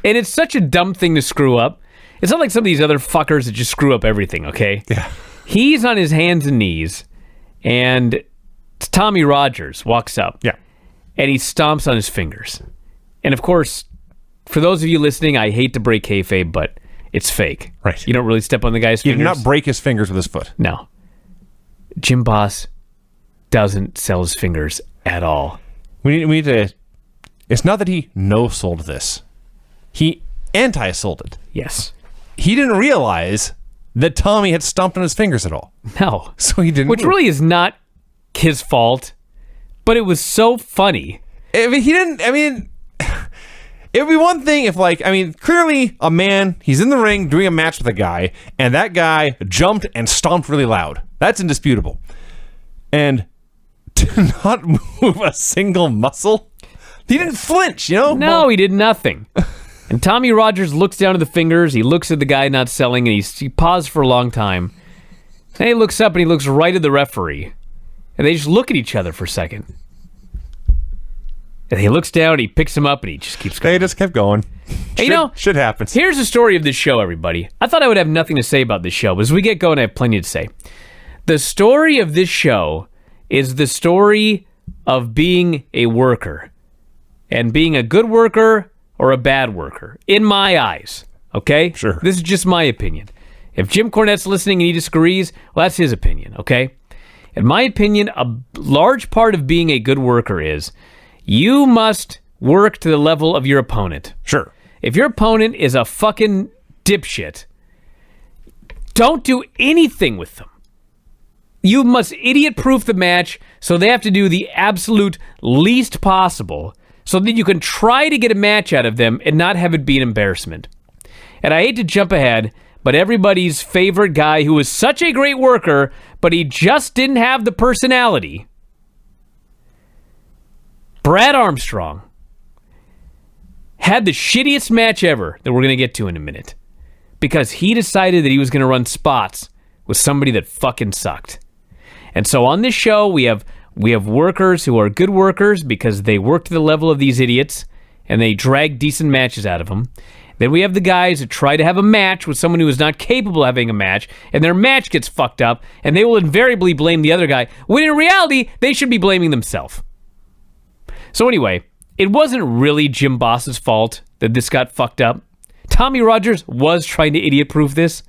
and it's such a dumb thing to screw up. It's not like some of these other fuckers that just screw up everything, okay? Yeah. He's on his hands and knees, and Tommy Rogers walks up. Yeah. And he stomps on his fingers. And, of course, for those of you listening, I hate to break kayfabe, but it's fake. Right. You don't really step on the guy's He fingers. did not break his fingers with his foot. No. Jim Boss doesn't sell his fingers at all. We need to... It's not that he no-sold this. He anti-sold it. Yes. He didn't realize that Tommy had stomped on his fingers at all. No. So he didn't Which move. really is not his fault, but it was so funny. I mean, he didn't... I mean... It would be one thing if, like... I mean, clearly a man, he's in the ring doing a match with a guy, and that guy jumped and stomped really loud. That's indisputable. And to not move a single muscle... He didn't flinch, you know? No, he did nothing. And Tommy Rogers looks down at the fingers. He looks at the guy not selling, and he paused for a long time. Then he looks up, and he looks right at the referee. And they just look at each other for a second. And he looks down, he picks him up, and he just keeps going. They just kept going. Hey, you know, shit happens. Here's the story of this show, everybody. I thought I would have nothing to say about this show, but as we get going, I have plenty to say. The story of this show is the story of being a worker. And being a good worker or a bad worker, in my eyes. Okay? Sure. This is just my opinion. If Jim Cornette's listening and he disagrees, well, that's his opinion, okay? In my opinion, a large part of being a good worker is you must work to the level of your opponent. Sure. If your opponent is a fucking dipshit, don't do anything with them. You must idiot-proof the match so they have to do the absolute least possible so that you can try to get a match out of them and not have it be an embarrassment. And I hate to jump ahead, but everybody's favorite guy who was such a great worker, but he just didn't have the personality, Brad Armstrong, had the shittiest match ever that we're going to get to in a minute because he decided that he was going to run spots with somebody that fucking sucked. And so on this show, we have workers who are good workers because they work to the level of these idiots and they drag decent matches out of them. Then we have the guys that try to have a match with someone who is not capable of having a match, and their match gets fucked up, and they will invariably blame the other guy, when in reality, they should be blaming themselves. So anyway, it wasn't really Jim Boss's fault that this got fucked up. Tommy Rogers was trying to idiot-proof this.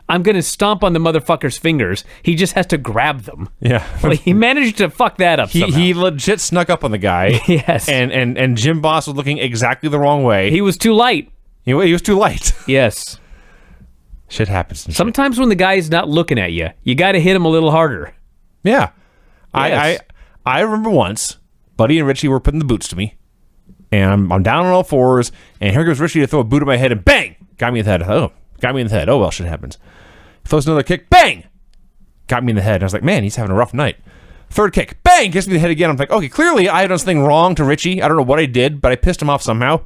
I'm going to stomp on the motherfucker's fingers. He just has to grab them. Yeah. Well, he managed to fuck that up somehow. He legit snuck up on the guy. Yes. And Jim Boss was looking exactly the wrong way. He was too light. He was too light. Yes. Shit happens. Sometimes when the guy's not looking at you, you got to hit him a little harder. Yeah. Yes. I remember once, Buddy and Richie were putting the boots to me. And I'm down on all fours, and here goes Richie to throw a boot at my head, and bang! Got me in the head. Oh, got me in the head. Oh, well, shit happens. Throws another kick, bang! Got me in the head. And I was like, man, he's having a rough night. Third kick, bang! Gets me in the head again. I'm like, okay, clearly I had done something wrong to Richie. I don't know what I did, but I pissed him off somehow.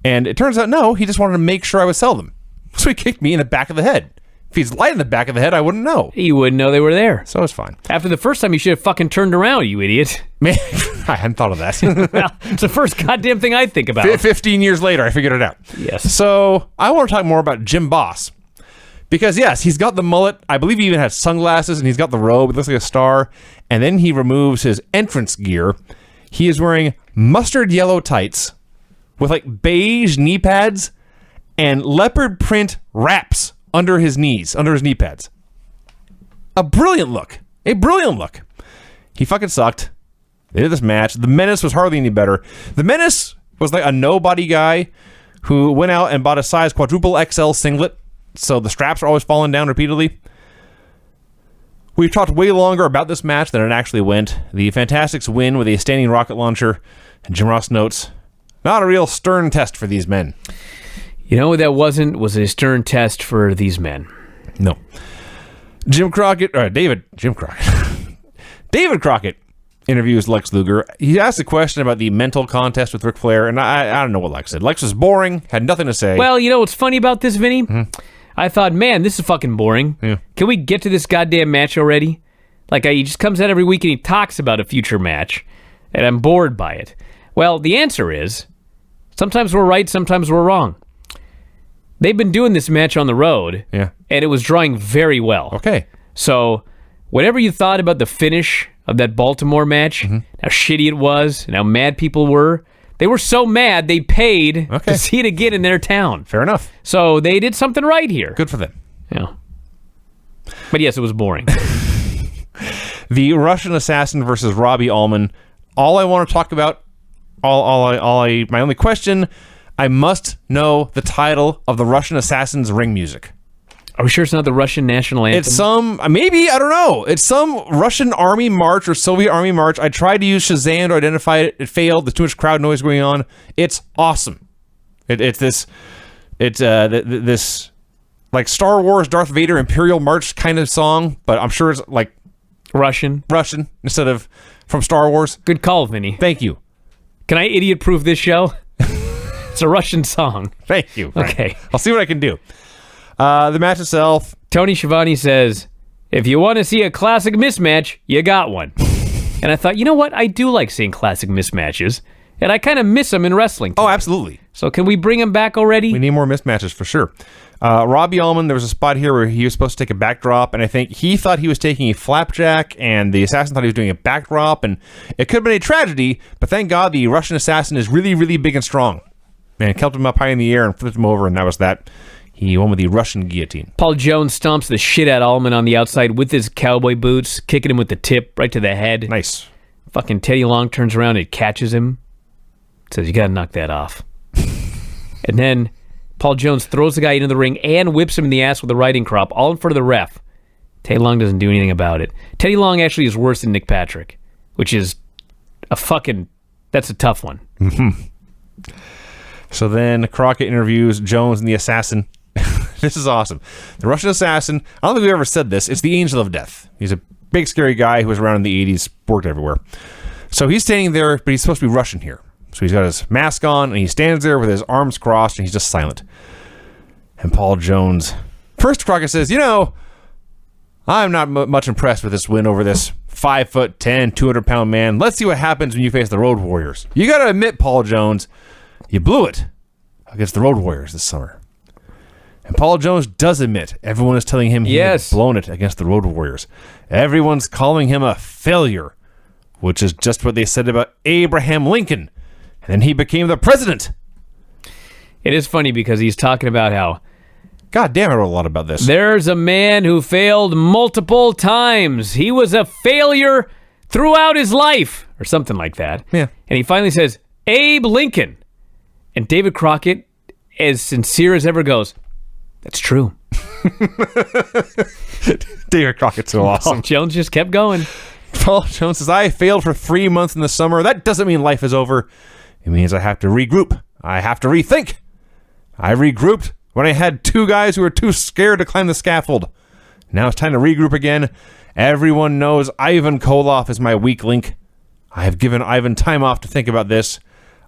And it turns out, no, he just wanted to make sure I would sell them. So he kicked me in the back of the head. If he's light in the back of the head, I wouldn't know. You wouldn't know they were there. So it's fine. After the first time, you should have fucking turned around, you idiot. Man, I hadn't thought of that. Well, it's the first goddamn thing I think about. 15 years later, I figured it out. Yes. So I want to talk more about Jim Boss. Because, yes, he's got the mullet. I believe he even has sunglasses, and he's got the robe. It looks like a star. And then he removes his entrance gear. He is wearing mustard yellow tights with, like, beige knee pads and leopard print wraps under his knees, under his knee pads. A brilliant look. A brilliant look. He fucking sucked. They did this match. The Menace was hardly any better. The Menace was like a nobody guy who went out and bought a size quadruple XL singlet. So the straps are always falling down repeatedly. We've talked way longer about this match than it actually went. The Fantastics win with a standing rocket launcher. And Jim Ross notes, not a real stern test for these men. You know what that was a stern test for these men. No. David Crockett interviews Lex Luger. He asked a question about the mental contest with Ric Flair, and I don't know what Lex said. Lex was boring, had nothing to say. Well, you know what's funny about this, Vinny? Mm-hmm. I thought, man, this is fucking boring. Yeah. Can we get to this goddamn match already? Like, he just comes out every week and he talks about a future match, and I'm bored by it. Well, the answer is, sometimes we're right, sometimes we're wrong. They've been doing this match on the road, Yeah. and it was drawing very well. Okay. So, whatever you thought about the finish of that Baltimore match, how shitty it was, and how mad people were, They were so mad they paid Okay. to see it again in their town. Fair enough. So they did something right here. Good for them. Yeah. But yes, it was boring. The Russian Assassin versus Robbie Allman. All I want to talk about, my only question, I must know the title of the Russian Assassin's ring music. Are we sure it's not the Russian national anthem? It's some, maybe, I don't know. It's some Russian army march or Soviet army march. I tried to use Shazam to identify it. It failed. There's too much crowd noise going on. It's awesome. It's this like Star Wars Darth Vader Imperial March kind of song, but I'm sure it's like Russian instead of from Star Wars. Good call, Vinny. Thank you. Can I idiot-proof this show? It's a Russian song. Thank you. Okay. I'll see what I can do. The match itself. Tony Schiavone says, if you want to see a classic mismatch, you got one. And I thought, you know what? I do like seeing classic mismatches, and I kind of miss them in wrestling. Oh, absolutely. So can we bring them back already? We need more mismatches for sure. Robbie Allman, there was a spot here where he was supposed to take a backdrop, and I think he thought he was taking a flapjack, and the assassin thought he was doing a backdrop, and it could have been a tragedy, but thank God the Russian assassin is really, really big and strong. Man, kept him up high in the air and flipped him over, and that was that. He won with the Russian guillotine. Paul Jones stomps the shit out of Allman on the outside with his cowboy boots, kicking him with the tip right to the head. Nice. Fucking Teddy Long turns around and catches him. Says, you gotta knock that off. And then Paul Jones throws the guy into the ring and whips him in the ass with a riding crop, all in front of the ref. Teddy Long doesn't do anything about it. Teddy Long actually is worse than Nick Patrick, which is that's a tough one. Mm-hmm. So then Crockett interviews Jones and the assassin. This is awesome. The Russian assassin, I don't think we've ever said this, it's the angel of death. He's a big, scary guy who was around in the 80s, worked everywhere. So he's standing there, but he's supposed to be Russian here. So he's got his mask on, and he stands there with his arms crossed, and he's just silent. And Paul Jones... First, Crockett says, I'm not much impressed with this win over this 5'10", 200-pound man. Let's see what happens when you face the Road Warriors. You got to admit, Paul Jones, you blew it against the Road Warriors this summer. And Paul Jones does admit everyone is telling him he has blown it against the Road Warriors. Everyone's calling him a failure, which is just what they said about Abraham Lincoln. And then he became the president. It is funny because he's talking about how, God damn, I wrote a lot about this. There's a man who failed multiple times. He was a failure throughout his life, or something like that. Yeah. And he finally says, Abe Lincoln. And David Crockett, as sincere as ever, goes, that's true. David Crockett's so awesome. Paul Jones just kept going. Paul Jones says, I failed for 3 months in the summer. That doesn't mean life is over. It means I have to regroup. I have to rethink. I regrouped when I had 2 guys who were too scared to climb the scaffold. Now it's time to regroup again. Everyone knows Ivan Koloff is my weak link. I have given Ivan time off to think about this.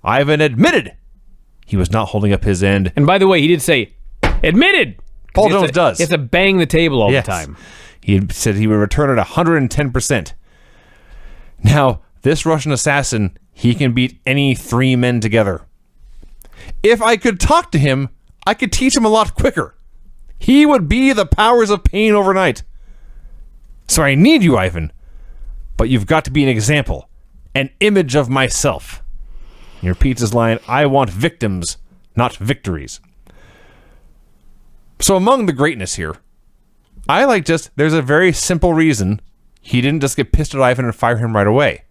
Ivan admitted he was not holding up his end. And by the way, he did say, admitted. Paul Jones does. He has to bang the table all the time. He had said he would return at 110%. Now, this Russian assassin, he can beat any 3 men together. If I could talk to him, I could teach him a lot quicker. He would be the powers of pain overnight. So I need you, Ivan. But you've got to be an example, an image of myself. He repeats his line, I want victims, not victories. So among the greatness here, there's a very simple reason he didn't just get pissed at Ivan and fire him right away.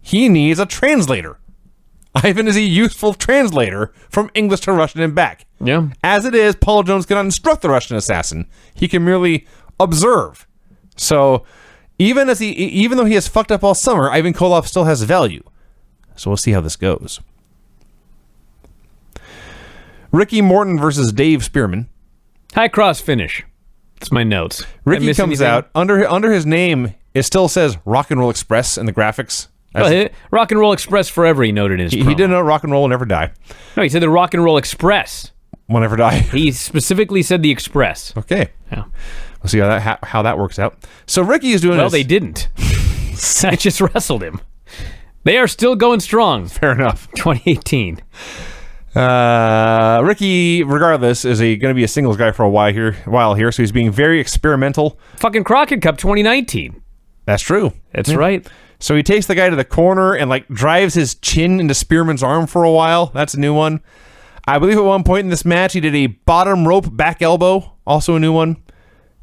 He needs a translator. Ivan is a useful translator from English to Russian and back. Yeah. As it is, Paul Jones cannot instruct the Russian assassin. He can merely observe. So even though he has fucked up all summer, Ivan Koloff still has value. So we'll see how this goes. Ricky Morton versus Dave Spearman. High cross finish. That's my notes. Ricky comes out. Under his name, it still says Rock and Roll Express in the graphics. Rock and Roll Express forever, he noted in his promo. He didn't know Rock and Roll will never die. No, he said the Rock and Roll Express will never die. He specifically said the Express. Okay. Yeah. We'll see how that works out. So Ricky is doing Well, they didn't. I just wrestled him. They are still going strong. Fair enough. 2018. Ricky, regardless, is going to be a singles guy for a while here. So he's being very experimental. Fucking Crockett Cup 2019. That's true. That's right. So he takes the guy to the corner and like drives his chin into Spearman's arm for a while. That's a new one. I believe at one point in this match he did a bottom rope back elbow, also a new one.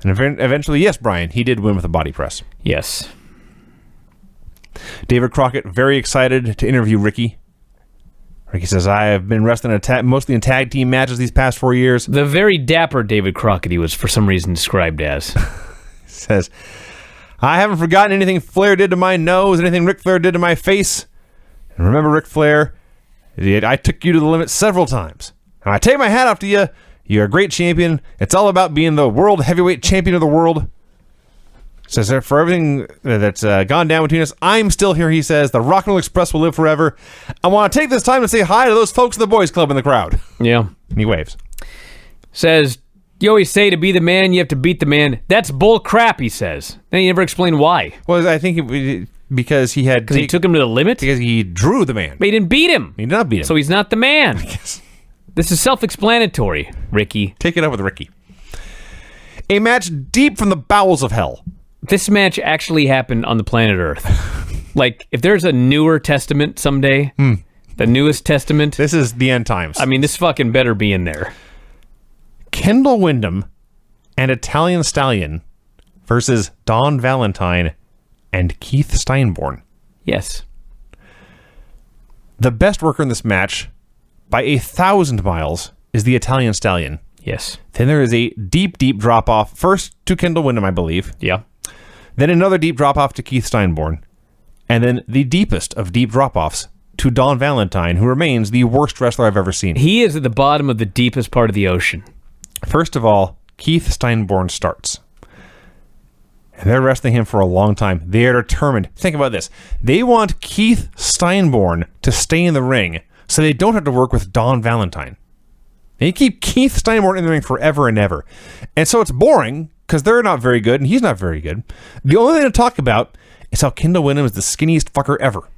And eventually, yes, Bryan, he did win with a body press. Yes. David Crockett very excited to interview Ricky. Ricky says, I have been wrestling mostly in tag team matches these past 4 years. The very dapper David Crockett he was for some reason described as. Says, I haven't forgotten anything Flair did to my nose, anything Ric Flair did to my face. And remember Ric Flair? I took you to the limit several times. And I take my hat off to you. You're a great champion. It's all about being the world heavyweight champion of the world. Says for everything that's gone down between us, I'm still here, he says. The Rock and Roll Express will live forever. I want to take this time to say hi to those folks at the Boys Club in the crowd. Yeah. And he waves. Says, you always say to be the man, you have to beat the man. That's bull crap, he says. Then he never explained why. Well, I think because he had... Because he took him to the limit? Because he drew the man. But he didn't beat him. He did not beat him. So he's not the man. This is self-explanatory, Ricky. Take it up with Ricky. A match deep from the bowels of hell. This match actually happened on the planet Earth. Like, if there's a newer testament someday, the newest testament... This is the end times. I mean, this fucking better be in there. Kendall Windham and Italian Stallion versus Don Valentine and Keith Steinborn. Yes. The best worker in this match, by 1,000 miles, is the Italian Stallion. Yes. Then there is a deep, deep drop-off, first to Kendall Windham, I believe. Yeah. Then another deep drop-off to Keith Steinborn. And then the deepest of deep drop-offs to Don Valentine, who remains the worst wrestler I've ever seen. He is at the bottom of the deepest part of the ocean. First of all, Keith Steinborn starts. And they're wrestling him for a long time. They are determined. Think about this. They want Keith Steinborn to stay in the ring so they don't have to work with Don Valentine. They keep Keith Steinborn in the ring forever and ever. And so it's boring because they're not very good and he's not very good. The only thing to talk about is how Kendall Windham is the skinniest fucker ever.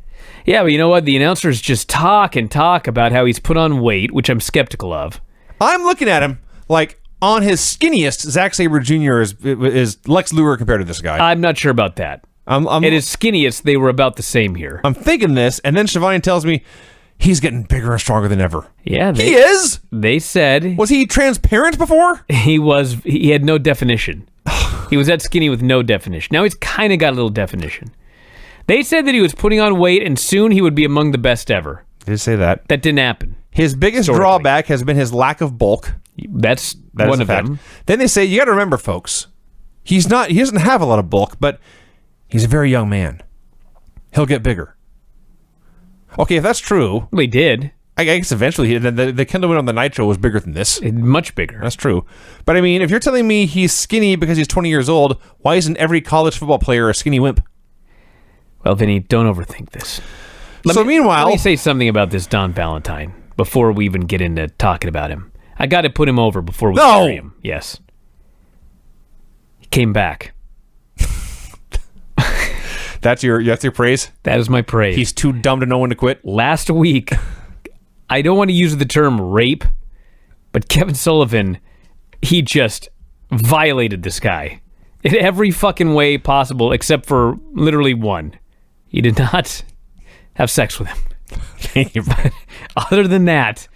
Yeah, but you know what? The announcers just talk and talk about how he's put on weight, which I'm skeptical of. I'm looking at him like on his skinniest, Zack Sabre Jr. is Lex Luger compared to this guy. I'm not sure about that. At his skinniest, they were about the same here. I'm thinking this, and then Shivani tells me he's getting bigger and stronger than ever. Yeah, he is. They said was he transparent before? He had no definition. He was that skinny with no definition. Now he's kind of got a little definition. They said that he was putting on weight, and soon he would be among the best ever. Did say that? That didn't happen. His biggest drawback has been his lack of bulk. That's one of them. Then they say, you got to remember, folks, he doesn't have a lot of bulk, but he's a very young man. He'll get bigger. Okay, if that's true... Well, he did. I guess eventually, the Kendall Windham on the Nitro was bigger than this. Much bigger. That's true. But I mean, if you're telling me he's skinny because he's 20 years old, why isn't every college football player a skinny wimp? Well, Vinny, don't overthink this. Meanwhile... Let me say something about this Don Valentine before we even get into talking about him. I got to put him over before we bury him. Yes. He came back. That's your praise? That is my praise. He's too dumb to know when to quit? Last week, I don't want to use the term rape, but Kevin Sullivan, he just violated this guy in every fucking way possible except for literally one. He did not have sex with him. Thank you. But other than that,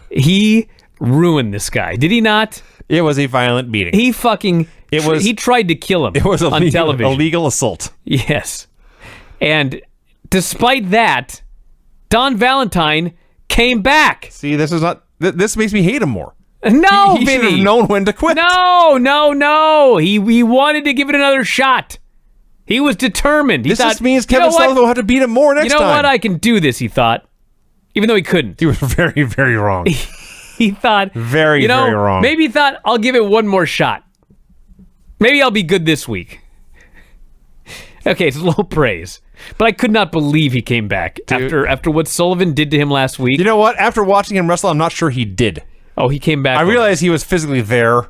he ruined this guy. Did he not? It was a violent beating. He tried to kill him on television. Illegal assault. Yes. And despite that, Don Valentine came back. See, this makes me hate him more. No, he Vinny. should have known when to quit. No. He wanted to give it another shot. He was determined. This just means Kevin Sullivan will have to beat him more next time. You know what? I can do this, he thought. Even though he couldn't. He was very, very wrong. He thought... Very, very wrong. Maybe he thought, I'll give it one more shot. Maybe I'll be good this week. Okay, it's low praise. But I could not believe he came back after what Sullivan did to him last week. You know what? After watching him wrestle, I'm not sure he did. Oh, he came back. I realized he was physically there.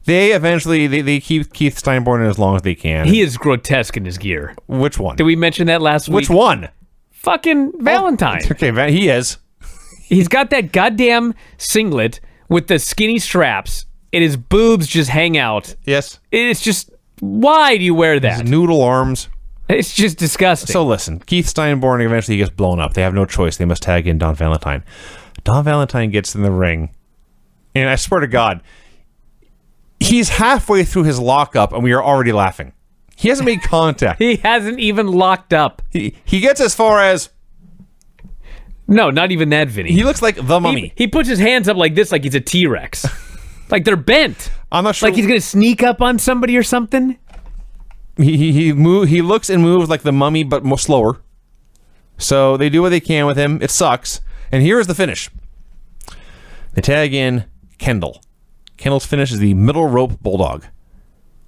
They keep Keith Steinborn in as long as they can. He is grotesque in his gear. Which one? Did we mention that last week? Which one? Fucking Valentine. Okay, he is. He's got that goddamn singlet with the skinny straps, and his boobs just hang out. Yes. It's just Why do you wear that? His noodle arms. It's just disgusting. So listen, Keith Steinborn eventually gets blown up. They have no choice. They must tag in Don Valentine. Don Valentine gets in the ring, and I swear to God, he's halfway through his lockup, and we are already laughing. He hasn't made contact. He hasn't even locked up. He gets as far as... No, not even that, Vinny. He looks like the Mummy. He puts his hands up like this, like he's a T-Rex. Like they're bent. I'm not sure. Like he's going to sneak up on somebody or something. He looks and moves like the Mummy, but more slower. So they do what they can with him. It sucks. And here is the finish. They tag in Kendall. Kendall's finish is the middle rope bulldog.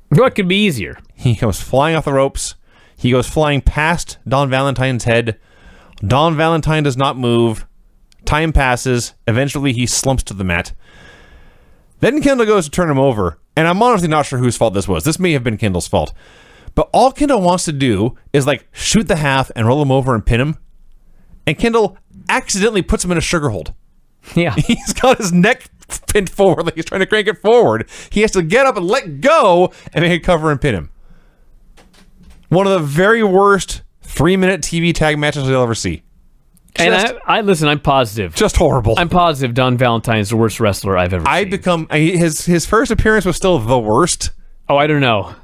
What could be easier? He comes flying off the ropes. He goes flying past Don Valentine's head. Don Valentine does not move. Time passes. Eventually, he slumps to the mat. Then Kendall goes to turn him over. And I'm honestly not sure whose fault this was. This may have been Kendall's fault. But all Kendall wants to do is like shoot the half and roll him over and pin him. And Kendall accidentally puts him in a sugar hold. Yeah. He's got his neck pinned forward like he's trying to crank it forward. He has to get up and let go and make a cover and pin him. One of the very worst 3-minute TV tag matches you'll ever see. And I listen, I'm positive. Just horrible. I'm positive Don Valentine's the worst wrestler I've ever seen. His first appearance was still the worst. Oh, I don't know.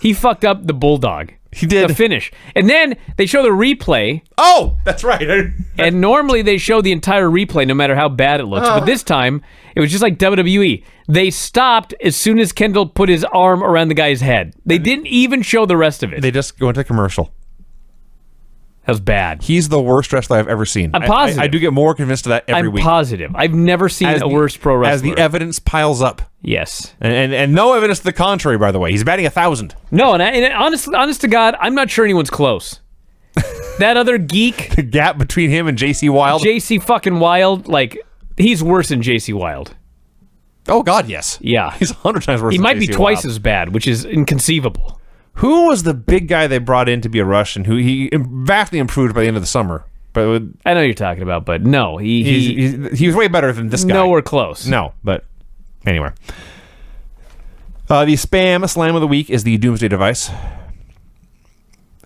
He fucked up the Bulldog. He did. The finish. And then they show the replay. Oh, that's right. And normally they show the entire replay no matter how bad it looks. But this time, it was just like WWE. They stopped as soon as Kendall put his arm around the guy's head. They didn't even show the rest of it. They just go into commercial. That was bad. He's the worst wrestler I've ever seen. I'm positive. I do get more convinced of that every week. I'm positive. I've never seen a worse pro wrestler. As the evidence piles up. Yes. And no evidence to the contrary, by the way. He's batting 1,000. No, and honest to God, I'm not sure anyone's close. That other geek. The gap between him and JC Wild. JC fucking Wild, like, he's worse than JC Wild. Oh, God, yes. Yeah. He's 100 times worse He than might JC be twice Wild. as bad, which is inconceivable. Who was the big guy they brought in to be a Russian who he vastly improved by the end of the summer? But I know what you're talking about, but no. he was way better than this guy. Nowhere close. No, but anyway. The spam slam of the week is the Doomsday Device.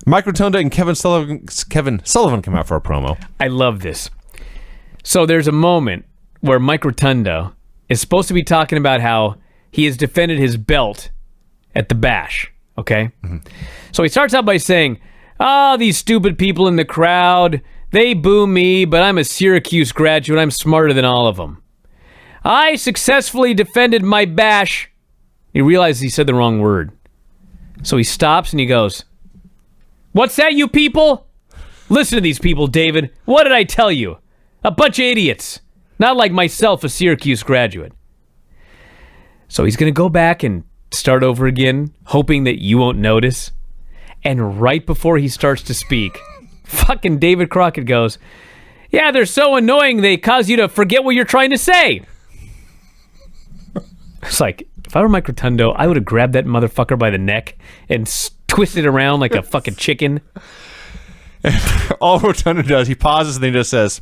Mike Rotunda and Kevin Sullivan come out for a promo. I love this. So there's a moment where Mike Rotunda is supposed to be talking about how he has defended his belt at the Bash. Okay? Mm-hmm. So he starts out by saying, these stupid people in the crowd, they boo me, but I'm a Syracuse graduate. I'm smarter than all of them. I successfully defended my Bash. He realizes he said the wrong word. So he stops and he goes, what's that, you people? Listen to these people, David. What did I tell you? A bunch of idiots. Not like myself, a Syracuse graduate. So he's going to go back and start over again, hoping that you won't notice. And right before he starts to speak, fucking David Crockett goes, yeah, they're so annoying they cause you to forget what you're trying to say. It's like, if I were Mike Rotundo, I would have grabbed that motherfucker by the neck and twisted it around like a fucking chicken. All Rotunda does, he pauses and then he just says,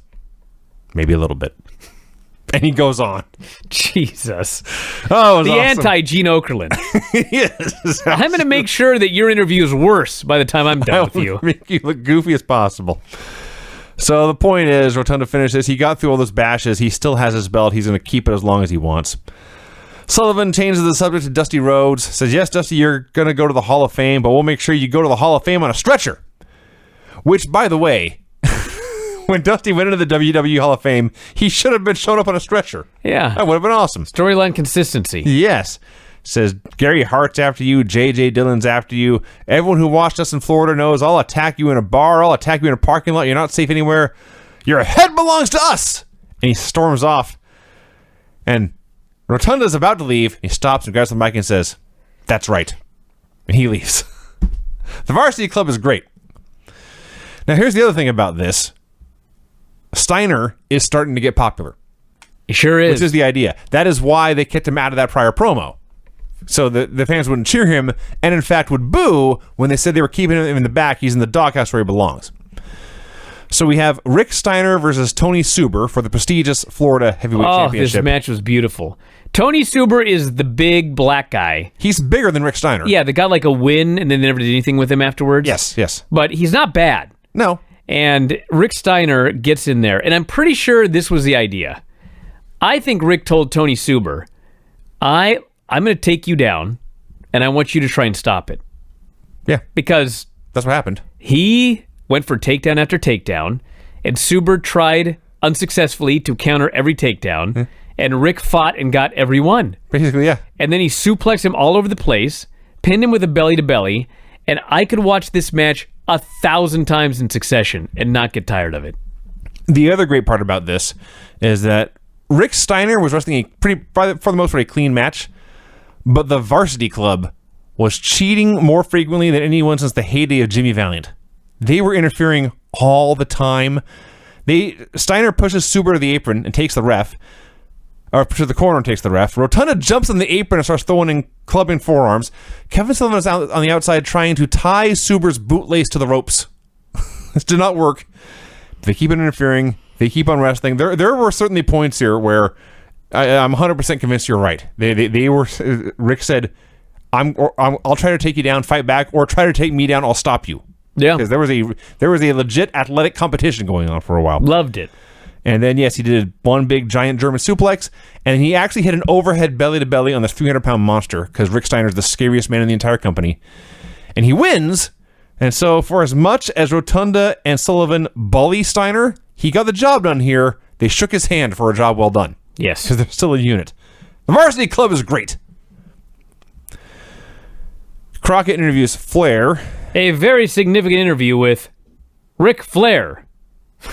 maybe a little bit. And he goes on. Jesus. Oh, it was the awesome. anti-Gene Okerlund. Yes. I'm going to make sure that your interview is worse by the time I'm done with you. Make you look goofy as possible. So the point is, Rotunda finishes. He got through all those bashes. He still has his belt. He's going to keep it as long as he wants. Sullivan changes the subject to Dusty Rhodes. Says, yes, Dusty, you're going to go to the Hall of Fame, but we'll make sure you go to the Hall of Fame on a stretcher. Which, by the way, when Dusty went into the WWE Hall of Fame, he should have been shown up on a stretcher. Yeah. That would have been awesome. Storyline consistency. Yes. Says, Gary Hart's after you. J.J. Dillon's after you. Everyone who watched us in Florida knows I'll attack you in a bar. I'll attack you in a parking lot. You're not safe anywhere. Your head belongs to us. And he storms off. And Rotunda's about to leave. He stops and grabs the mic and says, that's right. And he leaves. The Varsity Club is great. Now, here's the other thing about this. Steiner is starting to get popular. He sure is. Which is the idea. That is why they kicked him out of that prior promo. So the fans wouldn't cheer him, and in fact would boo when they said they were keeping him in the back. He's in the doghouse where he belongs. So we have Rick Steiner versus Tony Suber for the prestigious Florida Heavyweight Championship. This match was beautiful. Tony Suber is the big black guy. He's bigger than Rick Steiner. Yeah, that got like a win, and then they never did anything with him afterwards. Yes. But he's not bad. No. And Rick Steiner gets in there, and I'm pretty sure this was the idea. I think Rick told Tony Suber, I'm going to take you down, and I want you to try and stop it. Yeah. Because that's what happened. he went for takedown after takedown, and Suber tried unsuccessfully to counter every takedown, and Rick fought and got every one. Basically, yeah. And then he suplexed him all over the place, pinned him with a belly-to-belly, and I could watch this match 1,000 times in succession and not get tired of it. The other great part about this is that Rick Steiner was wrestling for the most part, a clean match, but the Varsity Club was cheating more frequently than anyone since the heyday of Jimmy Valiant. They were interfering all the time. Steiner pushes Suber to the apron and takes the ref, or to the corner and takes the ref. Rotunda jumps on the apron and starts throwing and clubbing forearms. Kevin Sullivan is out on the outside trying to tie Suber's bootlace to the ropes. This did not work. They keep on interfering. They keep on wrestling. There were certainly points here where I'm 100% convinced you're right. They were. Rick said, I'll try to take you down, fight back, or try to take me down. I'll stop you. Yeah, because there was a legit athletic competition going on for a while. Loved it. And then yes, he did one big giant German suplex, and he actually hit an overhead belly to belly on this 300-pound monster because Rick Steiner's the scariest man in the entire company, and he wins. And so, for as much as Rotunda and Sullivan bully Steiner, he got the job done here. They shook his hand for a job well done. Yes, because they're still a unit. The Varsity Club is great. Crockett interviews Flair. A very significant interview with Ric Flair.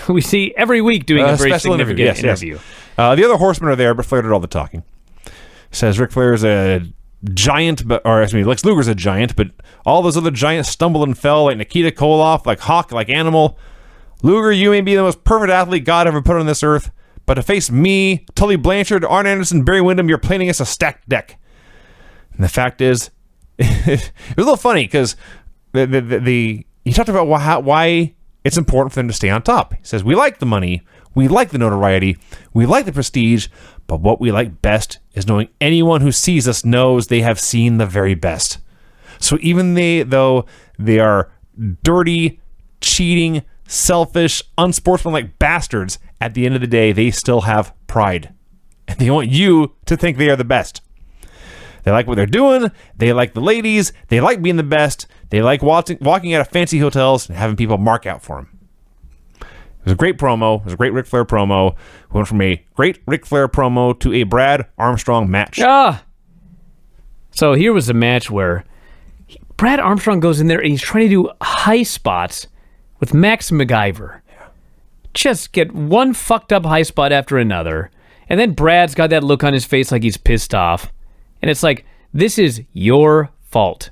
We see every week doing a very significant interview. Yes. The other horsemen are there, but Flair did all the talking. Says Ric Flair is a giant, Lex Luger's a giant, but all those other giants stumbled and fell like Nikita Koloff, like Hawk, like Animal. Luger, you may be the most perfect athlete God ever put on this earth, but to face me, Tully Blanchard, Arn Anderson, Barry Windham, you're playing against a stacked deck. And the fact is, it was a little funny because he talked about why it's important for them to stay on top. He says, we like the money, we like the notoriety, we like the prestige, but what we like best is knowing anyone who sees us knows they have seen the very best. So even though they are dirty, cheating, selfish, unsportsmanlike bastards, at the end of the day, they still have pride. And they want you to think they are the best. They like what they're doing. They like the ladies. They like being the best. They like walking out of fancy hotels and having people mark out for them. It was a great promo. It was a great Ric Flair promo. We went from a great Ric Flair promo to a Brad Armstrong match. So here was a match where Brad Armstrong goes in there and he's trying to do high spots with Max MacGyver. Just get one fucked up high spot after another. And then Brad's got that look on his face like he's pissed off. And it's like, this is your fault.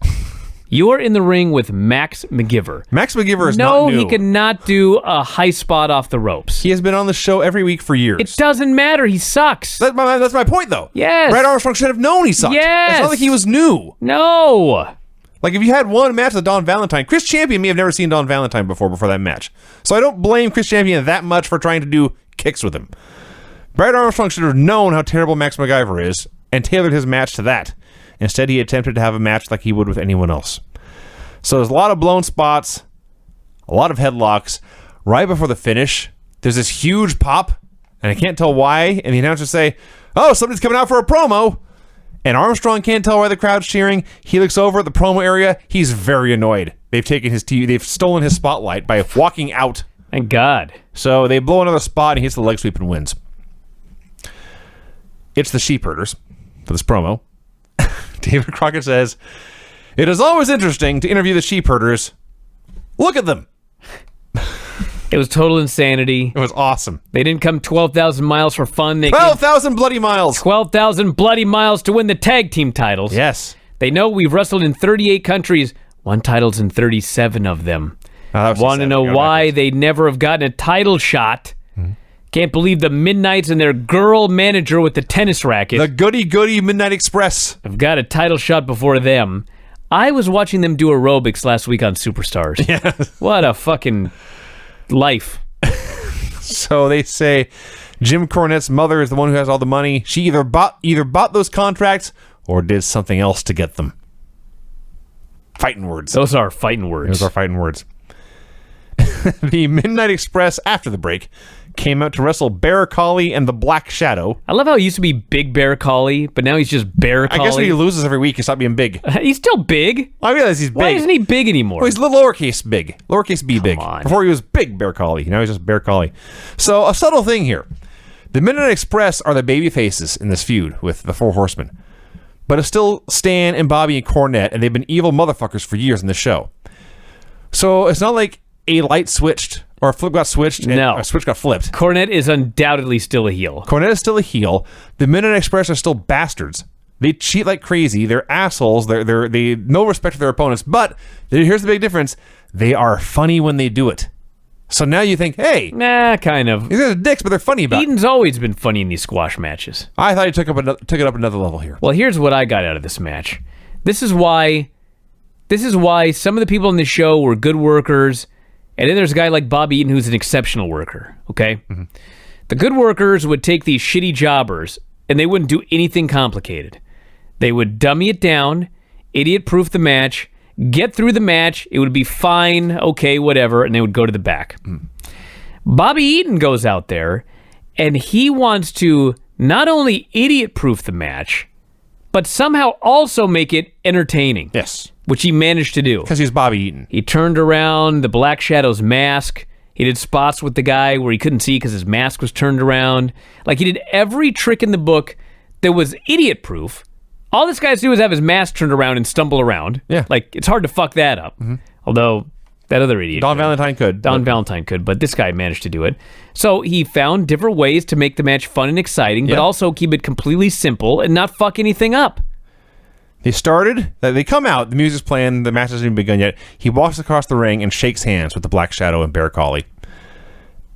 You're in the ring with Max MacGyver. Max MacGyver is not new. No, he cannot do a high spot off the ropes. He has been on the show every week for years. It doesn't matter. He sucks. That's my point, though. Yes. Brad Armstrong should have known he sucked. Yes. It's not like he was new. No. Like, if you had one match with Don Valentine, Chris Champion may have never seen Don Valentine before that match. So I don't blame Chris Champion that much for trying to do kicks with him. Brad Armstrong should have known how terrible Max MacGyver is and tailored his match to that. Instead, he attempted to have a match like he would with anyone else. So there's a lot of blown spots, a lot of headlocks. Right before the finish, there's this huge pop, and I can't tell why, and the announcers say, oh, somebody's coming out for a promo. And Armstrong can't tell why the crowd's cheering. He looks over at the promo area. He's very annoyed. They've taken his TV. They've stolen his spotlight by walking out. Thank God. So they blow another spot, and he hits the leg sweep and wins. It's the Sheep Herders for this promo. David Crockett says, it is always interesting to interview the Sheep Herders. Look at them. It was total insanity. It was awesome. They didn't come 12,000 miles for fun. They 12,000 bloody miles. 12,000 bloody miles to win the tag team titles. Yes. They know we've wrestled in 38 countries. Won titles in 37 of them. Want to know why they never have gotten a title shot. Can't believe the Midnights and their girl manager with the tennis racket. The goody Midnight Express. Have got a title shot before them. I was watching them do aerobics last week on Superstars. Yeah. What a fucking life. So they say, Jim Cornette's mother is the one who has all the money. She either bought those contracts or did something else to get them. Fighting words. Those are fighting words. Those are fighting words. The Midnight Express, after the break, came out to wrestle Bear Collie and the Black Shadow. I love how he used to be Big Bear Collie, but now he's just Bear Collie. I guess when he loses every week, he stopped being big. He's still big. I realize he's big. Why isn't he big anymore? Well, he's lowercase big. Lowercase b big. on. Before he was Big Bear Collie. Now he's just Bear Collie. So, a subtle thing here. The Midnight Express are the baby faces in this feud with the Four Horsemen. But it's still Stan and Bobby and Cornette, and they've been evil motherfuckers for years in this show. So, it's not like a light switched or a flip got switched and a switch got flipped. Cornette is undoubtedly still a heel. Cornette is still a heel. The Midnight Express are still bastards. They cheat like crazy. They're assholes. They no respect for their opponents. But here's the big difference. They are funny when they do it. So now you think, hey, Nah, kind of. these guys are dicks, but they're funny about it. Eaton's always been funny in these squash matches. I thought he took it up another level here. Well, here's what I got out of this match. This is why some of the people in the show were good workers, and then there's a guy like Bob Eaton who's an exceptional worker, okay? Mm-hmm. The good workers would take these shitty jobbers, and they wouldn't do anything complicated. They would dummy it down, idiot-proof the match, get through the match, it would be fine, okay, whatever, and they would go to the back. Mm. Bobby Eaton goes out there, and he wants to not only idiot-proof the match, but somehow also make it entertaining. Yes. Which he managed to do. Because he's Bobby Eaton. He turned around the Black Shadow's mask. He did spots with the guy where he couldn't see because his mask was turned around. Like, he did every trick in the book that was idiot-proof. All this guy has to do is have his mask turned around and stumble around. Yeah. Like, it's hard to fuck that up. Mm-hmm. Although, that other idiot Don Valentine could. Valentine could, but this guy managed to do it. So he found different ways to make the match fun and exciting, but also keep it completely simple and not fuck anything up. They come out, the music's playing, the match hasn't even begun yet. He walks across the ring and shakes hands with the Black Shadow and Bear Collie.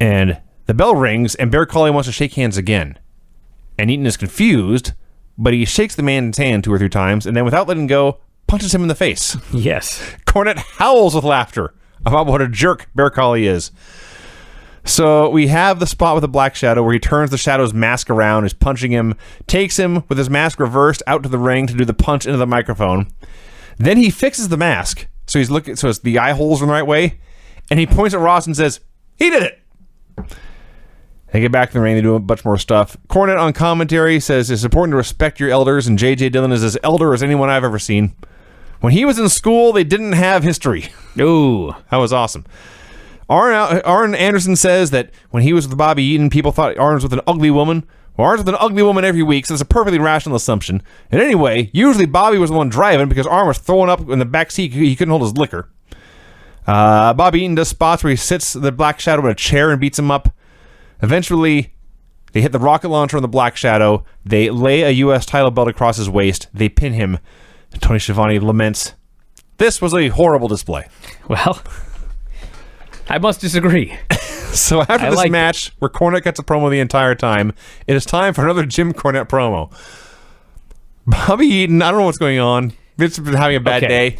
And the bell rings, and Bear Collie wants to shake hands again. And Eaton is confused, but he shakes the man's hand 2 or 3 times, and then without letting go, punches him in the face. Yes. Cornette howls with laughter about what a jerk Bear Collie is. So we have the spot with the Black Shadow where he turns the Shadow's mask around, is punching him, takes him with his mask reversed out to the ring to do the punch into the microphone. Then he fixes the mask, so it's the eye holes are in the right way, and he points at Ross and says, "He did it." They get back to the ring, they do a bunch more stuff. Cornette on commentary says it's important to respect your elders, and J.J. Dillon is as elder as anyone I've ever seen. When he was in school, they didn't have history. Ooh. That was awesome. Arn Anderson says that when he was with Bobby Eaton, people thought Arn was with an ugly woman. Well, Arn's with an ugly woman every week, so it's a perfectly rational assumption. And anyway, usually Bobby was the one driving because Arn was throwing up in the back seat. He couldn't hold his liquor. Bobby Eaton does spots where he sits the Black Shadow in a chair and beats him up. Eventually, they hit the rocket launcher on the Black Shadow. They lay a U.S. title belt across his waist. They pin him. And Tony Schiavone laments, "This was a horrible display." Well, I must disagree. So after this match, where Cornette gets a promo the entire time, it is time for another Jim Cornette promo. Bobby Eaton, I don't know what's going on. Vince has been having a bad day.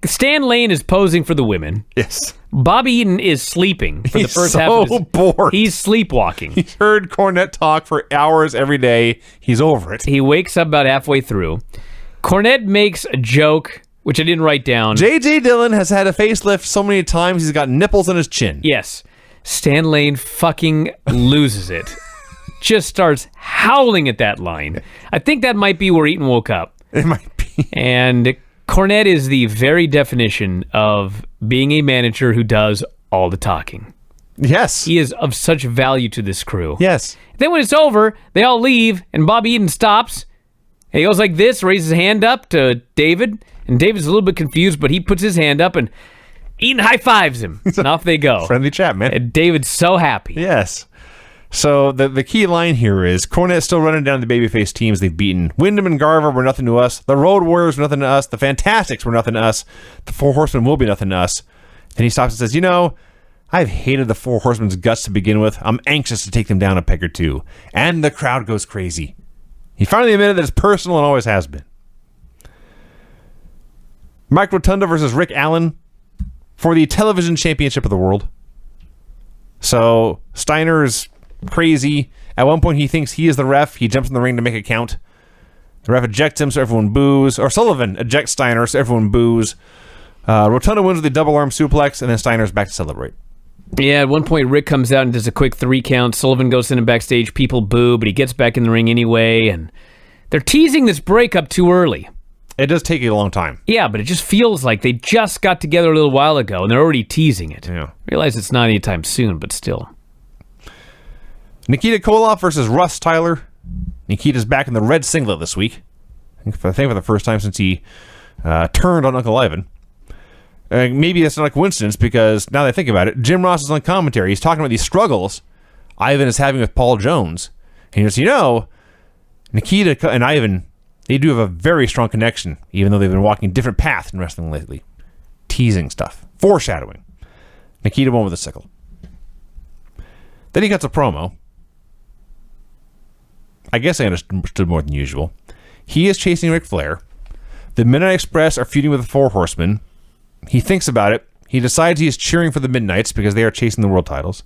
Stan Lane is posing for the women. Yes. Bobby Eaton is sleeping for the first half of his... bored. He's sleepwalking. He's heard Cornette talk for hours every day. He's over it. He wakes up about halfway through. Cornette makes a joke, which I didn't write down. J.J. Dillon has had a facelift so many times he's got nipples on his chin. Yes. Stan Lane fucking loses it. Just starts howling at that line. I think that might be where Eaton woke up. It might be. And Cornette is the very definition of being a manager who does all the talking. Yes. He is of such value to this crew. Yes. Then when it's over, they all leave, and Bobby Eaton stops. And he goes like this, raises his hand up to David, and David's a little bit confused, but he puts his hand up, and Eaton high-fives him, and off they go. Friendly chat, man. And David's so happy. Yes. So the key line here is Cornette's still running down the babyface teams they've beaten. Wyndham and Garver were nothing to us. The Road Warriors were nothing to us. The Fantastics were nothing to us. The Four Horsemen will be nothing to us. Then he stops and says, I've hated the Four Horsemen's guts to begin with. I'm anxious to take them down a peg or two. And the crowd goes crazy. He finally admitted that it's personal and always has been. Mike Rotunda versus Rick Allen for the television championship of the world. So Steiner's crazy. At one point, he thinks he is the ref. He jumps in the ring to make a count. The ref ejects him, so everyone boos. Or Sullivan ejects Steiner, so everyone boos. Rotunda wins with a double arm suplex, and then Steiner's back to celebrate. Yeah, at one point, Rick comes out and does a quick 3 count. Sullivan goes in and backstage. People boo, but he gets back in the ring anyway. And they're teasing this breakup too early. It does take a long time. Yeah, but it just feels like they just got together a little while ago, and they're already teasing it. Yeah. Realize it's not anytime soon, but still. Nikita Koloff versus Russ Tyler. Nikita's back in the red singlet this week. I think for the first time since he turned on Uncle Ivan. Maybe that's not a coincidence, because now that I think about it, Jim Ross is on commentary. He's talking about these struggles Ivan is having with Paul Jones. And he goes, Nikita and Ivan, they do have a very strong connection, even though they've been walking different paths in wrestling lately. Teasing stuff. Foreshadowing. Nikita won with a sickle. Then he cuts a promo. I guess I understood more than usual. He is chasing Ric Flair. The Midnight Express are feuding with the Four Horsemen. He thinks about it. He decides he is cheering for the Midnights because they are chasing the world titles.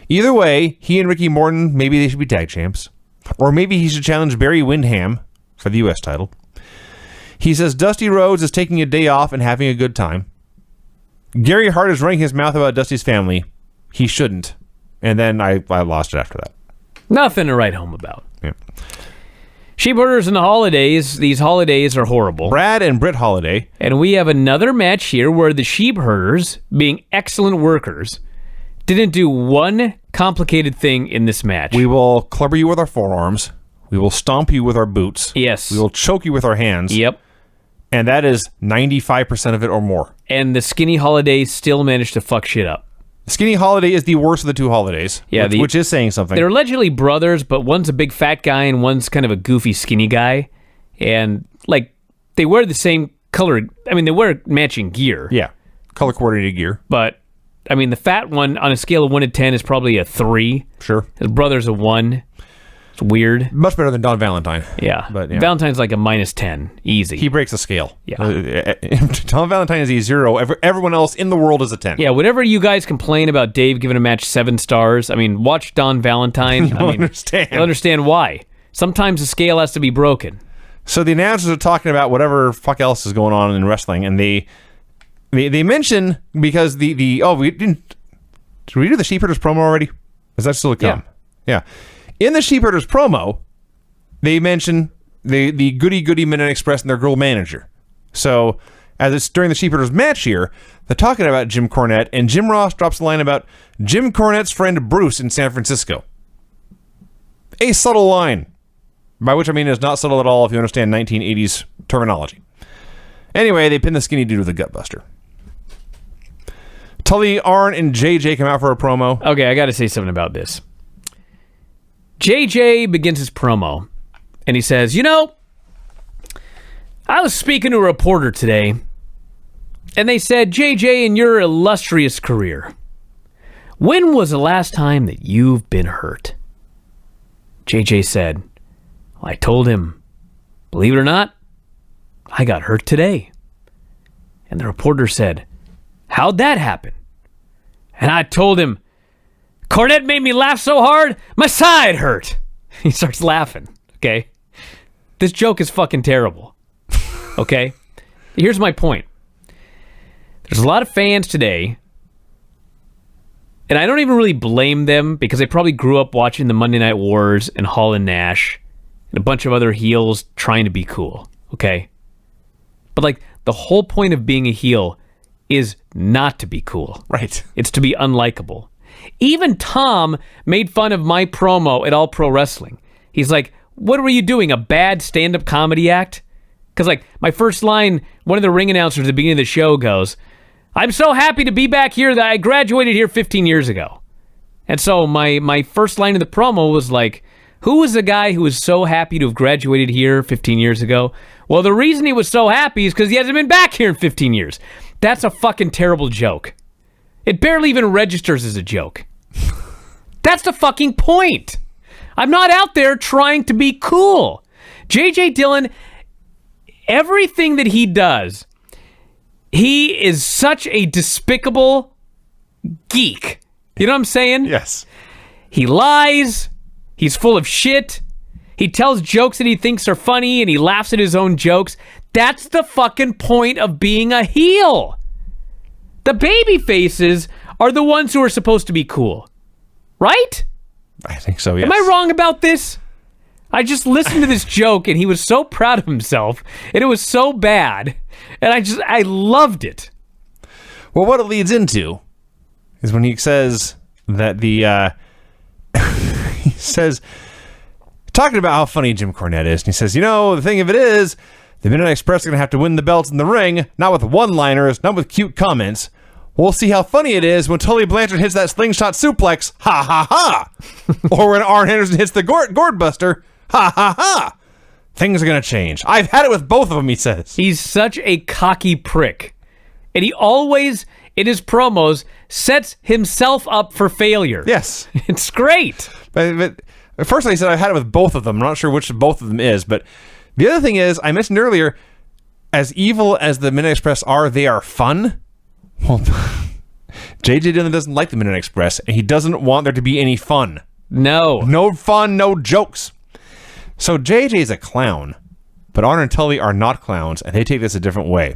Either way, he and Ricky Morton, maybe they should be tag champs. Or maybe he should challenge Barry Windham for the U.S. title. He says Dusty Rhodes is taking a day off and having a good time. Gary Hart is running his mouth about Dusty's family. He shouldn't. And then I lost it after that. Nothing to write home about. Yeah. Sheepherders and the holidays. These holidays are horrible. Brad and Britt Holiday. And we have another match here where the Sheepherders, being excellent workers, didn't do one complicated thing in this match. We will clubber you with our forearms. We will stomp you with our boots. Yes. We will choke you with our hands. Yep. And that is 95% of it or more. And the Skinny Holiday still managed to fuck shit up. Skinny Holiday is the worst of the two holidays. Yeah, which is saying something. They're allegedly brothers, but one's a big fat guy and one's kind of a goofy skinny guy. And, like, they wear the same color. I mean, they wear matching gear. Yeah. Color coordinated gear. But, I mean, the fat one on a scale of 1 to 10 is probably a 3. Sure. His brother's a 1. It's weird. Much better than Don Valentine. Yeah. But yeah. Valentine's like a -10. Easy. He breaks the scale. Yeah. Don Valentine is a 0. Everyone else in the world is a 10. Yeah, whatever you guys complain about Dave giving a match 7 stars, I mean, watch Don Valentine. You'll understand. You'll understand why. Sometimes the scale has to be broken. So the announcers are talking about whatever fuck else is going on in wrestling, and they mention, because we did we do the Sheepherders promo already? Is that still to come? Yeah. In the Sheepherders promo, they mention the goody Midnight Express and their girl manager. So as it's during the Sheepherders match here, they're talking about Jim Cornette, and Jim Ross drops a line about Jim Cornette's friend Bruce in San Francisco. A subtle line, by which I mean it's not subtle at all if you understand 1980s terminology. Anyway, they pin the skinny dude with a gutbuster. Tully, Arn, and JJ come out for a promo. Okay, I got to say something about this. JJ begins his promo, and he says, I was speaking to a reporter today, and they said, JJ, in your illustrious career, when was the last time that you've been hurt? JJ said, well, I told him, believe it or not, I got hurt today. And the reporter said, how'd that happen? And I told him, Cornette made me laugh so hard, my side hurt. He starts laughing, okay? This joke is fucking terrible, okay? Here's my point. There's a lot of fans today, and I don't even really blame them because they probably grew up watching the Monday Night Wars and Hall and Nash and a bunch of other heels trying to be cool, okay? But, like, the whole point of being a heel is not to be cool. Right. It's to be unlikable. Even Tom made fun of my promo at All Pro Wrestling. He's like, what were you doing, a bad stand-up comedy act? Because, like, my first line, one of the ring announcers at the beginning of the show goes, I'm so happy to be back here that I graduated here 15 years ago. And so my first line of the promo was like, who was the guy who was so happy to have graduated here 15 years ago? Well, the reason he was so happy is because he hasn't been back here in 15 years. That's a fucking terrible joke. It barely even registers as a joke. That's the fucking point. I'm not out there trying to be cool. J.J. Dillon, everything that he does, he is such a despicable geek. You know what I'm saying? Yes. He lies. He's full of shit. He tells jokes that he thinks are funny, and he laughs at his own jokes. That's the fucking point of being a heel. The baby faces are the ones who are supposed to be cool. Right? I think so, yes. Am I wrong about this? I just listened to this joke, and he was so proud of himself, and it was so bad, and I loved it. Well, what it leads into is when he says that he says, talking about how funny Jim Cornette is, and he says, the thing of it is, the Midnight Express are going to have to win the belts in the ring, not with one-liners, not with cute comments. We'll see how funny it is when Tully Blanchard hits that slingshot suplex, ha ha ha, or when Arn Anderson hits the gourd buster, ha ha ha. Things are going to change. I've had it with both of them, he says. He's such a cocky prick. And he always, in his promos, sets himself up for failure. Yes. It's great. But first I said I've had it with both of them. I'm not sure which of both of them is, but the other thing is, I mentioned earlier, as evil as the Midnight Express are, they are fun. Well, JJ Dillon doesn't like the Midnight Express, and he doesn't want there to be any fun. No. No fun, no jokes. So JJ is a clown, but Arn and Tully are not clowns, and they take this a different way.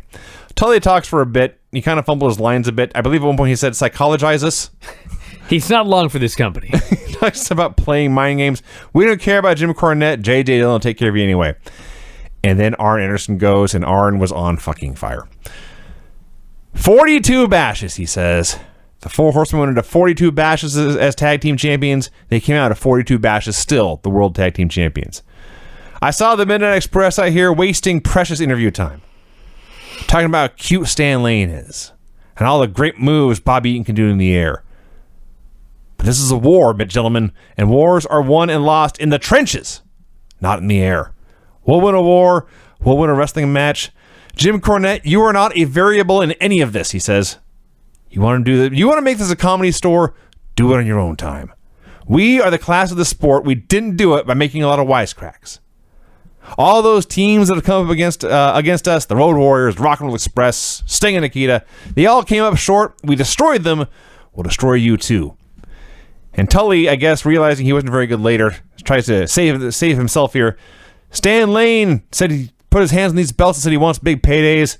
Tully talks for a bit. He kind of fumbled his lines a bit. I believe at one point he said, psychologize us. He's not long for this company. He talks about playing mind games. We don't care about Jim Cornette. JJ Dillon will take care of you anyway. And then Arn Anderson goes, and Arn was on fucking fire. 42 bashes, he says. The Four Horsemen went into 42 bashes as tag team champions. They came out of 42 bashes, still the world tag team champions. I saw the Midnight Express out here wasting precious interview time, talking about how cute Stan Lane is and all the great moves Bobby Eaton can do in the air. But this is a war, gentlemen, and wars are won and lost in the trenches, not in the air. We'll win a war. We'll win a wrestling match. Jim Cornette, you are not a variable in any of this, he says. You want to make this a comedy store? Do it on your own time. We are the class of the sport. We didn't do it by making a lot of wisecracks. All those teams that have come up against us, the Road Warriors, Rock and Roll Express, Sting and Nikita, they all came up short. We destroyed them. We'll destroy you too. And Tully, I guess, realizing he wasn't very good later, tries to save himself here. Stan Lane said he put his hands on these belts and said he wants big paydays.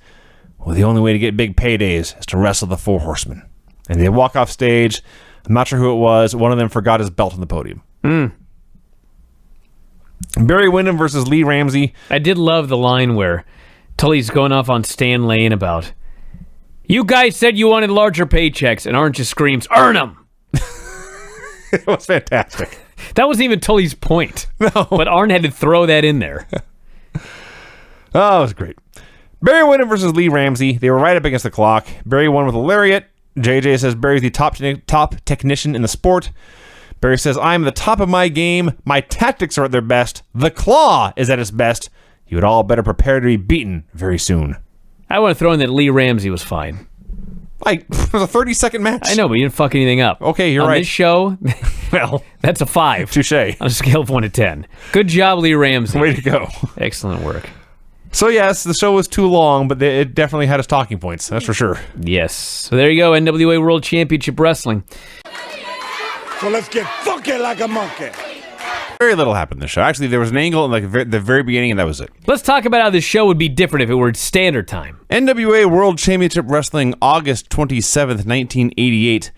Well, the only way to get big paydays is to wrestle the Four Horsemen. And they walk off stage. I'm not sure who it was. One of them forgot his belt on the podium. Barry Windham versus Lee Ramsey. I did love the line where Tully's going off on Stan Lane about, you guys said you wanted larger paychecks, and Arn just screams, earn them! It was fantastic. That wasn't even Tully's point. No. But Arn had to throw that in there. Oh, it was great. Barry Windham versus Lee Ramsey. They were right up against the clock. Barry won with a lariat. JJ says Barry's the top technician in the sport. Barry says, I'm the top of my game. My tactics are at their best. The Claw is at its best. You would all better prepare to be beaten very soon. I want to throw in that Lee Ramsey was fine. It was a 30-second match. I know, but you didn't fuck anything up. Okay, you're on right. On this show, well, that's a 5. Touche. On a scale of 1 to 10. Good job, Lee Ramsey. Way to go. Excellent work. So yes, the show was too long, but it definitely had its talking points. That's for sure. Yes. So there you go, NWA World Championship Wrestling. So let's get funky like a monkey. Very little happened in the show. Actually, there was an angle in the very beginning, and that was it. Let's talk about how this show would be different if it were standard time. NWA World Championship Wrestling, August 27th, 1988.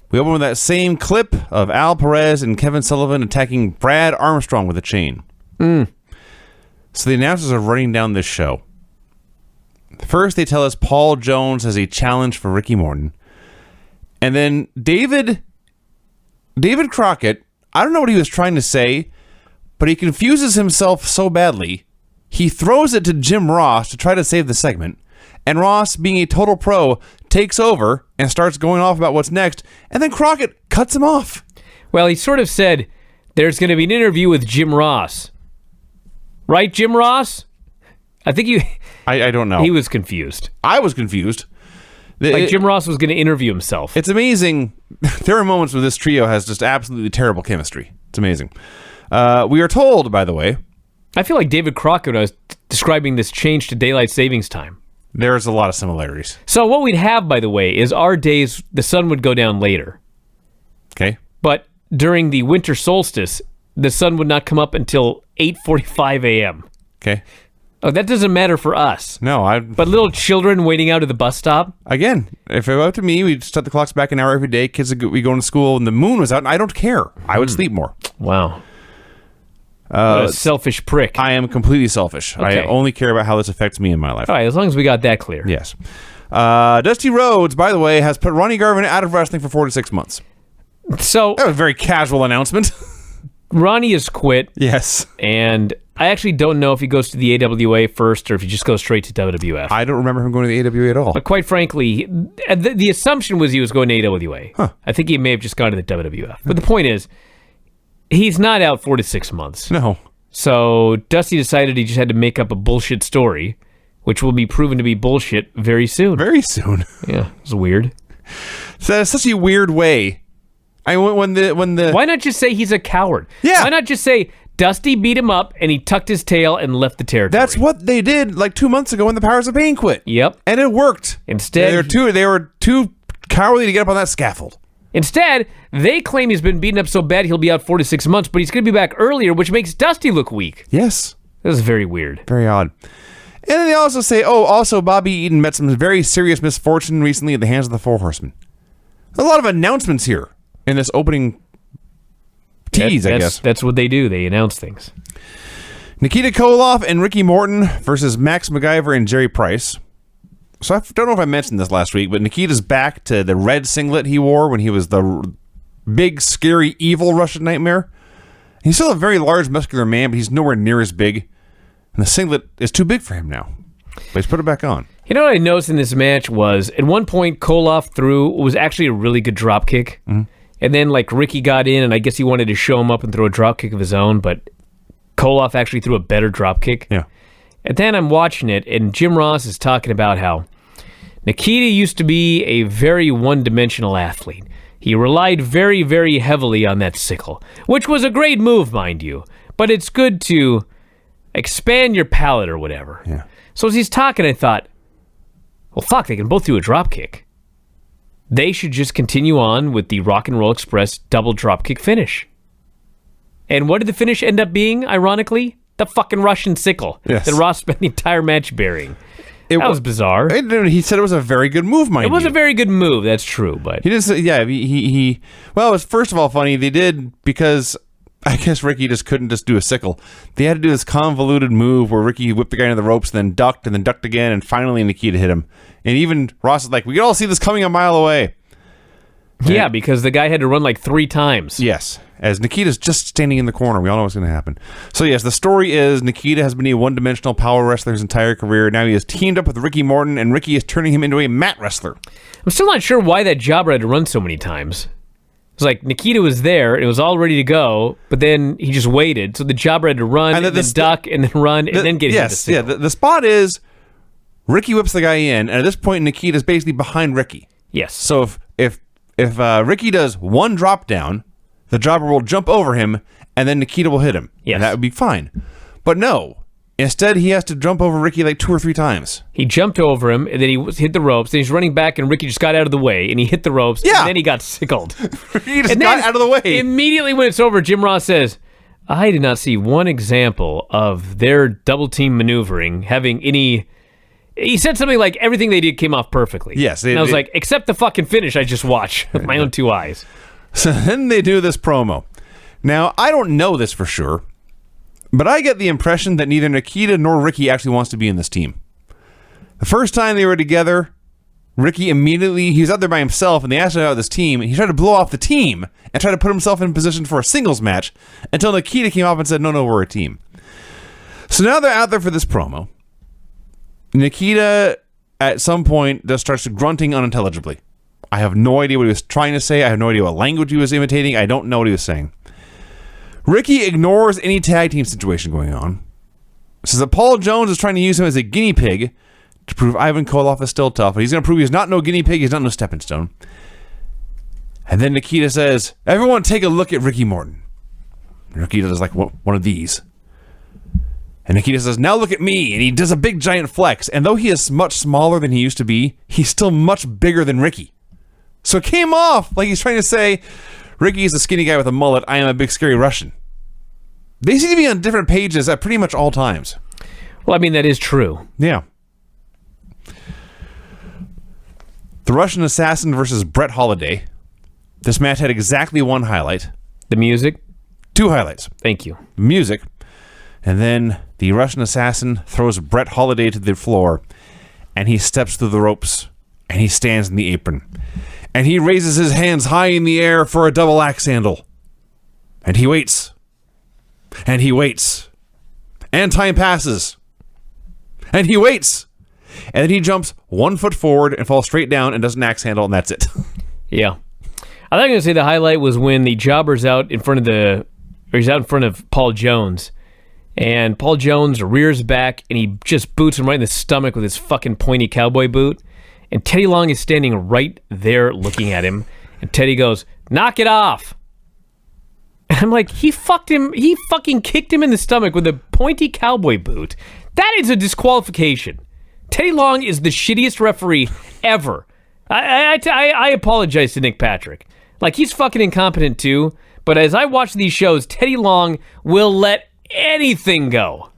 We open with that same clip of Al Perez and Kevin Sullivan attacking Brad Armstrong with a chain. So the announcers are running down this show. First, they tell us Paul Jones has a challenge for Ricky Morton. And then David Crockett, I don't know what he was trying to say, but he confuses himself so badly, he throws it to Jim Ross to try to save the segment, and Ross, being a total pro, takes over and starts going off about what's next, and then Crockett cuts him off. Well, he sort of said, there's going to be an interview with Jim Ross. Right, Jim Ross? I think you... I don't know. He was confused. I was confused. Jim Ross was going to interview himself. It's amazing. There are moments where this trio has just absolutely terrible chemistry. It's amazing. We are told, by the way... I feel like David Crockett when I was describing this change to daylight savings time. There's a lot of similarities. So what we'd have, by the way, is our days, the sun would go down later. Okay. But during the winter solstice, the sun would not come up until 8:45 a.m. Okay. Oh, that doesn't matter for us. No, But little children waiting out at the bus stop? Again, if it were up to me, we'd set the clocks back an hour every day. Kids would be going to school and the moon was out, and I don't care. I would sleep more. Wow. What a selfish prick. I am completely selfish. Okay. I only care about how this affects me in my life. All right, as long as we got that clear. Yes. Dusty Rhodes, by the way, has put Ronnie Garvin out of wrestling for 4 to 6 months. So, That was a very casual announcement. Ronnie has quit, Yes. and I actually don't know if he goes to the AWA first or if he just goes straight to WWF. I don't remember him going to the AWA at all. But quite frankly, the assumption was he was going to AWA. Huh. I think he may have just gone to the WWF. But the point is, he's not out 4 to 6 months. No. So Dusty decided he just had to make up a bullshit story, which will be proven to be bullshit very soon. Very soon. Yeah, it was weird. So that's such a weird way. When the Why not just say he's a coward? Yeah. Why not just say Dusty beat him up and he tucked his tail and left the territory? That's what they did like 2 months ago when the Powers of Pain quit. Yep. And it worked. Instead, they were too cowardly to get up on that scaffold. Instead, they claim he's been beaten up so bad he'll be out 4 to 6 months, but he's going to be back earlier, which makes Dusty look weak. Yes. This is very weird. Very odd. And then they also say, also Bobby Eaton met some very serious misfortune recently at the hands of the Four Horsemen. A lot of announcements here in this opening tease, I guess. That's what they do. They announce things. Nikita Koloff and Ricky Morton versus Max MacGyver and Jerry Price. So I don't know if I mentioned this last week, but Nikita's back to the red singlet he wore when he was the big, scary, evil Russian Nightmare. He's still a very large, muscular man, but he's nowhere near as big. And the singlet is too big for him now. But he's put it back on. You know what I noticed in this match was, at one point, Koloff was actually a really good drop kick. Mm-hmm. And then, Ricky got in, and I guess he wanted to show him up and throw a drop kick of his own, but Koloff actually threw a better drop kick. Yeah. And then I'm watching it, and Jim Ross is talking about how Nikita used to be a very one-dimensional athlete. He relied very, very heavily on that sickle, which was a great move, mind you. But it's good to expand your palate or whatever. Yeah. So as he's talking, I thought, well, fuck, they can both do a drop kick. They should just continue on with the Rock and Roll Express double drop kick finish. And what did the finish end up being, ironically? The fucking Russian sickle that Ross spent the entire match burying. That was bizarre. He said it was a very good move, mind you. It was a very good move, that's true, but... He didn't say, well, it was first of all funny, they did, because I guess Ricky just couldn't just do a sickle. They had to do this convoluted move where Ricky whipped the guy into the ropes, then ducked again, and finally Nikita hit him. And even Ross is like, we could all see this coming a mile away. Yeah, because the guy had to run 3 times. Yes, as Nikita's just standing in the corner. We all know what's going to happen. So yes, the story is Nikita has been a one-dimensional power wrestler his entire career. Now he has teamed up with Ricky Morton, and Ricky is turning him into a mat wrestler. I'm still not sure why that jobber had to run so many times. It was Nikita was there, and it was all ready to go, but then he just waited. So the jobber had to run, and then duck, and then run, and then get hit with the sickle. Yeah, the spot is Ricky whips the guy in, and at this point Nikita's basically behind Ricky. Yes. So if Ricky does one drop down, the jobber will jump over him, and then Nikita will hit him. Yes. And that would be fine. But no. Instead, he has to jump over Ricky 2 or 3 times. He jumped over him, and then he hit the ropes, then he's running back, and Ricky just got out of the way, and he hit the ropes, and then he got sickled. He just got out of the way. Immediately when it's over, Jim Ross says, I did not see one example of their double-team maneuvering having any... He said something like, everything they did came off perfectly. Yes. And I was like, except the fucking finish I just watched with my own 2 eyes. So then they do this promo. Now, I don't know this for sure, but I get the impression that neither Nikita nor Ricky actually wants to be in this team. The first time they were together, Ricky immediately, he was out there by himself, and they asked him about this team, and he tried to blow off the team and try to put himself in position for a singles match until Nikita came up and said, no, we're a team. So now they're out there for this promo. Nikita, at some point, just starts grunting unintelligibly. I have no idea what he was trying to say. I have no idea what language he was imitating. I don't know what he was saying. Ricky ignores any tag team situation going on. Says that Paul Jones is trying to use him as a guinea pig to prove Ivan Koloff is still tough. But he's going to prove he's not no guinea pig. He's not no stepping stone. And then Nikita says, everyone take a look at Ricky Morton. And Nikita does one of these. And Nikita says, now look at me. And he does a big giant flex. And though he is much smaller than he used to be, he's still much bigger than Ricky. So it came off like he's trying to say, Ricky is a skinny guy with a mullet. I am a big, scary Russian. They seem to be on different pages at pretty much all times. Well, I mean, that is true. Yeah. The Russian Assassin versus Brett Holiday. This match had exactly one highlight. The music? 2 highlights. Thank you. Music. And then the Russian Assassin throws Brett Holiday to the floor, and he steps through the ropes, and he stands in the apron. And he raises his hands high in the air for a double axe handle. And he waits. And he waits. And time passes. And he waits. And then he jumps 1 foot forward and falls straight down and does an axe handle, and that's it. Yeah. I think I'm going to say the highlight was when the jobber's out in front of Paul Jones. And Paul Jones rears back and he just boots him right in the stomach with his fucking pointy cowboy boot. And Teddy Long is standing right there looking at him. And Teddy goes, "Knock it off." And I'm like, he fucking kicked him in the stomach with a pointy cowboy boot. That is a disqualification. Teddy Long is the shittiest referee ever. I apologize to Nick Patrick. Like, he's fucking incompetent too. But as I watch these shows, Teddy Long will let anything go.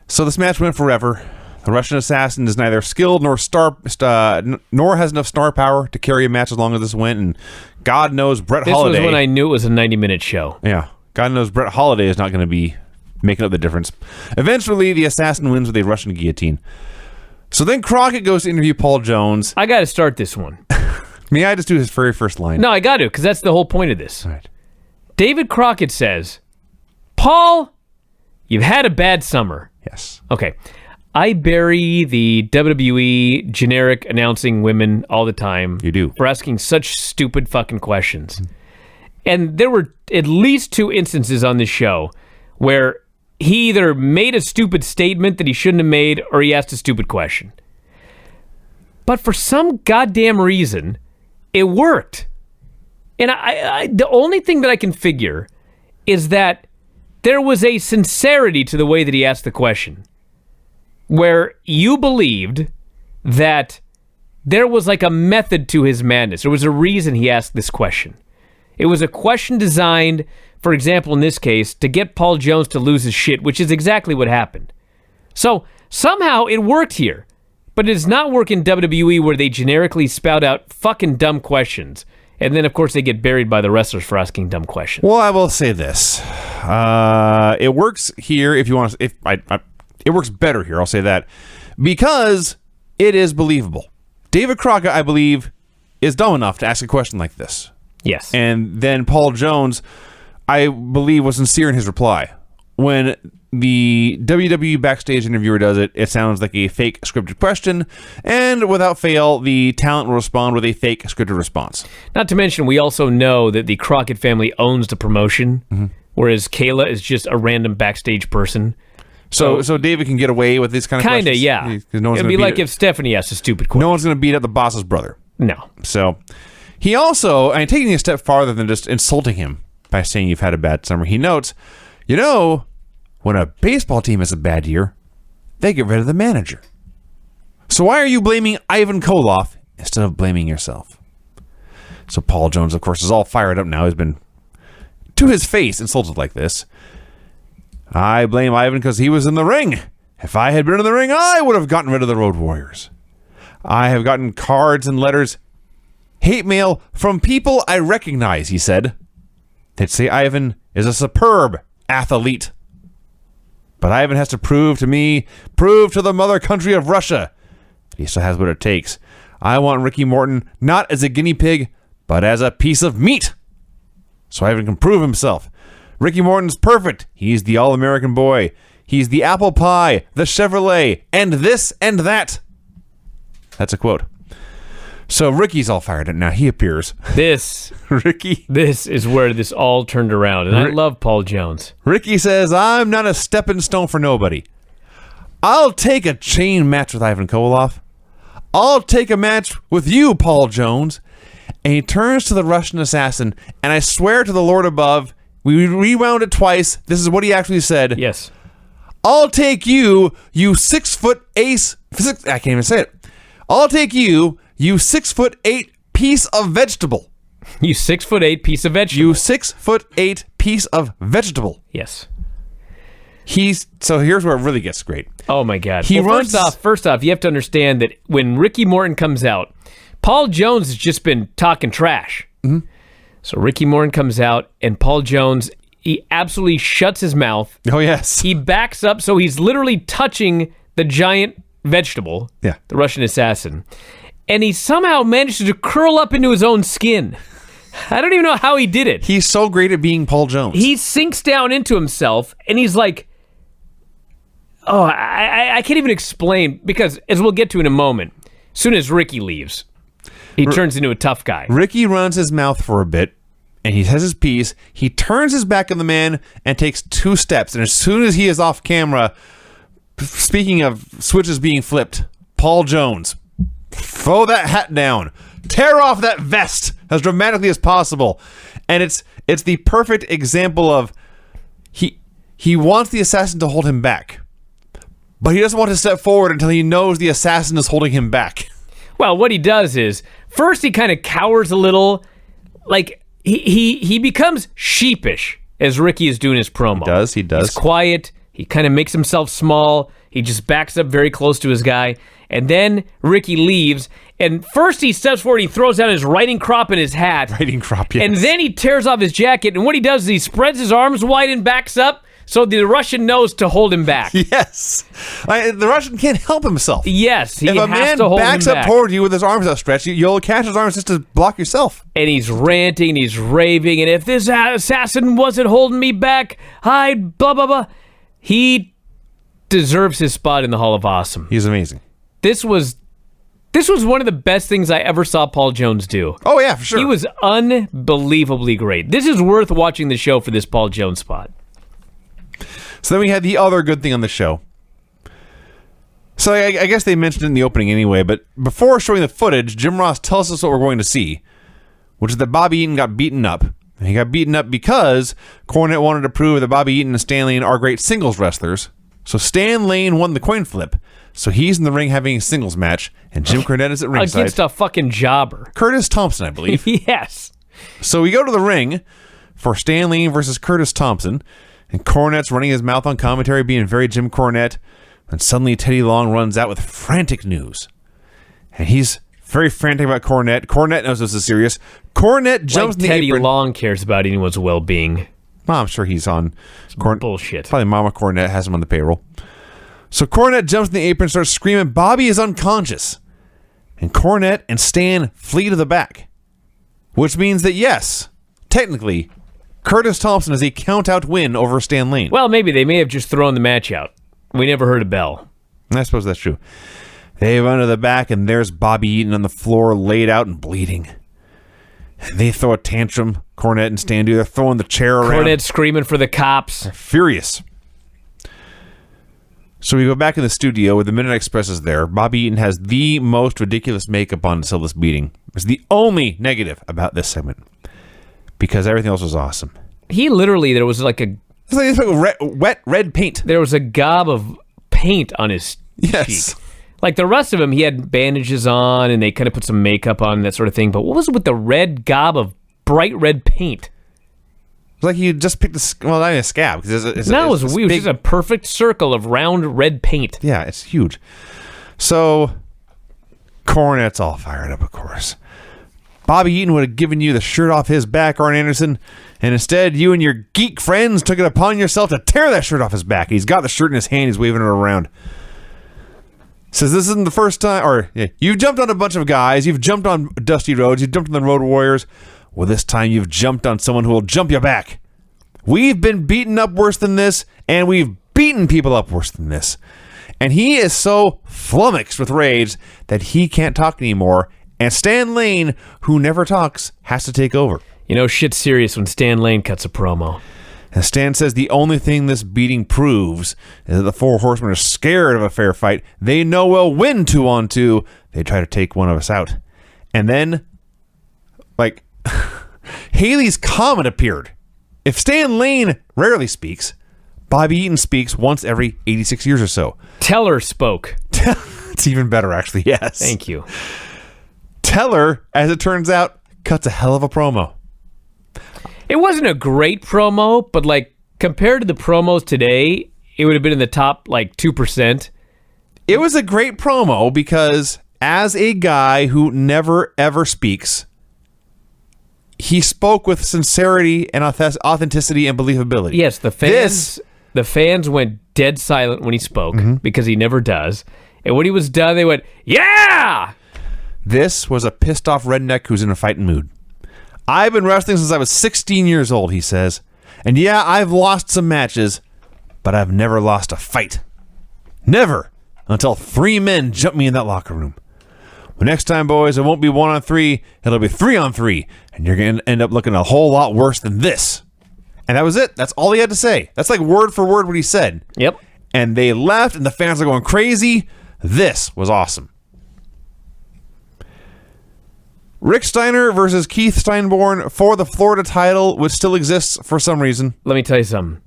So this match went forever. The Russian Assassin is neither skilled nor nor has enough star power to carry a match as long as this went. And God knows Brett Holiday. This was when I knew it was a 90-minute show. Yeah. God knows Brett Holiday is not going to be making up the difference. Eventually, the Assassin wins with a Russian guillotine. So then Crockett goes to interview Paul Jones. I got to start this one. May I just do his very first line? No, I got to, because that's the whole point of this. All right. David Crockett says, "Paul, you've had a bad summer." Yes. Okay. I bury the WWE generic announcing women all the time. You do. For asking such stupid fucking questions. And there were at least 2 instances on this show where he either made a stupid statement that he shouldn't have made or he asked a stupid question. But for some goddamn reason, it worked. And I the only thing that I can figure is that there was a sincerity to the way that he asked the question, where you believed that there was like a method to his madness. There was a reason he asked this question. It was a question designed, for example, in this case, to get Paul Jones to lose his shit, which is exactly what happened. So somehow it worked here, but it does not work in WWE where they generically spout out fucking dumb questions. And then, of course, they get buried by the wrestlers for asking dumb questions. Well, I will say this. It works here if you want to... It works better here, I'll say that, because it is believable. David Crockett, I believe, is dumb enough to ask a question like this. Yes. And then Paul Jones, I believe, was sincere in his reply. When the WWE backstage interviewer does it, it sounds like a fake scripted question, and without fail, the talent will respond with a fake scripted response. Not to mention, we also know that the Crockett family owns the promotion, whereas Kayla is just a random backstage person. So David can get away with this kind of questions? Kind of, yeah. It'd be like if Stephanie asked a stupid question. No one's going to beat up the boss's brother. No. So he also, and taking it a step farther than just insulting him by saying you've had a bad summer, he notes, when a baseball team has a bad year, they get rid of the manager. So why are you blaming Ivan Koloff instead of blaming yourself? So Paul Jones, of course, is all fired up now. He's been, to his face, insulted like this. I blame Ivan because he was in the ring. If I had been in the ring, I would have gotten rid of the Road Warriors. I have gotten cards and letters, hate mail from people I recognize, he said. They'd say Ivan is a superb athlete. But Ivan has to prove to the mother country of Russia, he still has what it takes. I want Ricky Morton not as a guinea pig, but as a piece of meat. So Ivan can prove himself. Ricky Morton's perfect. He's the all-American boy. He's the apple pie, the Chevrolet, and this and that. That's a quote. So Ricky's all fired up now. He appears. This is where this all turned around, and I love Paul Jones. Ricky says, I'm not a stepping stone for nobody. I'll take a chain match with Ivan Koloff. I'll take a match with you, Paul Jones. And he turns to the Russian Assassin, and I swear to the Lord above, we rewound it twice. This is what he actually said. Yes. I'll take you 6-foot ace. I can't even say it. I'll take you 6'8" piece of vegetable. You 6'8" piece of vegetable. You 6'8" piece of vegetable. Yes. So here's where it really gets great. Oh my God. Runs. First off, you have to understand that when Ricky Morton comes out, Paul Jones has just been talking trash. Mm-hmm. So Ricky Morton comes out, and Paul Jones, he absolutely shuts his mouth. Oh, yes. He backs up, so he's literally touching the giant vegetable, Yeah. the Russian assassin, and he somehow manages to curl up into his own skin. I don't even know how he did it. He's so great at being Paul Jones. He sinks down into himself, and he's like, oh, I can't even explain, because as we'll get to in a moment, as soon as Ricky leaves, he turns into a tough guy. Ricky runs his mouth for a bit, and he says his piece. He turns his back on the man and takes 2 steps. And as soon as he is off camera, speaking of switches being flipped, Paul Jones, throw that hat down, tear off that vest as dramatically as possible. And it's the perfect example of he wants the assassin to hold him back, but he doesn't want to step forward until he knows the assassin is holding him back. Well, what he does is, first he kind of cowers a little, like he becomes sheepish as Ricky is doing his promo. He does. He's quiet. He kind of makes himself small. He just backs up very close to his guy. And then Ricky leaves. And first he steps forward. He throws down his riding crop and his hat. Riding crop, yes. And then he tears off his jacket. And what he does is he spreads his arms wide and backs up so the Russian knows to hold him back. Yes. The Russian can't help himself. Yes, he if has a man to hold backs him up back. toward you with his arms outstretched, you'll catch his arms just to block yourself. And he's ranting, and he's raving, and if this assassin wasn't holding me back, I'd blah, blah, blah. He deserves his spot in the Hall of Awesome. He's amazing. This was one of the best things I ever saw Paul Jones do. Oh, yeah, for sure. He was unbelievably great. This is worth watching the show for this Paul Jones spot. So then we had the other good thing on the show. So I guess they mentioned it in the opening anyway, but before showing the footage, Jim Ross tells us what we're going to see, which is that Bobby Eaton got beaten up. And he got beaten up because Cornette wanted to prove that Bobby Eaton and Stan Lane are great singles wrestlers. So Stan Lane won the coin flip. So he's in the ring having a singles match, and Jim Cornette is at ringside. Against a fucking jobber. Curtis Thompson, I believe. Yes. So we go to the ring for Stan Lane versus Curtis Thompson, and Cornette's running his mouth on commentary, being very Jim Cornette, and suddenly Teddy Long runs out with frantic news. And he's very frantic about Cornette. Cornette knows this is serious. Cornette jumps in the Teddy apron. Long cares about anyone's well-being. Well, I'm sure he's on. Bullshit. Probably Mama Cornette has him on the payroll. So Cornette jumps in the apron and starts screaming, Bobby is unconscious. And Cornette and Stan flee to the back. Which means that, yes, technically, Curtis Thompson is a count-out win over Stan Lane. Well, maybe they may have just thrown the match out. We never heard a bell. I suppose that's true. They run to the back, and there's Bobby Eaton on the floor, laid out and bleeding. And they throw a tantrum. Cornette and Stan do. They're throwing the chair around. Cornette screaming for the cops. They're furious. So we go back in the studio where the Midnight Express is there. Bobby Eaton has the most ridiculous makeup on until this beating. It's the only negative about this segment. Because everything else was awesome. He literally, there was like It's like wet red paint. there was a gob of paint on his Yes. cheek. Like the rest of him, he had bandages on and they kind of put some makeup on and that sort of thing. But what was it with the red gob of bright red paint? It's like you just picked not a scab. It's It was weird. It was just a perfect circle of round red paint. Yeah, it's huge. So, Cornette's all fired up, of course. Bobby Eaton would have given you the shirt off his back, Arn Anderson, and instead you and your geek friends took it upon yourself to tear that shirt off his back. He's got the shirt in his hand. He's waving it around. Says this isn't the first time, you've jumped on a bunch of guys. You've jumped on Dusty Rhodes. You've jumped on the Road Warriors. Well, this time you've jumped on someone who will jump you back. We've been beaten up worse than this, and we've beaten people up worse than this. And he is so flummoxed with rage that he can't talk anymore. And Stan Lane, who never talks, has to take over. You know, shit's serious when Stan Lane cuts a promo. And Stan says the only thing this beating proves is that the Four Horsemen are scared of a fair fight. They know we'll win 2-on-2. They try to take one of us out. And then, Haley's Comet appeared. If Stan Lane rarely speaks, Bobby Eaton speaks once every 86 years or so. Teller spoke. It's even better, actually, yes. Thank you. Teller, as it turns out, cuts a hell of a promo. It wasn't a great promo, but like compared to the promos today, it would have been in the top like 2%. It was a great promo because as a guy who never ever speaks, he spoke with sincerity and authenticity and believability. Yes, the fans went dead silent when he spoke because he never does. And when he was done, they went, "Yeah!" This was a pissed off redneck who's in a fighting mood. I've been wrestling since I was 16 years old, he says. And yeah, I've lost some matches, but I've never lost a fight. Never. Until 3 men jump me in that locker room. Well, next time, boys, it won't be 1-on-3. It'll be 3-on-3. And you're going to end up looking a whole lot worse than this. And that was it. That's all he had to say. That's like word for word what he said. Yep. And they left, and the fans are going crazy. This was awesome. Rick Steiner versus Keith Steinborn for the Florida title, which still exists for some reason. Let me tell you something.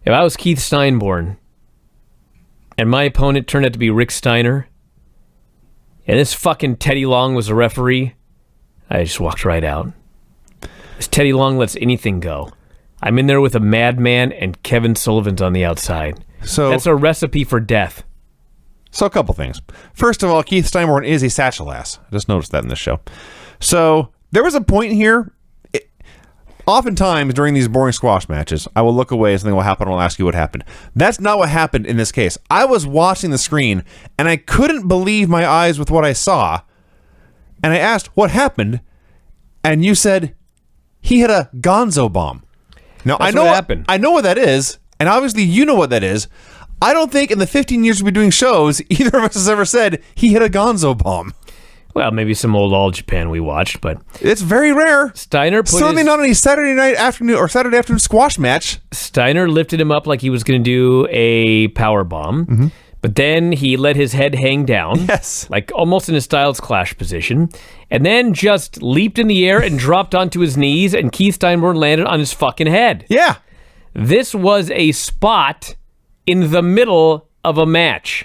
If I was Keith Steinborn and my opponent turned out to be Rick Steiner and this fucking Teddy Long was a referee, I just walked right out. This Teddy Long lets anything go. I'm in there with a madman and Kevin Sullivan's on the outside. So that's a recipe for death. So a couple things. First of all, Keith Steinborn is a satchel ass. I just noticed that in this show. So there was a point here. Oftentimes during these boring squash matches, I will look away and something will happen and I'll ask you what happened. That's not what happened in this case. I was watching the screen and I couldn't believe my eyes with what I saw. And I asked, what happened? And you said, he hit a gonzo bomb. Now, That's what happened. I know what that is. And obviously you know what that is. I don't think in the 15 years we've been doing shows, either of us has ever said he hit a gonzo bomb. Well, maybe some old All Japan we watched, but it's very rare. Steiner put certainly not on a Saturday night afternoon or Saturday afternoon squash match. Steiner lifted him up like he was going to do a power bomb, but then he let his head hang down, yes, like almost in a Styles Clash position, and then just leaped in the air and dropped onto his knees, and Keith Steinborn landed on his fucking head. Yeah, this was a spot in the middle of a match.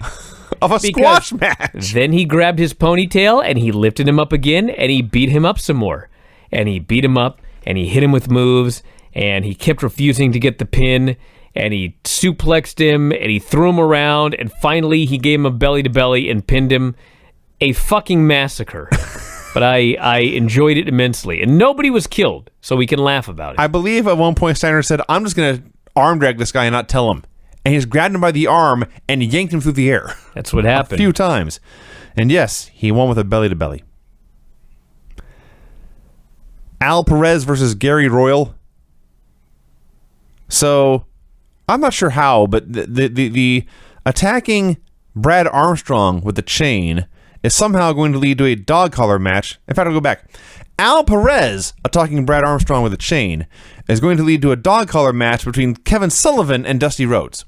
Of a squash match. Then he grabbed his ponytail and he lifted him up again and he beat him up some more. And he beat him up and he hit him with moves and he kept refusing to get the pin and he suplexed him and he threw him around and finally he gave him a belly to belly and pinned him. A fucking massacre. But I enjoyed it immensely. And nobody was killed, so we can laugh about it. I believe at one point Steiner said, I'm just going to arm drag this guy and not tell him. And he's grabbed him by the arm and yanked him through the air. That's what happened. A few times. And yes, he won with a belly-to-belly. Al Perez versus Gary Royal. So, I'm not sure how, but the attacking Brad Armstrong with the chain is somehow going to lead to a dog collar match. In fact, I'll go back. Al Perez attacking Brad Armstrong with a chain is going to lead to a dog collar match between Kevin Sullivan and Dusty Rhodes.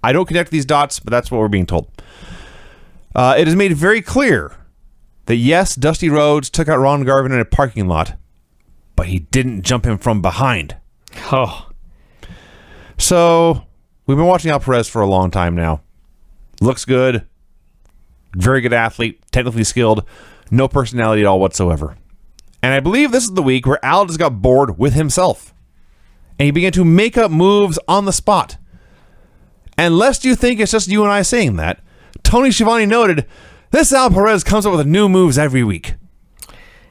I don't connect these dots, but that's what we're being told. It is made very clear that yes, Dusty Rhodes took out Ron Garvin in a parking lot, but he didn't jump him from behind. Oh. So, we've been watching Al Perez for a long time now. Looks good. Very good athlete. Technically skilled. No personality at all whatsoever. And I believe this is the week where Al just got bored with himself. And he began to make up moves on the spot. And lest you think it's just you and I saying that, Tony Schiavone noted, this Al Perez comes up with new moves every week.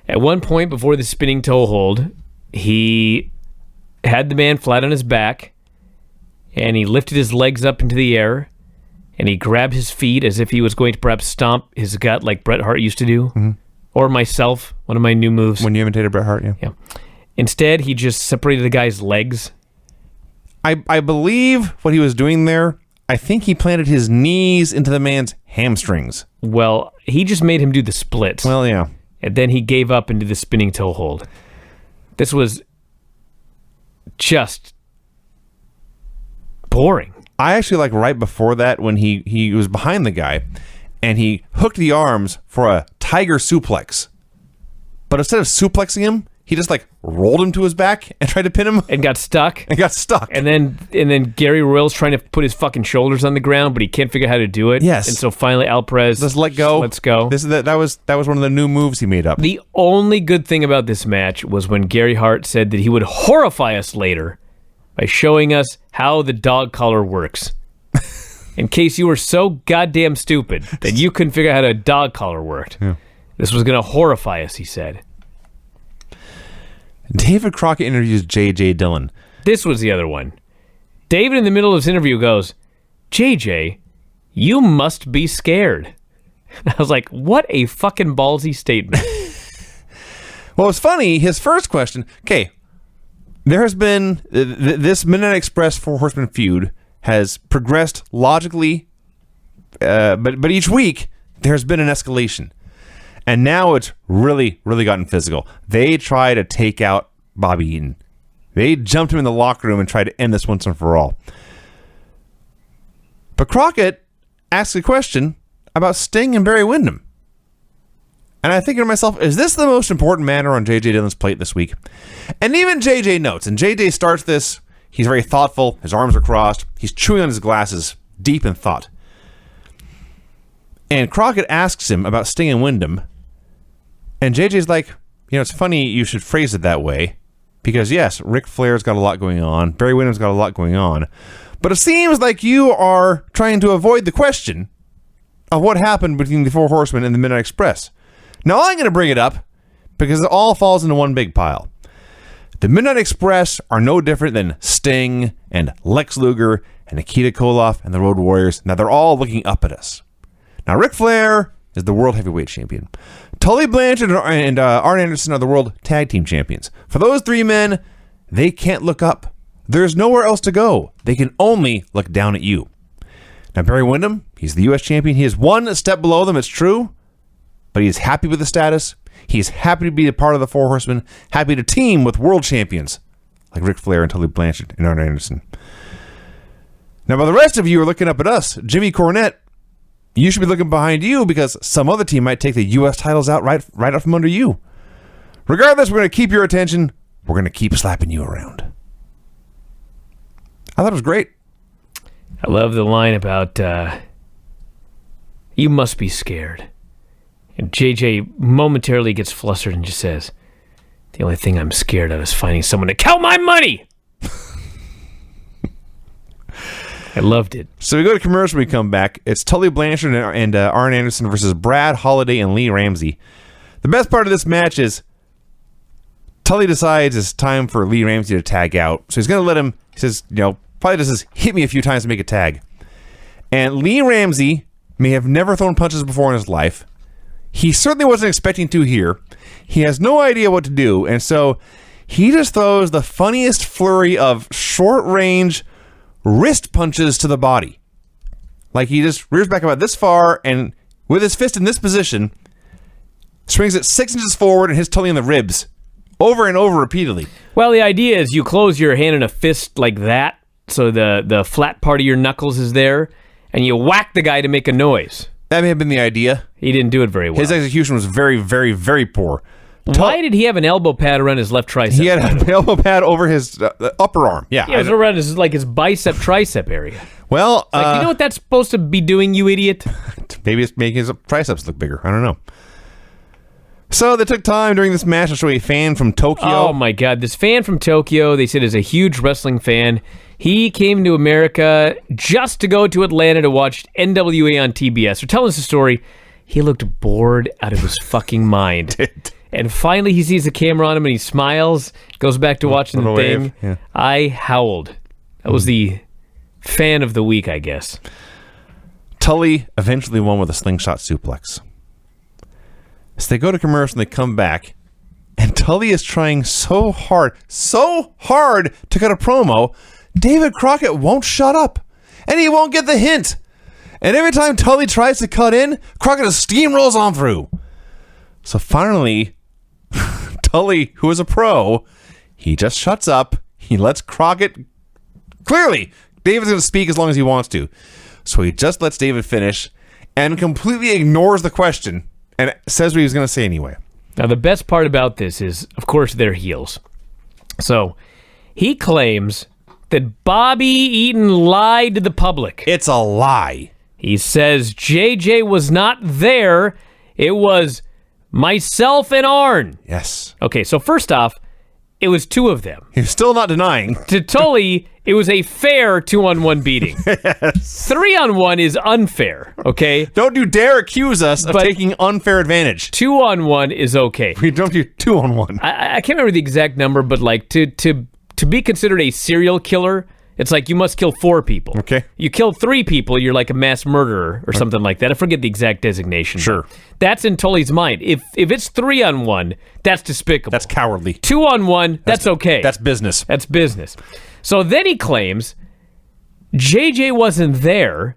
At one point before the spinning toe hold, he had the man flat on his back, and he lifted his legs up into the air, and he grabbed his feet as if he was going to perhaps stomp his gut like Bret Hart used to do. Mm-hmm. Or myself, one of my new moves. When you imitated Bret Hart, yeah. Yeah. Instead, he just separated the guy's legs. I believe what he was doing there, I think he planted his knees into the man's hamstrings. Well, he just made him do the splits. Well, yeah. And then he gave up into the spinning toe hold. This was just boring. I actually like right before that when he was behind the guy and he hooked the arms for a tiger suplex. But instead of suplexing him, he just like rolled him to his back and tried to pin him and got stuck. And then Gary Royle's trying to put his fucking shoulders on the ground, but he can't figure out how to do it. Yes. And so finally Al Perez just let go. Let's go. That was one of the new moves he made up. The only good thing about this match was when Gary Hart said that he would horrify us later by showing us how the dog collar works. In case you were so goddamn stupid that you couldn't figure out how a dog collar worked. Yeah. This was going to horrify us, he said. David Crockett interviews J.J. Dillon. This was the other one. David, in the middle of his interview, goes, JJ, you must be scared. I was like, what a fucking ballsy statement. Well, it's funny. His first question, okay, there has been this Midnight Express Four Horsemen feud has progressed logically, but each week there's been an escalation. And now it's really, really gotten physical. They try to take out Bobby Eaton. They jumped him in the locker room and tried to end this once and for all. But Crockett asks a question about Sting and Barry Windham. And I think to myself, is this the most important matter on J.J. Dillon's plate this week? And even J.J. notes, and J.J. starts this, he's very thoughtful, his arms are crossed, he's chewing on his glasses, deep in thought. And Crockett asks him about Sting and Windham, and JJ's like, it's funny you should phrase it that way, because yes, Ric Flair's got a lot going on, Barry Windham's got a lot going on, but it seems like you are trying to avoid the question of what happened between the Four Horsemen and the Midnight Express. Now I'm going to bring it up, because it all falls into one big pile. The Midnight Express are no different than Sting and Lex Luger and Nikita Koloff and the Road Warriors. Now they're all looking up at us. Now Ric Flair is the World Heavyweight Champion. Tully Blanchard and Arn Anderson are the World Tag Team Champions. For those three men, they can't look up. There's nowhere else to go. They can only look down at you. Now Barry Windham, he's the U.S. Champion. He is one step below them, it's true, but he is happy with the status. He's happy to be a part of the Four Horsemen, happy to team with world champions like Ric Flair and Tully Blanchard and Arn Anderson. Now, while the rest of you are looking up at us, Jimmy Cornette, you should be looking behind you, because some other team might take the U.S. titles out right up from under you. Regardless, we're going to keep your attention. We're going to keep slapping you around. I thought it was great. I love the line about, you must be scared. And JJ momentarily gets flustered and just says, the only thing I'm scared of is finding someone to count my money. I loved it. So we go to commercial when we come back. It's Tully Blanchard and Arn Anderson versus Brad Holiday and Lee Ramsey. The best part of this match is Tully decides it's time for Lee Ramsey to tag out. So he's going to let him, he says, probably just says, hit me a few times to make a tag. And Lee Ramsey may have never thrown punches before in his life. He certainly wasn't expecting to here. He has no idea what to do. And so he just throws the funniest flurry of short-range wrist punches to the body. Like he just rears back about this far and with his fist in this position, swings it 6 inches forward and hits Tully in the ribs over and over repeatedly. Well, the idea is you close your hand in a fist like that, so the flat part of your knuckles is there, and you whack the guy to make a noise. That may have been the idea. He didn't do it very well. His execution was very, very, very poor. Why did he have an elbow pad around his left tricep? He had an elbow pad over his upper arm. Yeah, it was around his bicep tricep area. Well, you know what that's supposed to be doing, you idiot? Maybe it's making his triceps look bigger. I don't know. So they took time during this match to show a fan from Tokyo. Oh my God, this fan from Tokyo, they said is a huge wrestling fan. He came to America just to go to Atlanta to watch NWA on TBS. So tell us the story. He looked bored out of his fucking mind. And finally he sees the camera on him and he smiles, goes back to watching the thing. Yeah. I howled. That was the fan of the week, I guess. Tully eventually won with a slingshot suplex. So they go to commercial and they come back, and Tully is trying so hard to cut a promo. David Crockett won't shut up, and he won't get the hint. And every time Tully tries to cut in, Crockett just steamrolls on through. So finally, Tully, who is a pro, he just shuts up. He lets Crockett... Clearly, David's going to speak as long as he wants to. So he just lets David finish and completely ignores the question and says what he was going to say anyway. Now, the best part about this is, of course, they're heels. So, he claims that Bobby Eaton lied to the public. It's a lie. He says JJ was not there. It was myself and Arn. Yes. Okay, so first off, it was two of them. He's still not denying. To Tully, it was a fair 2-on-1 beating. Yes. 3-on-1 is unfair, okay? Don't you dare accuse us of taking unfair advantage. 2-on-1 is okay. We don't do 2-on-1. I can't remember the exact number, but like to be considered a serial killer, it's like you must kill 4 people. Okay. You kill 3 people, you're like a mass murderer or something like that. I forget the exact designation. Sure. That's in Tully's mind. If it's 3-on-1, that's despicable. That's cowardly. 2-on-1, that's okay. That's business. That's business. So then he claims JJ wasn't there,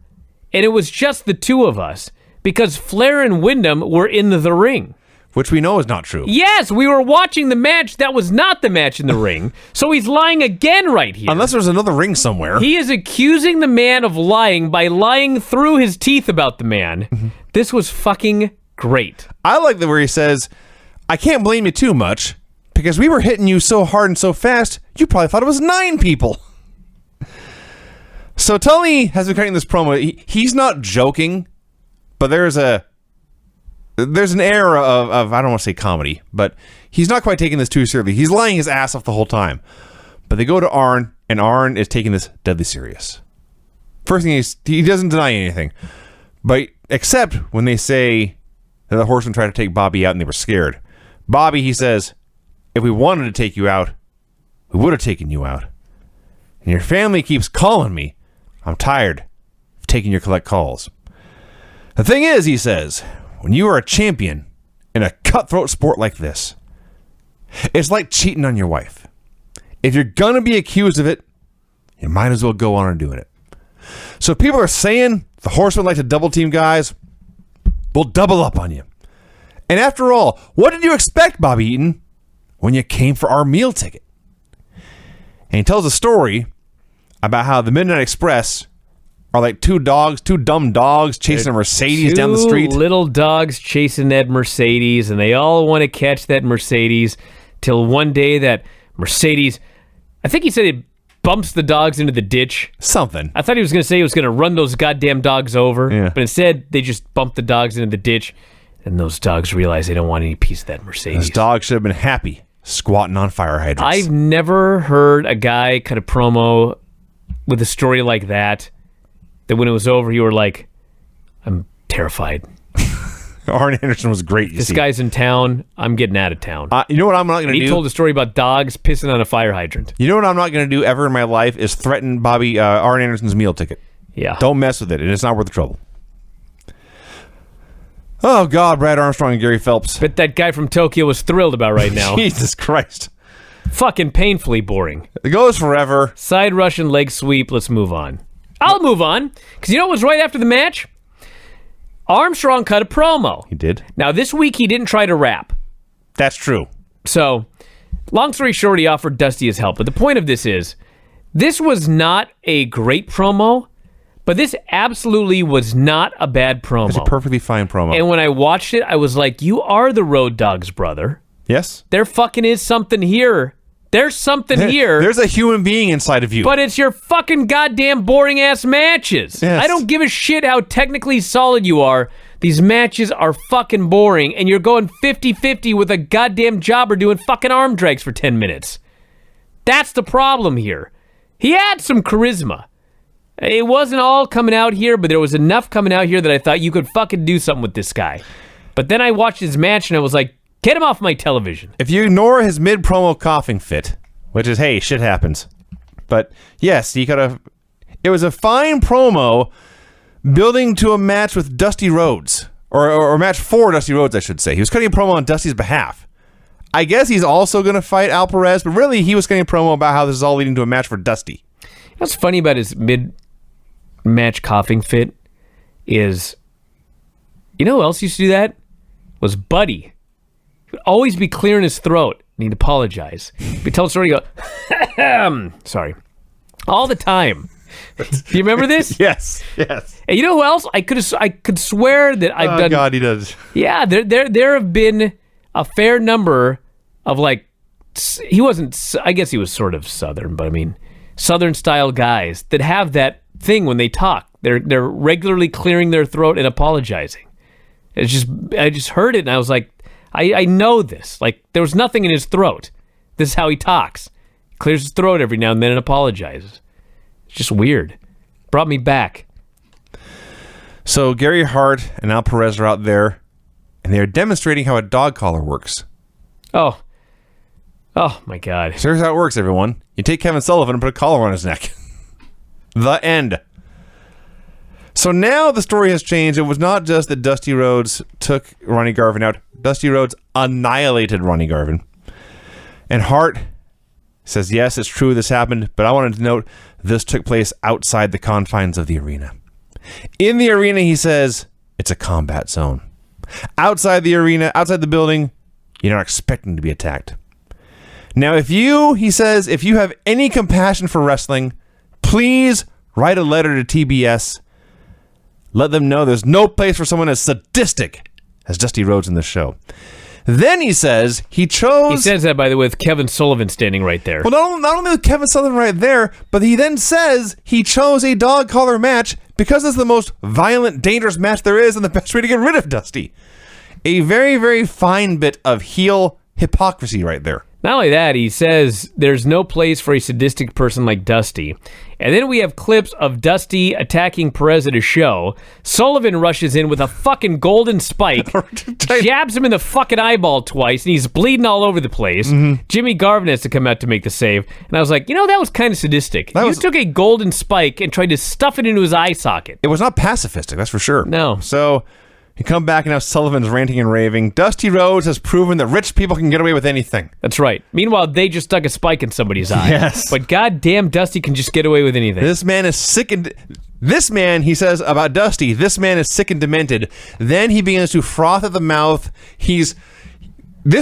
and it was just the two of us because Flair and Wyndham were in the ring. Which we know is not true. Yes, we were watching the match. That was not the match in the ring. So he's lying again right here. Unless there's another ring somewhere. He is accusing the man of lying by lying through his teeth about the man. Mm-hmm. This was fucking great. I like the where he says, I can't blame you too much because we were hitting you so hard and so fast, you probably thought it was 9 people. So Tully has been cutting this promo. He's not joking, but there's an air of I don't want to say comedy, but he's not quite taking this too seriously. He's lying his ass off the whole time. But they go to Arn, and Arn is taking this deadly serious. First thing he doesn't deny anything, but except when they say that the Horsemen tried to take Bobby out and they were scared. Bobby, he says, if we wanted to take you out, we would have taken you out. And your family keeps calling me. I'm tired of taking your collect calls. The thing is, he says, when you are a champion in a cutthroat sport like this, it's like cheating on your wife. If you're going to be accused of it, you might as well go on and doing it. So if people are saying the Horsemen like to double team guys, we'll double up on you. And after all, what did you expect, Bobby Eaton, when you came for our meal ticket? And he tells a story about how the Midnight Express are like two dumb dogs chasing a Mercedes down the street. 2 little dogs chasing that Mercedes, and they all want to catch that Mercedes till one day that Mercedes, I think he said it bumps the dogs into the ditch. Something. I thought he was going to say he was going to run those goddamn dogs over, Yeah. but instead they just bumped the dogs into the ditch, and those dogs realize they don't want any piece of that Mercedes. Those dogs should have been happy squatting on fire hydrants. I've never heard a guy cut a promo with a story like that when it was over, you were like, I'm terrified. Arn Anderson was great. This guy's in town. I'm getting out of town. You know what I'm not going to do? He told a story about dogs pissing on a fire hydrant. You know what I'm not going to do ever in my life is threaten Arn Anderson's meal ticket. Yeah. Don't mess with it, and it's not worth the trouble. Oh, God, Brad Armstrong and Gary Phelps. Bet that guy from Tokyo was thrilled about right now. Jesus Christ. Fucking painfully boring. It goes forever. Side Russian leg sweep. Let's move on. I'll move on, because you know what was right after the match? Armstrong cut a promo. He did. Now, this week he didn't try to rap. That's true. So, long story short, he offered Dusty his help. But the point of this is, this was not a great promo, but this absolutely was not a bad promo. It's a perfectly fine promo. And when I watched it, I was like, you are the Road Dogg's brother. Yes? There fucking is something here. There's something here. There's a human being inside of you. But it's your fucking goddamn boring-ass matches. Yes. I don't give a shit how technically solid you are. These matches are fucking boring, and you're going 50-50 with a goddamn jobber doing fucking arm drags for 10 minutes. That's the problem here. He had some charisma. It wasn't all coming out here, but there was enough coming out here that I thought you could fucking do something with this guy. But then I watched his match, and I was like, get him off my television. If you ignore his mid-promo coughing fit, which is, hey, shit happens. But, yes, he could have... It was a fine promo building to a match with Dusty Rhodes. Or a match for Dusty Rhodes, I should say. He was cutting a promo on Dusty's behalf. I guess he's also going to fight Al Perez, but really he was cutting a promo about how this is all leading to a match for Dusty. What's funny about his mid-match coughing fit is... You know who else used to do that? Was Buddy. He would always be clearing his throat, and he'd apologize. He'd tell a story, he'd go, sorry. All the time. Do you remember this? Yes. And you know who else? I could swear that I've done... Oh, God, he does. Yeah, there have been a fair number of like, he wasn't, I guess he was sort of Southern, but I mean, Southern style guys that have that thing when they talk. They're regularly clearing their throat and apologizing. I just heard it and I was like, I know this. Like, there was nothing in his throat. This is how he talks. Clears his throat every now and then and apologizes. It's just weird. Brought me back. So Gary Hart and Al Perez are out there, and they are demonstrating how a dog collar works. Oh my God. So here's how it works, everyone. You take Kevin Sullivan and put a collar on his neck. The end. So now the story has changed. It was not just that Dusty Rhodes took Ronnie Garvin out. Dusty Rhodes annihilated Ronnie Garvin. And Hart says, yes, it's true this happened, but I wanted to note this took place outside the confines of the arena. In the arena, he says, it's a combat zone. Outside the arena, outside the building, you're not expecting to be attacked. Now, he says, if you have any compassion for wrestling, please write a letter to TBS. Let them know there's no place for someone as sadistic as Dusty Rhodes in this show. Then he says he says that, by the way, with Kevin Sullivan standing right there. Well, not only with Kevin Sullivan right there, but he then says he chose a dog collar match because it's the most violent, dangerous match there is and the best way to get rid of Dusty. A very, very fine bit of heel hypocrisy right there. Not only that, he says there's no place for a sadistic person like Dusty. And then we have clips of Dusty attacking Perez at a show. Sullivan rushes in with a fucking golden spike, jabs him in the fucking eyeball twice, and he's bleeding all over the place. Mm-hmm. Jimmy Garvin has to come out to make the save. And I was like, that was kind of sadistic. You took a golden spike and tried to stuff it into his eye socket. It was not pacifistic, that's for sure. No. So you come back and now Sullivan's ranting and raving. Dusty Rhodes has proven that rich people can get away with anything. That's right. Meanwhile, they just stuck a spike in somebody's eye. Yes. But goddamn, Dusty can just get away with anything. This man is sick and... This man, he says about Dusty, this man is sick and demented. Then he begins to froth at the mouth. This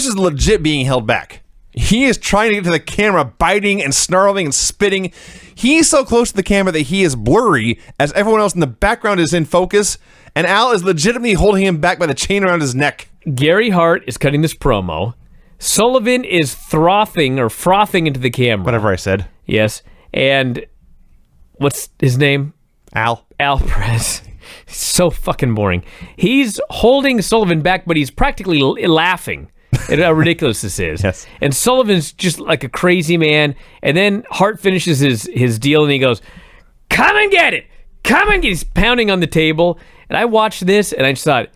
is legit being held back. He is trying to get to the camera, biting and snarling and spitting. He's so close to the camera that he is blurry as everyone else in the background is in focus. And Al is legitimately holding him back by the chain around his neck. Gary Hart is cutting this promo. Sullivan is frothing into the camera. Whatever I said. Yes. And what's his name? Al Perez. So fucking boring. He's holding Sullivan back, but he's practically laughing at how ridiculous this is. Yes. And Sullivan's just like a crazy man. And then Hart finishes his deal and he goes, come and get it. Come and get it. He's pounding on the table. And I watched this and I just thought,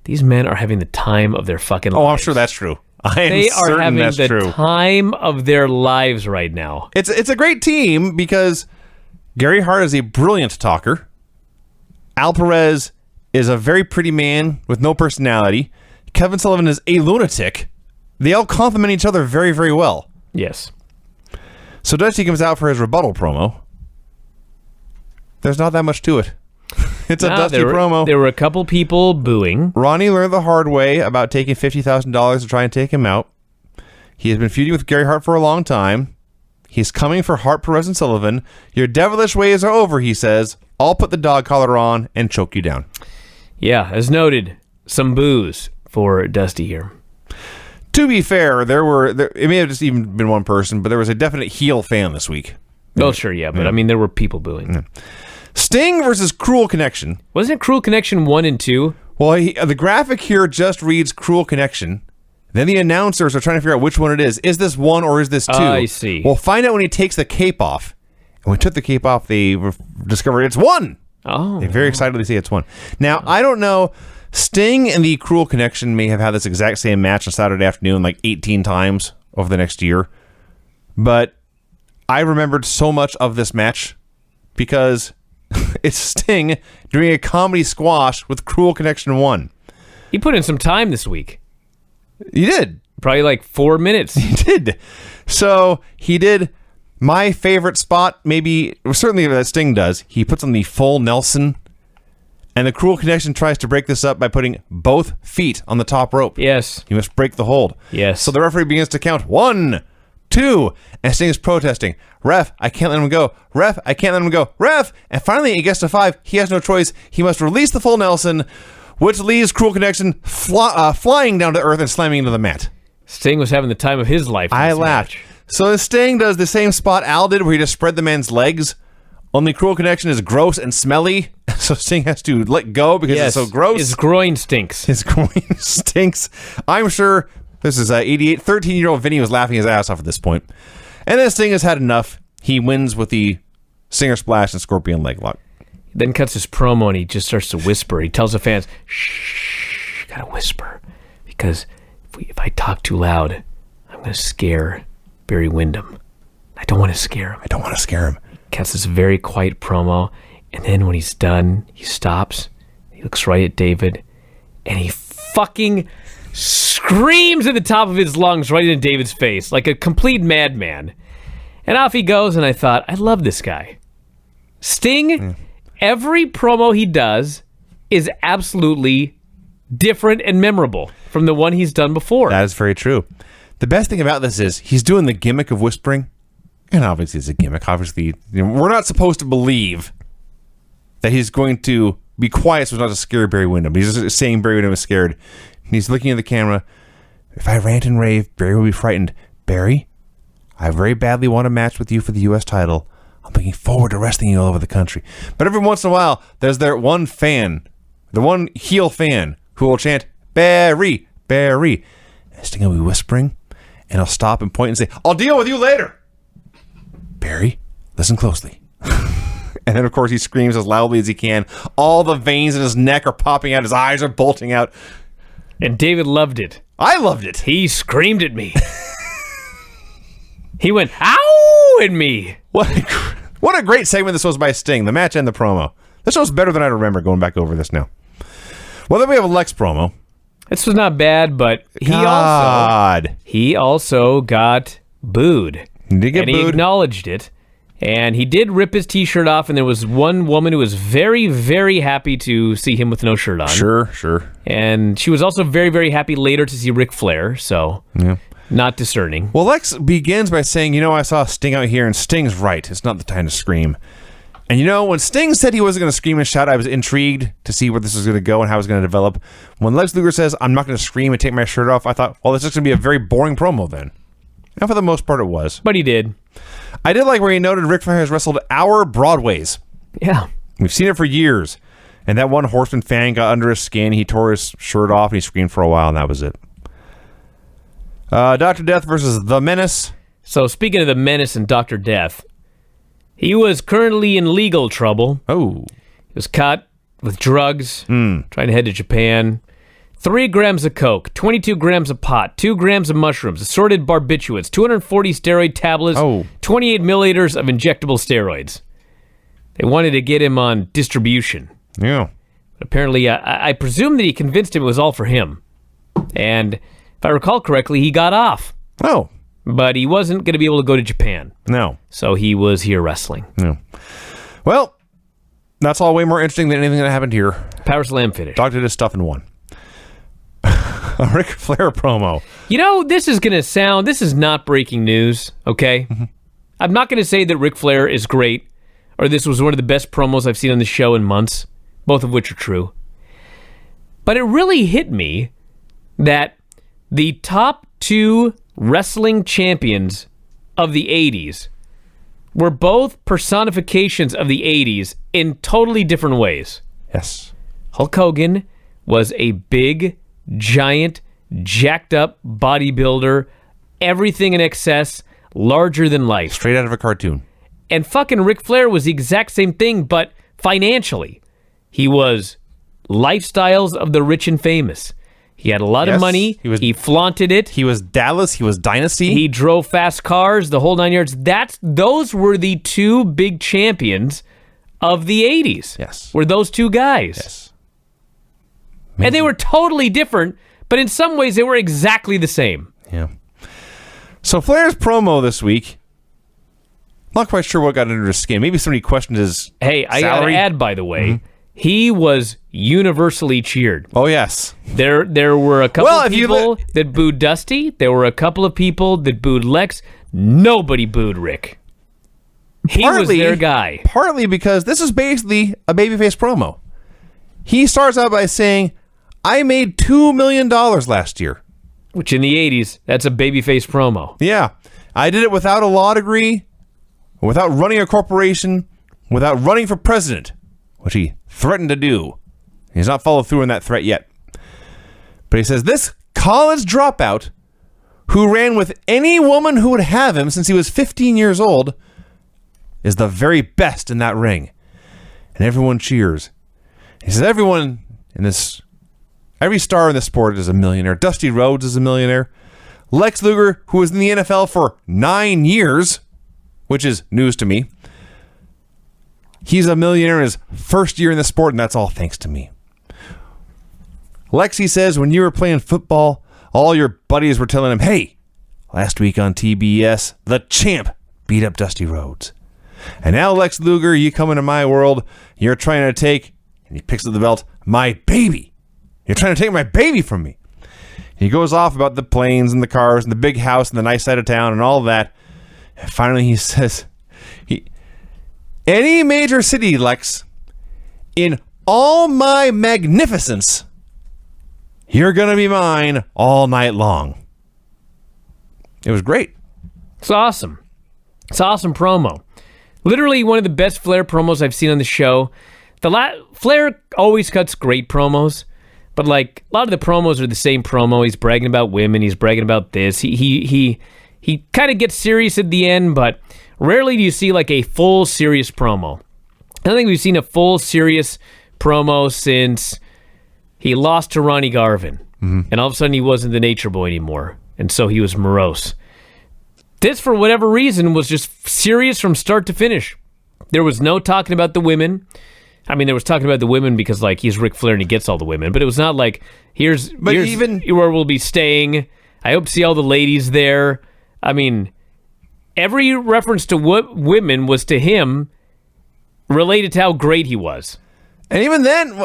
these men are having the time of their fucking lives. Oh, I'm sure that's true. They are having the time of their lives right now. It's a great team because Gary Hart is a brilliant talker. Al Perez is a very pretty man with no personality. Kevin Sullivan is a lunatic. They all complement each other very, very well. Yes. So Dusty comes out for his rebuttal promo. There's not that much to it. It's a Dusty promo. There were a couple people booing. Ronnie learned the hard way about taking $50,000 to try and take him out. He has been feuding with Gary Hart for a long time. He's coming for Hart, Perez, and Sullivan. Your devilish ways are over, he says. I'll put the dog collar on and choke you down. Yeah, as noted, some boos for Dusty here. To be fair, it may have just even been one person, but there was a definite heel fan this week. Oh, sure, yeah, but I mean, there were people booing. Yeah. Sting versus Cruel Connection. Wasn't it Cruel Connection 1 and 2? Well, the graphic here just reads Cruel Connection. Then the announcers are trying to figure out which one it is. Is this 1 or is this 2? I see. We'll find out when he takes the cape off. And when he took the cape off, they discovered it's 1. Oh. They very excitedly say it's 1. Now, I don't know. Sting and the Cruel Connection may have had this exact same match on Saturday afternoon like 18 times over the next year. But I remembered so much of this match because it's Sting doing a comedy squash with Cruel Connection 1. He put in some time this week. He did. Probably like 4 minutes. He did. So he did my favorite spot, maybe, certainly that Sting does. He puts on the full Nelson, and the Cruel Connection tries to break this up by putting both feet on the top rope. Yes. He must break the hold. Yes. So the referee begins to count 1, 2, and Sting is protesting. Ref, I can't let him go. Ref, I can't let him go. Ref! And finally, he gets to 5. He has no choice. He must release the full Nelson, which leaves Cruel Connection flying down to earth and slamming into the mat. Sting was having the time of his life. I laughed. So Sting does the same spot Al did, where he just spread the man's legs. Only Cruel Connection is gross and smelly, so Sting has to let go because it's so gross. His groin stinks. His groin stinks. I'm sure this is 88. 13-year-old Vinny was laughing his ass off at this point. And then Sting has had enough. He wins with the Singer Splash and Scorpion Leg Lock. Then cuts his promo and he just starts to whisper. He tells the fans, shh, gotta whisper. Because if I talk too loud, I'm going to scare Barry Windham. I don't want to scare him. Cuts this very quiet promo. And then when he's done, he stops. He looks right at David. And he fucking screams at the top of his lungs right into David's face. Like a complete madman. And off he goes. And I thought, I love this guy. Sting... Every promo he does is absolutely different and memorable from the one he's done before. That is very true. The best thing about this is he's doing the gimmick of whispering, and obviously it's a gimmick. Obviously, we're not supposed to believe that he's going to be quiet so as not to scare Barry Windham. He's just saying Barry Windham is scared. And he's looking at the camera. If I rant and rave, Barry will be frightened. Barry, I very badly want a match with you for the U.S. title. I'm looking forward to wrestling you all over the country. But every once in a while, there's that one fan, the one heel fan, who will chant, Barry, Barry. And Sting will be whispering, and he'll stop and point and say, I'll deal with you later. Barry, listen closely. And then, of course, he screams as loudly as he can. All the veins in his neck are popping out. His eyes are bolting out. And David loved it. I loved it. He screamed at me. He went, ow, at me. What a great segment this was by Sting, the match and the promo. This was better than I remember going back over this now. Well, then we have a Lex promo. This was not bad, but he also got booed. He did get booed. He acknowledged it. And he did rip his t-shirt off, and there was one woman who was very, very happy to see him with no shirt on. Sure. And she was also very, very happy later to see Ric Flair, so... Yeah. Not discerning. Well, Lex begins by saying, I saw Sting out here, and Sting's right. It's not the time to scream. And when Sting said he wasn't going to scream and shout, I was intrigued to see where this was going to go and how it was going to develop. When Lex Luger says, I'm not going to scream and take my shirt off, I thought, well, this is going to be a very boring promo then. And for the most part, it was. But he did. I did like where he noted Ric Flair has wrestled our Broadways. Yeah. We've seen it for years. And that one Horseman fan got under his skin. He tore his shirt off and he screamed for a while, and that was it. Dr. Death versus The Menace. So speaking of The Menace and Dr. Death, he was currently in legal trouble. Oh. He was caught with drugs, trying to head to Japan. 3 grams of coke, 22 grams of pot, 2 grams of mushrooms, assorted barbiturates, 240 steroid tablets, 28 milliliters of injectable steroids. They wanted to get him on distribution. Yeah. But apparently, I presume that he convinced him it was all for him. And... if I recall correctly, he got off. Oh. But he wasn't going to be able to go to Japan. No. So he was here wrestling. No. Well, that's all way more interesting than anything that happened here. Power Slam finish. Doctor did his stuff and won. A Ric Flair promo. This is not breaking news, okay? Mm-hmm. I'm not going to say that Ric Flair is great, or this was one of the best promos I've seen on the show in months, both of which are true. But it really hit me that the top 2 wrestling champions of the 80s were both personifications of the 80s in totally different ways. Yes. Hulk Hogan was a big, giant, jacked up bodybuilder, everything in excess, larger than life. Straight out of a cartoon. And fucking Ric Flair was the exact same thing, but financially. He was lifestyles of the rich and famous. He had a lot of money. He flaunted it. He was Dallas. He was Dynasty. He drove fast cars, the whole 9 yards. Those were the 2 big champions of the 80s. Yes. Were those 2 guys. Yes. Amazing. And they were totally different, but in some ways they were exactly the same. Yeah. So Flair's promo this week, not quite sure what got under his skin. Maybe somebody questioned his salary. I got to add, by the way, he was universally cheered. Oh, yes. There were a couple of people that booed Dusty. There were a couple of people that booed Lex. Nobody booed Rick. He was their guy. Partly because this is basically a babyface promo. He starts out by saying, I made $2 million last year. Which in the 80s, that's a babyface promo. Yeah. I did it without a law degree, without running a corporation, without running for president, which he threatened to do. He's not followed through on that threat yet. But he says, this college dropout who ran with any woman who would have him since he was 15 years old is the very best in that ring. And everyone cheers. He says, every star in this sport is a millionaire. Dusty Rhodes is a millionaire. Lex Luger, who was in the NFL for 9 years, which is news to me, he's a millionaire in his first year in the sport, and that's all thanks to me. Lexi says when you were playing football, all your buddies were telling him, hey, last week on TBS, the champ beat up Dusty Rhodes. And now, Lex Luger, you come into my world, you're trying to take, and he picks up the belt, my baby. You're trying to take my baby from me. He goes off about the planes and the cars and the big house and the nice side of town and all that. And finally he says, any major city, Lex, in all my magnificence, you're going to be mine all night long. It was great. It's awesome. It's awesome promo. Literally one of the best Flair promos I've seen on the show. Flair always cuts great promos, but like a lot of the promos are the same promo. He's bragging about women. He's bragging about this. He kind of gets serious at the end, but rarely do you see like a full serious promo. I don't think we've seen a full serious promo since he lost to Ronnie Garvin, and all of a sudden he wasn't the Nature Boy anymore, and so he was morose. This, for whatever reason, was just serious from start to finish. There was no talking about the women. I mean, there was talking about the women because, like, he's Ric Flair and he gets all the women, but it was not like, here's where we'll be staying. I hope to see all the ladies there. I mean, every reference to women was to him related to how great he was. And even then,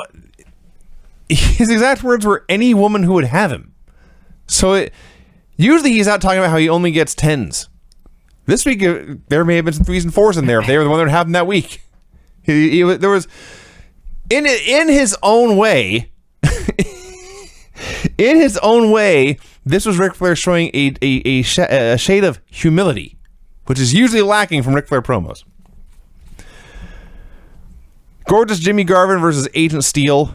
his exact words were any woman who would have him. So usually he's out talking about how he only gets 10s. This week, there may have been some 3s and 4s in there if they were the one that would have him that week. There was, in his own way, this was Ric Flair showing a shade of humility, which is usually lacking from Ric Flair promos. Gorgeous Jimmy Garvin versus Agent Steel.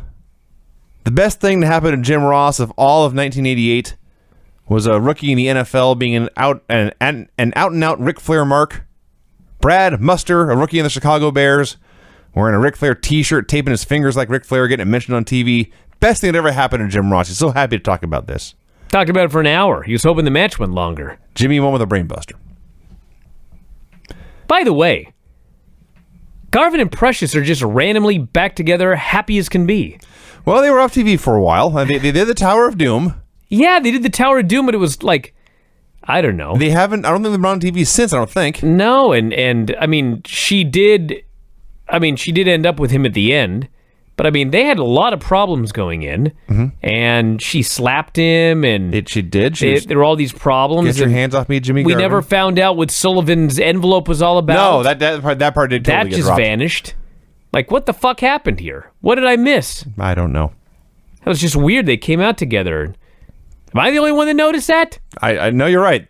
The best thing to happen to Jim Ross of all of 1988 was a rookie in the NFL being an out-and-out Ric Flair mark. Brad Muster, a rookie in the Chicago Bears, wearing a Ric Flair t-shirt, taping his fingers like Ric Flair, getting it mentioned on TV. Best thing that ever happened to Jim Ross. He's so happy to talk about this. Talked about it for an hour. He was hoping the match went longer. Jimmy won with a brainbuster. By the way, Garvin and Precious are just randomly back together, happy as can be. Well, they were off TV for a while. They did the Tower of Doom. Yeah, they did the Tower of Doom, but it was like, I don't know. I don't think they've been on TV since, I don't think. No, and I mean, she did end up with him at the end, but I mean, they had a lot of problems going in, and she slapped him, and she did. There were all these problems. Get your hands off me, Jimmy We Garvin. never found out what Sullivan's envelope was all about. No, that part did totally that get just dropped. vanished. Like, what the fuck happened here? What did I miss? I don't know. That was just weird. They came out together. Am I the only one that noticed that? I know you're right.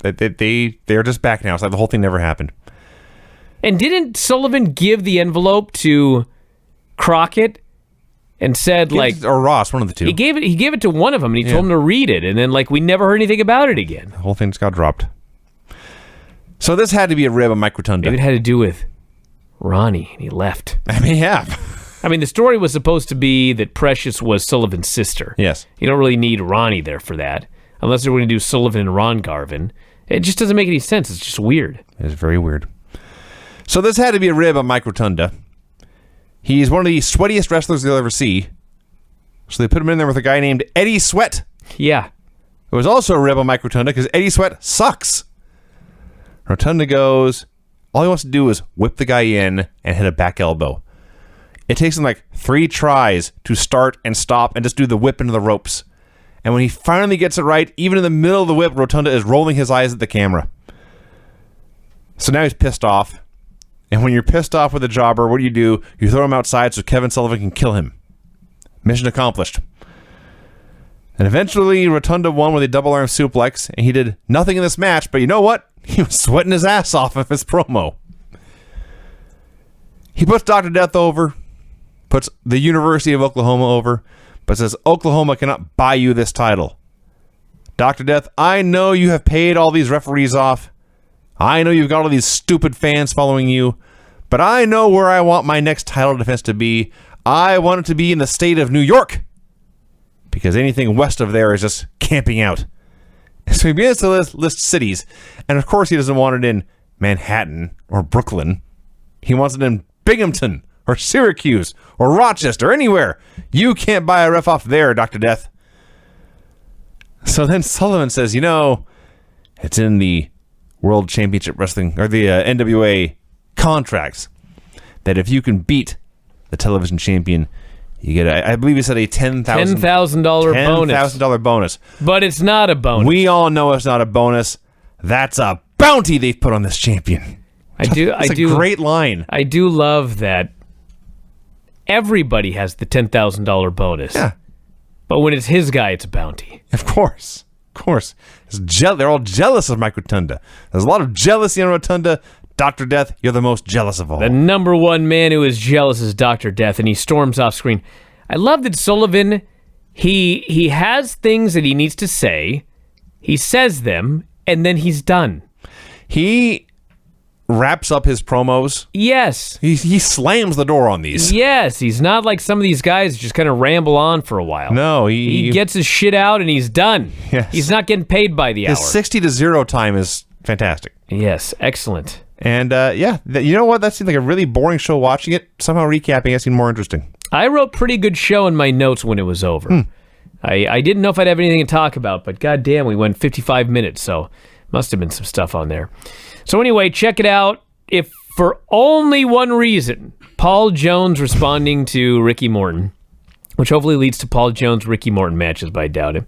They're just back now. It's like the whole thing never happened. And didn't Sullivan give the envelope to Crockett and said, or Ross, one of the two. He gave it to one of them, and he told him to read it, and then we never heard anything about it again. The whole thing just got dropped. So this had to be a rib on Mike Rotunda. Maybe it had to do with Ronnie, and he left. I mean, yeah. I mean, the story was supposed to be that Precious was Sullivan's sister. Yes. You don't really need Ronnie there for that, unless they're going to do Sullivan and Ron Garvin. It just doesn't make any sense. It's just weird. It's very weird. So this had to be a rib on Mike Rotunda. He's one of the sweatiest wrestlers you'll ever see. So they put him in there with a guy named Eddie Sweat. Yeah. It was also a rib on Mike Rotunda because Eddie Sweat sucks. Rotunda goes, all he wants to do is whip the guy in and hit a back elbow. It takes him 3 tries to start and stop and just do the whip into the ropes. And when he finally gets it right, even in the middle of the whip, Rotunda is rolling his eyes at the camera. So now he's pissed off. And when you're pissed off with a jobber, what do? You throw him outside so Kevin Sullivan can kill him. Mission accomplished. And eventually, Rotunda won with a double arm suplex, and he did nothing in this match, but you know what? He was sweating his ass off of his promo. He puts Dr. Death over, puts the University of Oklahoma over, but says Oklahoma cannot buy you this title. Dr. Death, I know you have paid all these referees off. I know you've got all these stupid fans following you, but I know where I want my next title defense to be. I want it to be in the state of New York, because anything west of there is just camping out. So he begins to list cities, and of course he doesn't want it in Manhattan or Brooklyn. He wants it in Binghamton or Syracuse or Rochester, anywhere. You can't buy a ref off there, Dr. Death. So then Sullivan says, it's in the World Championship Wrestling, or the NWA contracts, that if you can beat the television champion, you get, I believe he said a $10,000 bonus. But it's not a bonus. We all know it's not a bonus. That's a bounty they've put on this champion. It's a great line. I do love that everybody has the $10,000 bonus. Yeah. But when it's his guy, it's a bounty. Of course. They're all jealous of Mike Rotunda. There's a lot of jealousy on Rotunda. Dr. Death, you're the most jealous of all. The number one man who is jealous is Dr. Death, and he storms off screen. I love that Sullivan, he has things that he needs to say. He says them, and then he's done. He wraps up his promos. Yes. He slams the door on these. Yes, he's not like some of these guys who just kind of ramble on for a while. No, he gets his shit out and he's done. Yes. He's not getting paid by the hour. His 60-0 time is fantastic. Yes, excellent. And you know what? That seemed like a really boring show watching it. Somehow recapping it seemed more interesting. I wrote pretty good show in my notes when it was over. I didn't know if I'd have anything to talk about, but goddamn, we went 55 minutes, so must have been some stuff on there. So anyway, check it out. If for only one reason, Paul Jones responding to Ricky Morton, which hopefully leads to Paul Jones-Ricky Morton matches, but I doubt it.